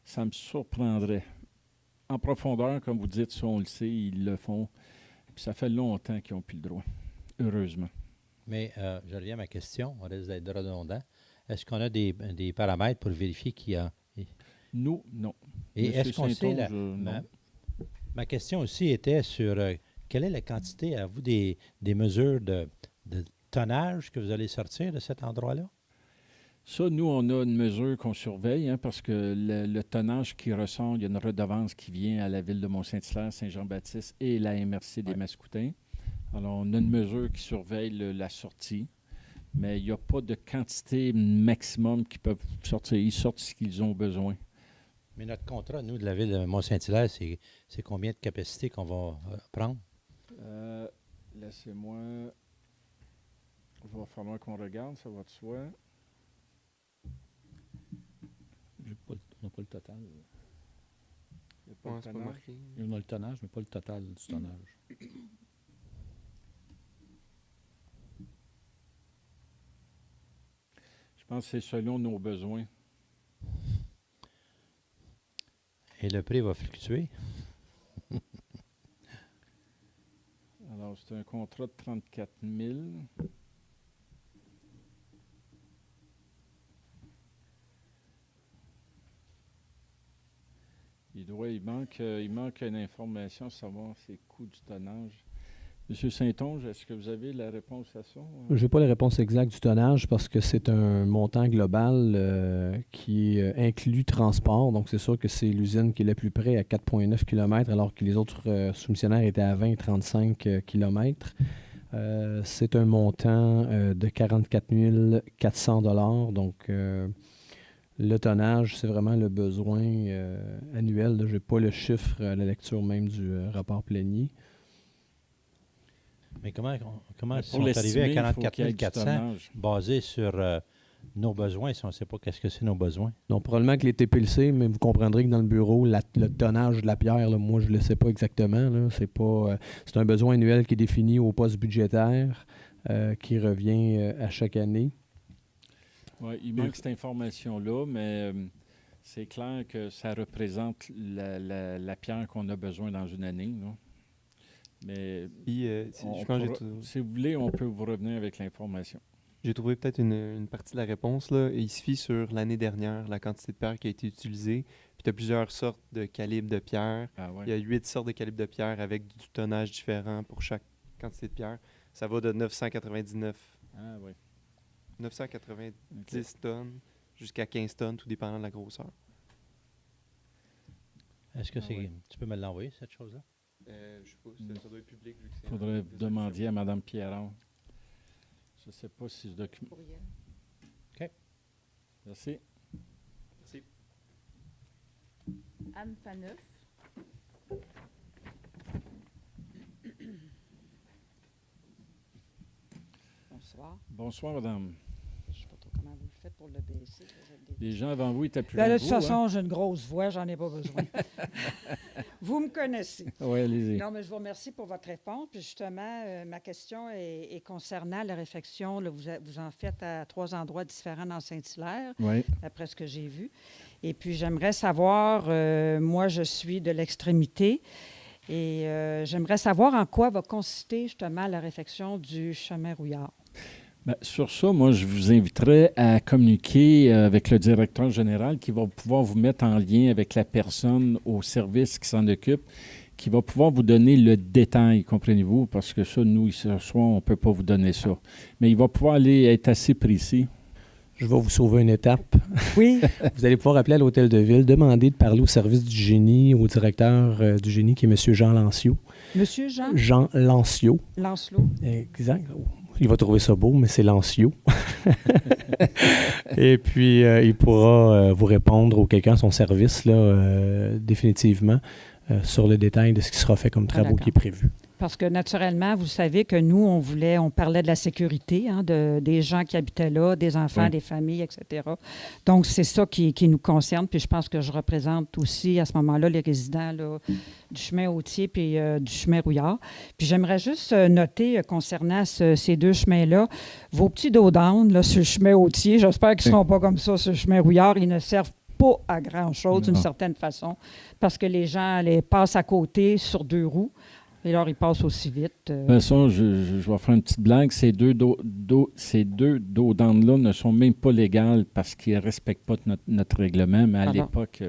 Ça me surprendrait. En profondeur, comme vous dites, ça, on le sait, ils le font. Puis ça fait longtemps qu'ils n'ont plus le droit, heureusement. Mais je reviens à ma question, on risque d'être redondant. Est-ce qu'on a des paramètres pour vérifier qu'il y a... Nous, non. Et Monsieur est-ce qu'on sait... non. Ma question aussi était sur quelle est la quantité, à vous, des mesures de tonnage que vous allez sortir de cet endroit-là? Ça, nous, on a une mesure qu'on surveille, hein, parce que le tonnage qui ressort, il y a une redevance qui vient à la ville de Mont-Saint-Hilaire, Saint-Jean-Baptiste et la MRC des Mascoutins. Alors, on a une mesure qui surveille la sortie, mais il n'y a pas de quantité maximum qui peuvent sortir. Ils sortent ce qu'ils ont besoin. Mais notre contrat, nous, de la ville de Mont-Saint-Hilaire, c'est combien de capacité qu'on va prendre? Laissez-moi... Il va falloir qu'on regarde, ça va de soi. On n'a pas le total. Il n'y a pas le tonnage. On a le tonnage, mais pas le total du tonnage. Je pense que c'est selon nos besoins. Et le prix va fluctuer. Alors, c'est un contrat de 34 000. Il manque une information, savoir ses coûts du tonnage. Monsieur Saint-Onge, est-ce que vous avez la réponse à ça? Je n'ai pas la réponse exacte du tonnage parce que c'est un montant global qui inclut transport. Donc, c'est sûr que c'est l'usine qui est la plus près à 4,9 km, alors que les autres soumissionnaires étaient à 20 et 35 km. C'est un montant de 44 400 $. Donc, le tonnage, c'est vraiment le besoin annuel. Je n'ai pas le chiffre à la lecture même du rapport plénier. Mais comment ils sont arrivés à 44 400 basé sur nos besoins si on ne sait pas qu'est-ce que c'est nos besoins? Donc, probablement que les TPLC, mais vous comprendrez que dans le bureau, le tonnage de la pierre, là, moi, je ne le sais pas exactement. Là. C'est un besoin annuel qui est défini au poste budgétaire qui revient à chaque année. Oui, il manque cette information-là, mais c'est clair que ça représente la pierre qu'on a besoin dans une année. Là. Mais si vous voulez, on peut vous revenir avec l'information. J'ai trouvé peut-être une partie de la réponse. Là. Il se fie sur l'année dernière, la quantité de pierre qui a été utilisée. Puis tu as plusieurs sortes de calibres de pierre. Ah ouais. Il y a 8 sortes de calibres de pierre avec du tonnage différent pour chaque quantité de pierre. Ça va de 999. Ah oui. 990 tonnes jusqu'à 15 tonnes, tout dépendant de la grosseur. Est-ce que tu peux me l'envoyer, cette chose-là? Je ne sais pas, ça doit être public. Il faudrait demander à Mme Pierron. Je ne sais pas si ce document... OK. Merci. Merci. Anne Faneuf. Bonsoir. Bonsoir, madame. Je ne sais pas trop comment vous le faites pour le baisser. Les gens avant vous étaient plus De toute vous, façon, j'ai une grosse voix, j'en ai pas besoin. Vous me connaissez. Oui, allez-y. Non, mais je vous remercie pour votre réponse. Puis justement, ma question est concernant la réfection. Là, vous en faites à 3 endroits différents dans Saint-Hilaire, d'après ce que j'ai vu. Et puis, j'aimerais savoir, moi, je suis de l'extrémité, et j'aimerais savoir en quoi va consister justement la réfection du chemin Rouillard. Bien, sur ça, moi, je vous inviterais à communiquer avec le directeur général qui va pouvoir vous mettre en lien avec la personne au service qui s'en occupe, qui va pouvoir vous donner le détail, comprenez-vous, parce que ça, nous, ici, ce soir, on ne peut pas vous donner ça. Mais il va pouvoir être assez précis. Je vais vous sauver une étape. Oui. Vous allez pouvoir appeler à l'hôtel de ville, demander de parler au service du génie, au directeur du génie qui est M. Jean Lancelot. Monsieur Jean? Jean Lancelot. Lancelot. Exact. Il va trouver ça beau, mais c'est Lancelot. Et puis, il pourra vous répondre ou quelqu'un à son service, là, définitivement, sur le détail de ce qui sera fait comme travaux qui est prévu. Parce que naturellement, vous savez que nous, on parlait de la sécurité, des gens qui habitaient là, des enfants, des familles, etc. Donc, c'est ça qui nous concerne. Puis je pense que je représente aussi à ce moment-là les résidents là, du chemin Hautier puis du chemin Rouillard. Puis j'aimerais juste noter concernant ces deux chemins-là, vos petits dos d'âne là, sur le chemin Hautier, j'espère qu'ils ne seront pas comme ça sur le chemin Rouillard. Ils ne servent pas à grand-chose d'une certaine façon parce que les gens les passent à côté sur 2 roues. Et alors, ils passent aussi vite. De toute façon, je vais faire une petite blague. Ces deux dos d'âne-là ne sont même pas légales parce qu'ils ne respectent pas notre règlement. Mais à l'époque...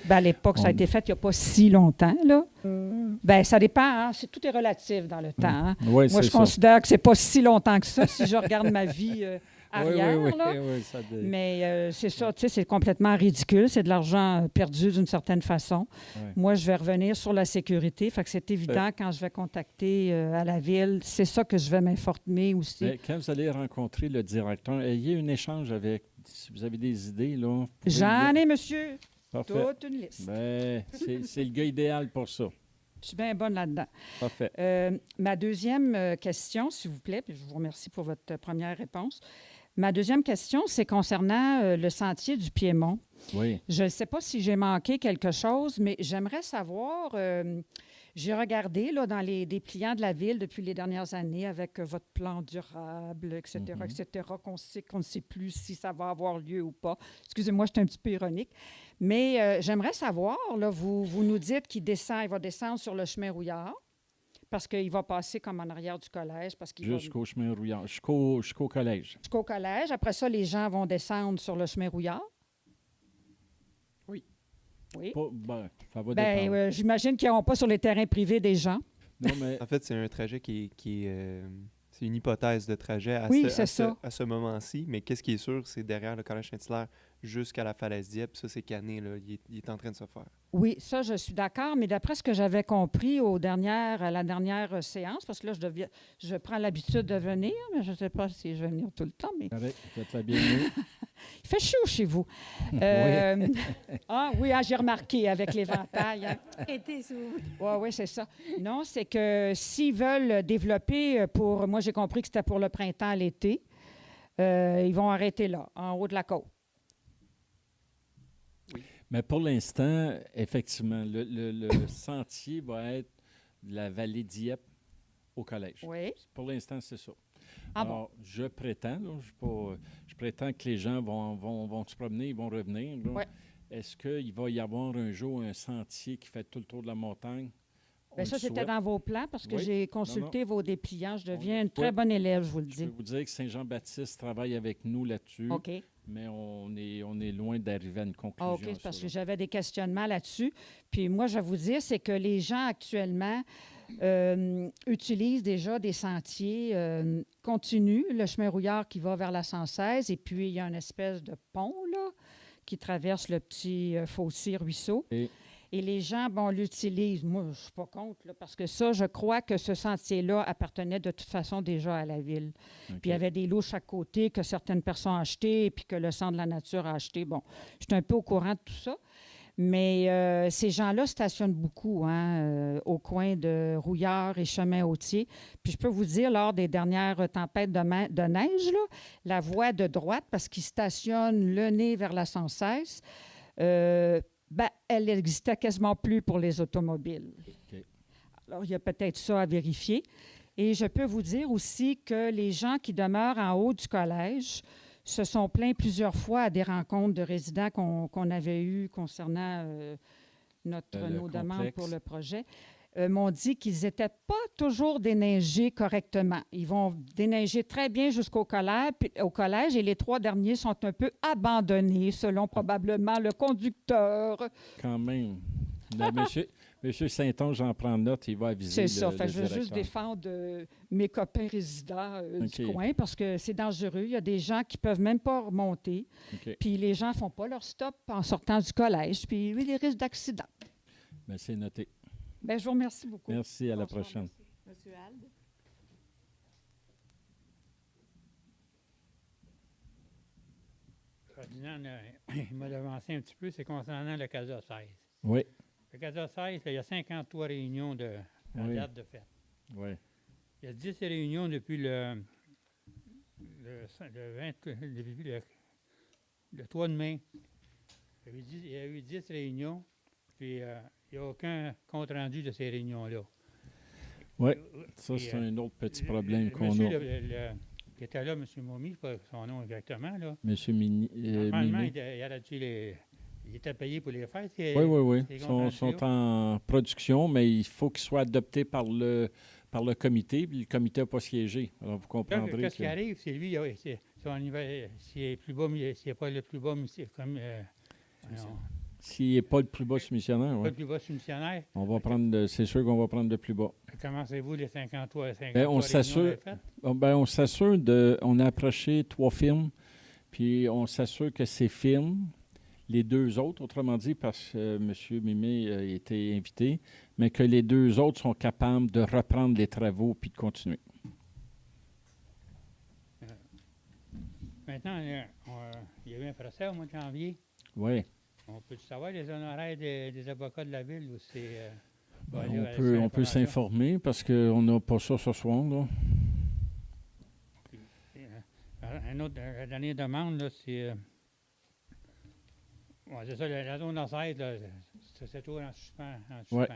à l'époque, ça a été fait il n'y a pas si longtemps. Là. Ben, ça dépend. Hein? Tout est relatif dans le temps. Hein? Oui, moi, je considère que ce n'est pas si longtemps que ça si je regarde ma vie arrière. Oui, là. Mais c'est ça, tu sais, c'est complètement ridicule. C'est de l'argent perdu d'une certaine façon. Moi, je vais revenir sur la sécurité. Fait que c'est évident quand je vais contacter à la ville, c'est ça que je vais m'informer aussi. Mais quand vous allez rencontrer le directeur, ayez un échange avec, si vous avez des idées. Là, j'en ai, monsieur. Parfait. Toute une liste. Ben, c'est le gars idéal pour ça. Je suis bien bonne là-dedans. Parfait. Ma deuxième question, s'il vous plaît, puis je vous remercie pour votre première réponse. Ma deuxième question, c'est concernant le sentier du Piémont. Oui. Je ne sais pas si j'ai manqué quelque chose, mais j'aimerais savoir, j'ai regardé là, dans les dépliants de la Ville depuis les dernières années avec votre plan durable, etc., etc., qu'on ne sait plus si ça va avoir lieu ou pas. Excusez-moi, je suis un petit peu ironique. Mais j'aimerais savoir, là, vous nous dites qu'il va descendre sur le chemin Rouillard, parce qu'il va passer comme en arrière du collège. Jusqu'au chemin Rouillard, jusqu'au collège. Jusqu'au collège. Après ça, les gens vont descendre sur le chemin Rouillard. Oui. Oui. Ça va dépendre. J'imagine qu'ils n'iront pas sur les terrains privés des gens. Non, mais... En fait, c'est un trajet qui est c'est une hypothèse de trajet à ce moment-ci, mais qu'est-ce qui est sûr, c'est derrière le collège Saint-Hilaire jusqu'à la falaise Dieppe. Ça, c'est canné, là. Il est en train de se faire. Oui, ça, je suis d'accord, mais d'après ce que j'avais compris à la dernière séance, parce que là, je prends l'habitude de venir, mais je ne sais pas si je vais venir tout le temps. Mais... Faites la bienvenue. Il fait chaud chez vous. Oui. J'ai remarqué avec l'éventail. Hein. Oui, c'est ça. Non, c'est que s'ils veulent développer moi, j'ai compris que c'était pour le printemps, l'été, ils vont arrêter là, en haut de la côte. Mais pour l'instant, effectivement, le sentier va être de la vallée Dieppe au collège. Oui. Pour l'instant, c'est ça. Ah Alors, je prétends, là, je prétends que les gens vont se promener, ils vont revenir. Là. Ouais. Est-ce qu'il va y avoir un jour un sentier qui fait tout le tour de la montagne? Bien, ça, c'était dans vos plans parce que j'ai consulté vos dépliants. Je deviens une très bonne élève, je vous le dis. Je peux vous dire que Saint-Jean-Baptiste travaille avec nous là-dessus. OK. Mais on est loin d'arriver à une conclusion. OK, c'est parce que j'avais des questionnements là-dessus. Puis moi, je vais vous dire, c'est que les gens actuellement utilisent déjà des sentiers continus, le chemin Rouillard qui va vers la 116, et puis il y a une espèce de pont là, qui traverse le petit fossé ruisseau. Et les gens, l'utilisent. Moi, je ne suis pas contre, là, parce que ça, je crois que ce sentier-là appartenait de toute façon déjà à la Ville. Okay. Puis il y avait des lots chaque côté que certaines personnes ont achetés et puis que le Centre de la nature a acheté. Bon, je suis un peu au courant de tout ça. Mais ces gens-là stationnent beaucoup au coin de Rouillard et Chemin-Hautier. Puis je peux vous dire, lors des dernières tempêtes de neige, là, la voie de droite, parce qu'ils stationnent le nez vers la 116, elle n'existait quasiment plus pour les automobiles. Okay. Alors, il y a peut-être ça à vérifier. Et je peux vous dire aussi que les gens qui demeurent en haut du collège se sont plaints plusieurs fois à des rencontres de résidents qu'on avait eues concernant nos demandes pour le projet. M'ont dit qu'ils n'étaient pas toujours déneigés correctement. Ils vont déneiger très bien jusqu'au collège et les 3 derniers sont un peu abandonnés, selon probablement le conducteur. Quand même. Monsieur Saint-Onge, j'en prends note, il va aviser. C'est ça. Je veux juste défendre mes copains résidents du coin parce que c'est dangereux. Il y a des gens qui ne peuvent même pas remonter. Puis les gens ne font pas leur stop en sortant du collège. Puis il y a des risques d'accident. Bien, c'est noté. Bien, je vous remercie beaucoup. Merci, à la prochaine. Monsieur Alde. Il m'a devancé un petit peu, c'est concernant le CASA 16. Oui. Le CASA 16, il y a 53 réunions à date de fête. Oui. Il y a 10 réunions depuis le 3 de mai. Il y a eu 10 réunions, puis il n'y a aucun compte-rendu de ces réunions-là. Oui, ça, c'est un autre petit problème qu'on a. Qui était là, M. Momi, pas son nom exactement. Là. M. Mini. Normalement, il était payé pour les faire. Oui. Ils sont en production, mais il faut qu'ils soient adoptés par le comité, puis le comité n'a pas siégé. Alors, vous comprendrez. Qu'est-ce qui arrive, c'est lui, s'il est plus bas, s'il n'est pas le plus bas, comme. S'il n'est pas le plus bas soumissionnaire, oui. Pas le plus bas soumissionnaire. C'est sûr qu'on va prendre le plus bas. Commencez-vous les 53 on s'assure. On a approché 3 firmes, puis on s'assure que ces firmes, les 2 autres, autrement dit, parce que M. Mimé a été invité, mais que les 2 autres sont capables de reprendre les travaux puis de continuer. Maintenant, il y a eu un procès au mois de janvier. Oui. On peut savoir les honoraires des avocats de la Ville ou c'est... On peut s'informer parce qu'on n'a pas ça ce soir. Là. La dernière demande, là, c'est... c'est ça, la zone d'enceinte, c'est tout en suspens. Ouais.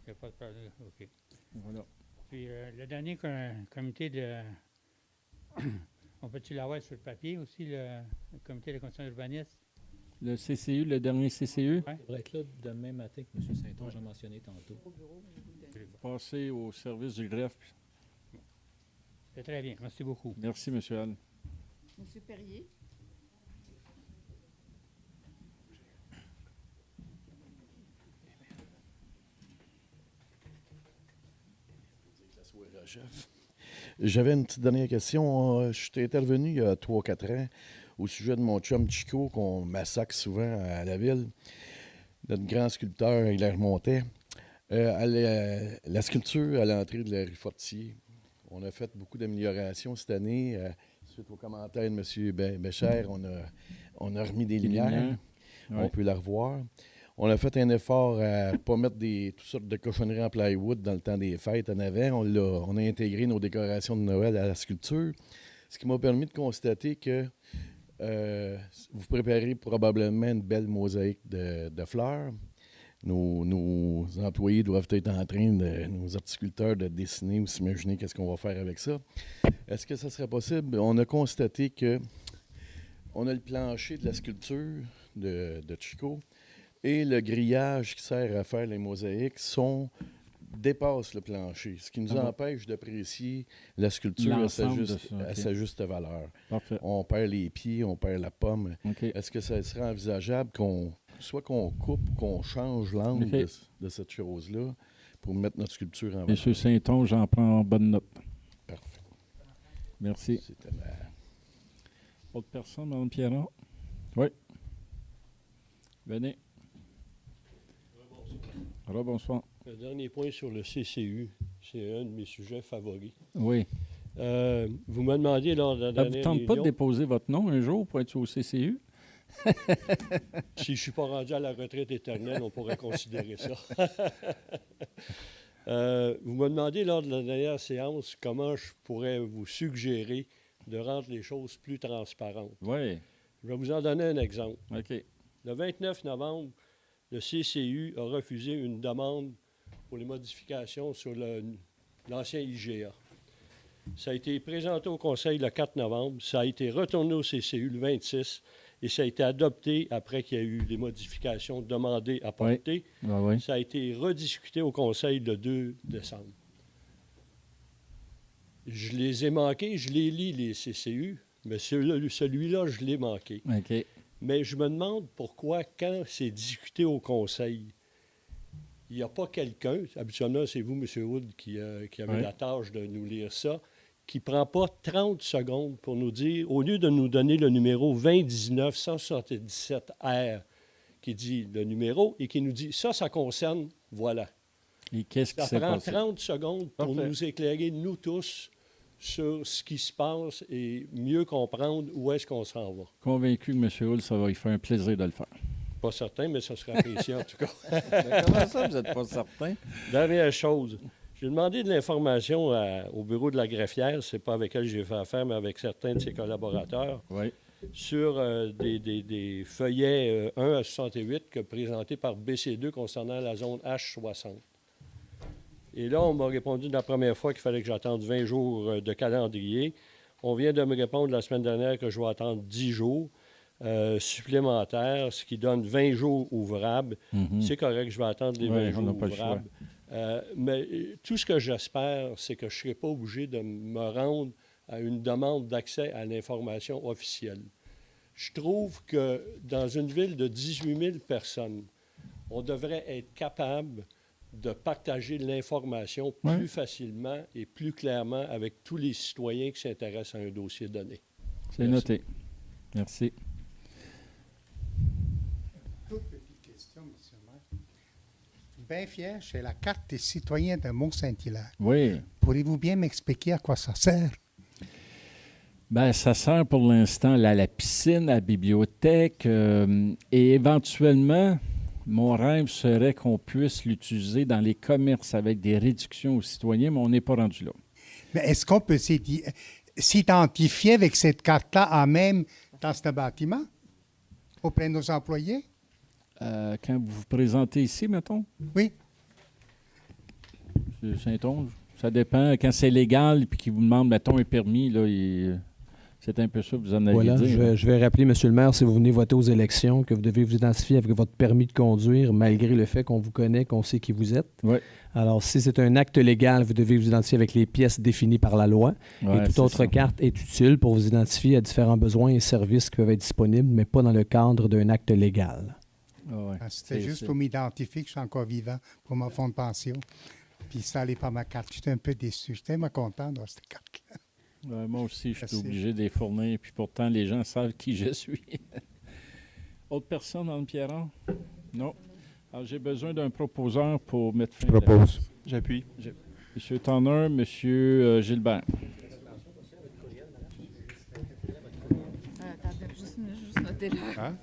Il n'y a pas de problème. OK. Voilà. Puis le dernier comité de... On peut-tu l'avoir sur le papier aussi, le comité de conditions urbanistes? Le CCU, le dernier CCU? Il devrait être là demain matin que M. Saint-Onge a mentionné tantôt. Passer au service du greffe. C'est très bien. Merci beaucoup. Merci, M. Anne. M. Perrier. J'avais une petite dernière question. Je suis intervenu il y a 3-4 ans au sujet de mon chum Chico qu'on massacre souvent à la ville. Notre grand sculpteur, Hilaire Montet. La sculpture à l'entrée de la rue Fortier, on a fait beaucoup d'améliorations cette année. Suite aux commentaires de M. Bécher, on a remis des lumières. Ouais. On peut la revoir. On a fait un effort à ne pas mettre toutes sortes de cochonneries en plywood dans le temps des fêtes en avant. On a intégré nos décorations de Noël à la sculpture, ce qui m'a permis de constater que vous préparez probablement une belle mosaïque de fleurs. Nos employés doivent être en train, nos horticulteurs, de dessiner ou s'imaginer qu'est-ce qu'on va faire avec ça. Est-ce que ça serait possible? On a constaté que on a le plancher de la sculpture de Chico et le grillage qui sert à faire les mosaïques dépasse le plancher, ce qui nous empêche d'apprécier la sculpture à sa juste valeur. Parfait. On perd les pieds, on perd la pomme. Okay. Est-ce que ça serait envisageable qu'on coupe, qu'on change l'angle de cette chose-là pour mettre notre sculpture en valeur? Monsieur Saint-Onge, j'en prends en bonne note. Parfait. Merci. C'était Autre personne, Mme Pierron? Oui. Venez. Bonsoir. Le dernier point sur le CCU, c'est un de mes sujets favoris. Oui. Vous me demandiez lors de la dernière Ça ne vous tente pas de réunion, déposer votre nom un jour pour être au CCU? si je ne suis pas rendu à la retraite éternelle, on pourrait considérer ça. Vous me demandez lors de la dernière séance comment je pourrais vous suggérer de rendre les choses plus transparentes. Oui. Je vais vous en donner un exemple. OK. Le 29 novembre, le CCU a refusé une demande pour les modifications sur l'ancien IGA. Ça a été présenté au Conseil le 4 novembre, ça a été retourné au CCU le 26 et ça a été adopté après qu'il y a eu des modifications demandées à porter. Oui. Oui. Ça a été rediscuté au Conseil le 2 décembre. Je les ai manqués, je les lis, les CCU, mais celui-là, je l'ai manqué. OK. Mais je me demande pourquoi, quand c'est discuté au Conseil, il n'y a pas quelqu'un, habituellement c'est vous, M. Wood, qui avez la tâche de nous lire ça, qui ne prend pas 30 secondes pour nous dire, au lieu de nous donner le numéro 2019-177R, qui dit le numéro, et qui nous dit, ça concerne, voilà. Et qu'est-ce qui ça s'est prend passé? 30 secondes pour nous éclairer, nous tous, sur ce qui se passe et mieux comprendre où est-ce qu'on s'en va. Convaincu que M. Hull, ça va lui faire un plaisir de le faire. Pas certain, mais ça sera apprécié en tout cas. Mais comment ça, vous n'êtes pas certain? Dernière chose, j'ai demandé de l'information au bureau de la greffière, c'est pas avec elle que j'ai fait affaire, mais avec certains de ses collaborateurs, sur des feuillets 1 à 68 que présentés par BC2 concernant la zone H60. Et là, on m'a répondu la première fois qu'il fallait que j'attende 20 jours de calendrier. On vient de me répondre la semaine dernière que je vais attendre 10 jours supplémentaires, ce qui donne 20 jours ouvrables. C'est correct, je vais attendre les 20 jours ouvrables. Mais tout ce que j'espère, c'est que je ne serai pas obligé de me rendre à une demande d'accès à l'information officielle. Je trouve que dans une ville de 18 000 personnes, on devrait être capable de partager l'information plus facilement et plus clairement avec tous les citoyens qui s'intéressent à un dossier donné. C'est noté. Merci. Toute petite question, M. le maire. Bien fier, j'ai la carte des citoyens de Mont-Saint-Hilaire. Oui. Pourriez-vous bien m'expliquer à quoi ça sert? Bien, ça sert pour l'instant à la piscine, à la bibliothèque et éventuellement, Mon rêve serait qu'on puisse l'utiliser dans les commerces avec des réductions aux citoyens, mais on n'est pas rendu là. Mais est-ce qu'on peut s'identifier avec cette carte-là à même dans ce bâtiment auprès de nos employés? Quand vous vous présentez ici, mettons? Oui. Saint-Onge. Ça dépend. Quand c'est légal et qu'ils vous demandent, mettons, un permis, là, c'est un peu ça que vous en avez Voilà, dit. je vais rappeler, M. le maire, si vous venez voter aux élections, que vous devez vous identifier avec votre permis de conduire, malgré le fait qu'on vous connaît, qu'on sait qui vous êtes. Oui. Alors, si c'est un acte légal, vous devez vous identifier avec les pièces définies par la loi. Ouais, et toute autre carte est utile pour vous identifier à différents besoins et services qui peuvent être disponibles, mais pas dans le cadre d'un acte légal. Ouais. C'était juste pour m'identifier que je suis encore vivant pour mon fonds de pension. Puis ça n'allait pas ma carte. J'étais un peu déçu. J'étais tellement content d'avoir cette carte-là. Moi aussi, je suis obligé de les fournir, puis pourtant, les gens savent qui je suis. Autre personne dans le Pierron? Non. Alors, j'ai besoin d'un proposeur pour mettre fin. Je propose. J'appuie. Monsieur Tanner, Monsieur Gilbert. Attendez, juste noter là. Hein?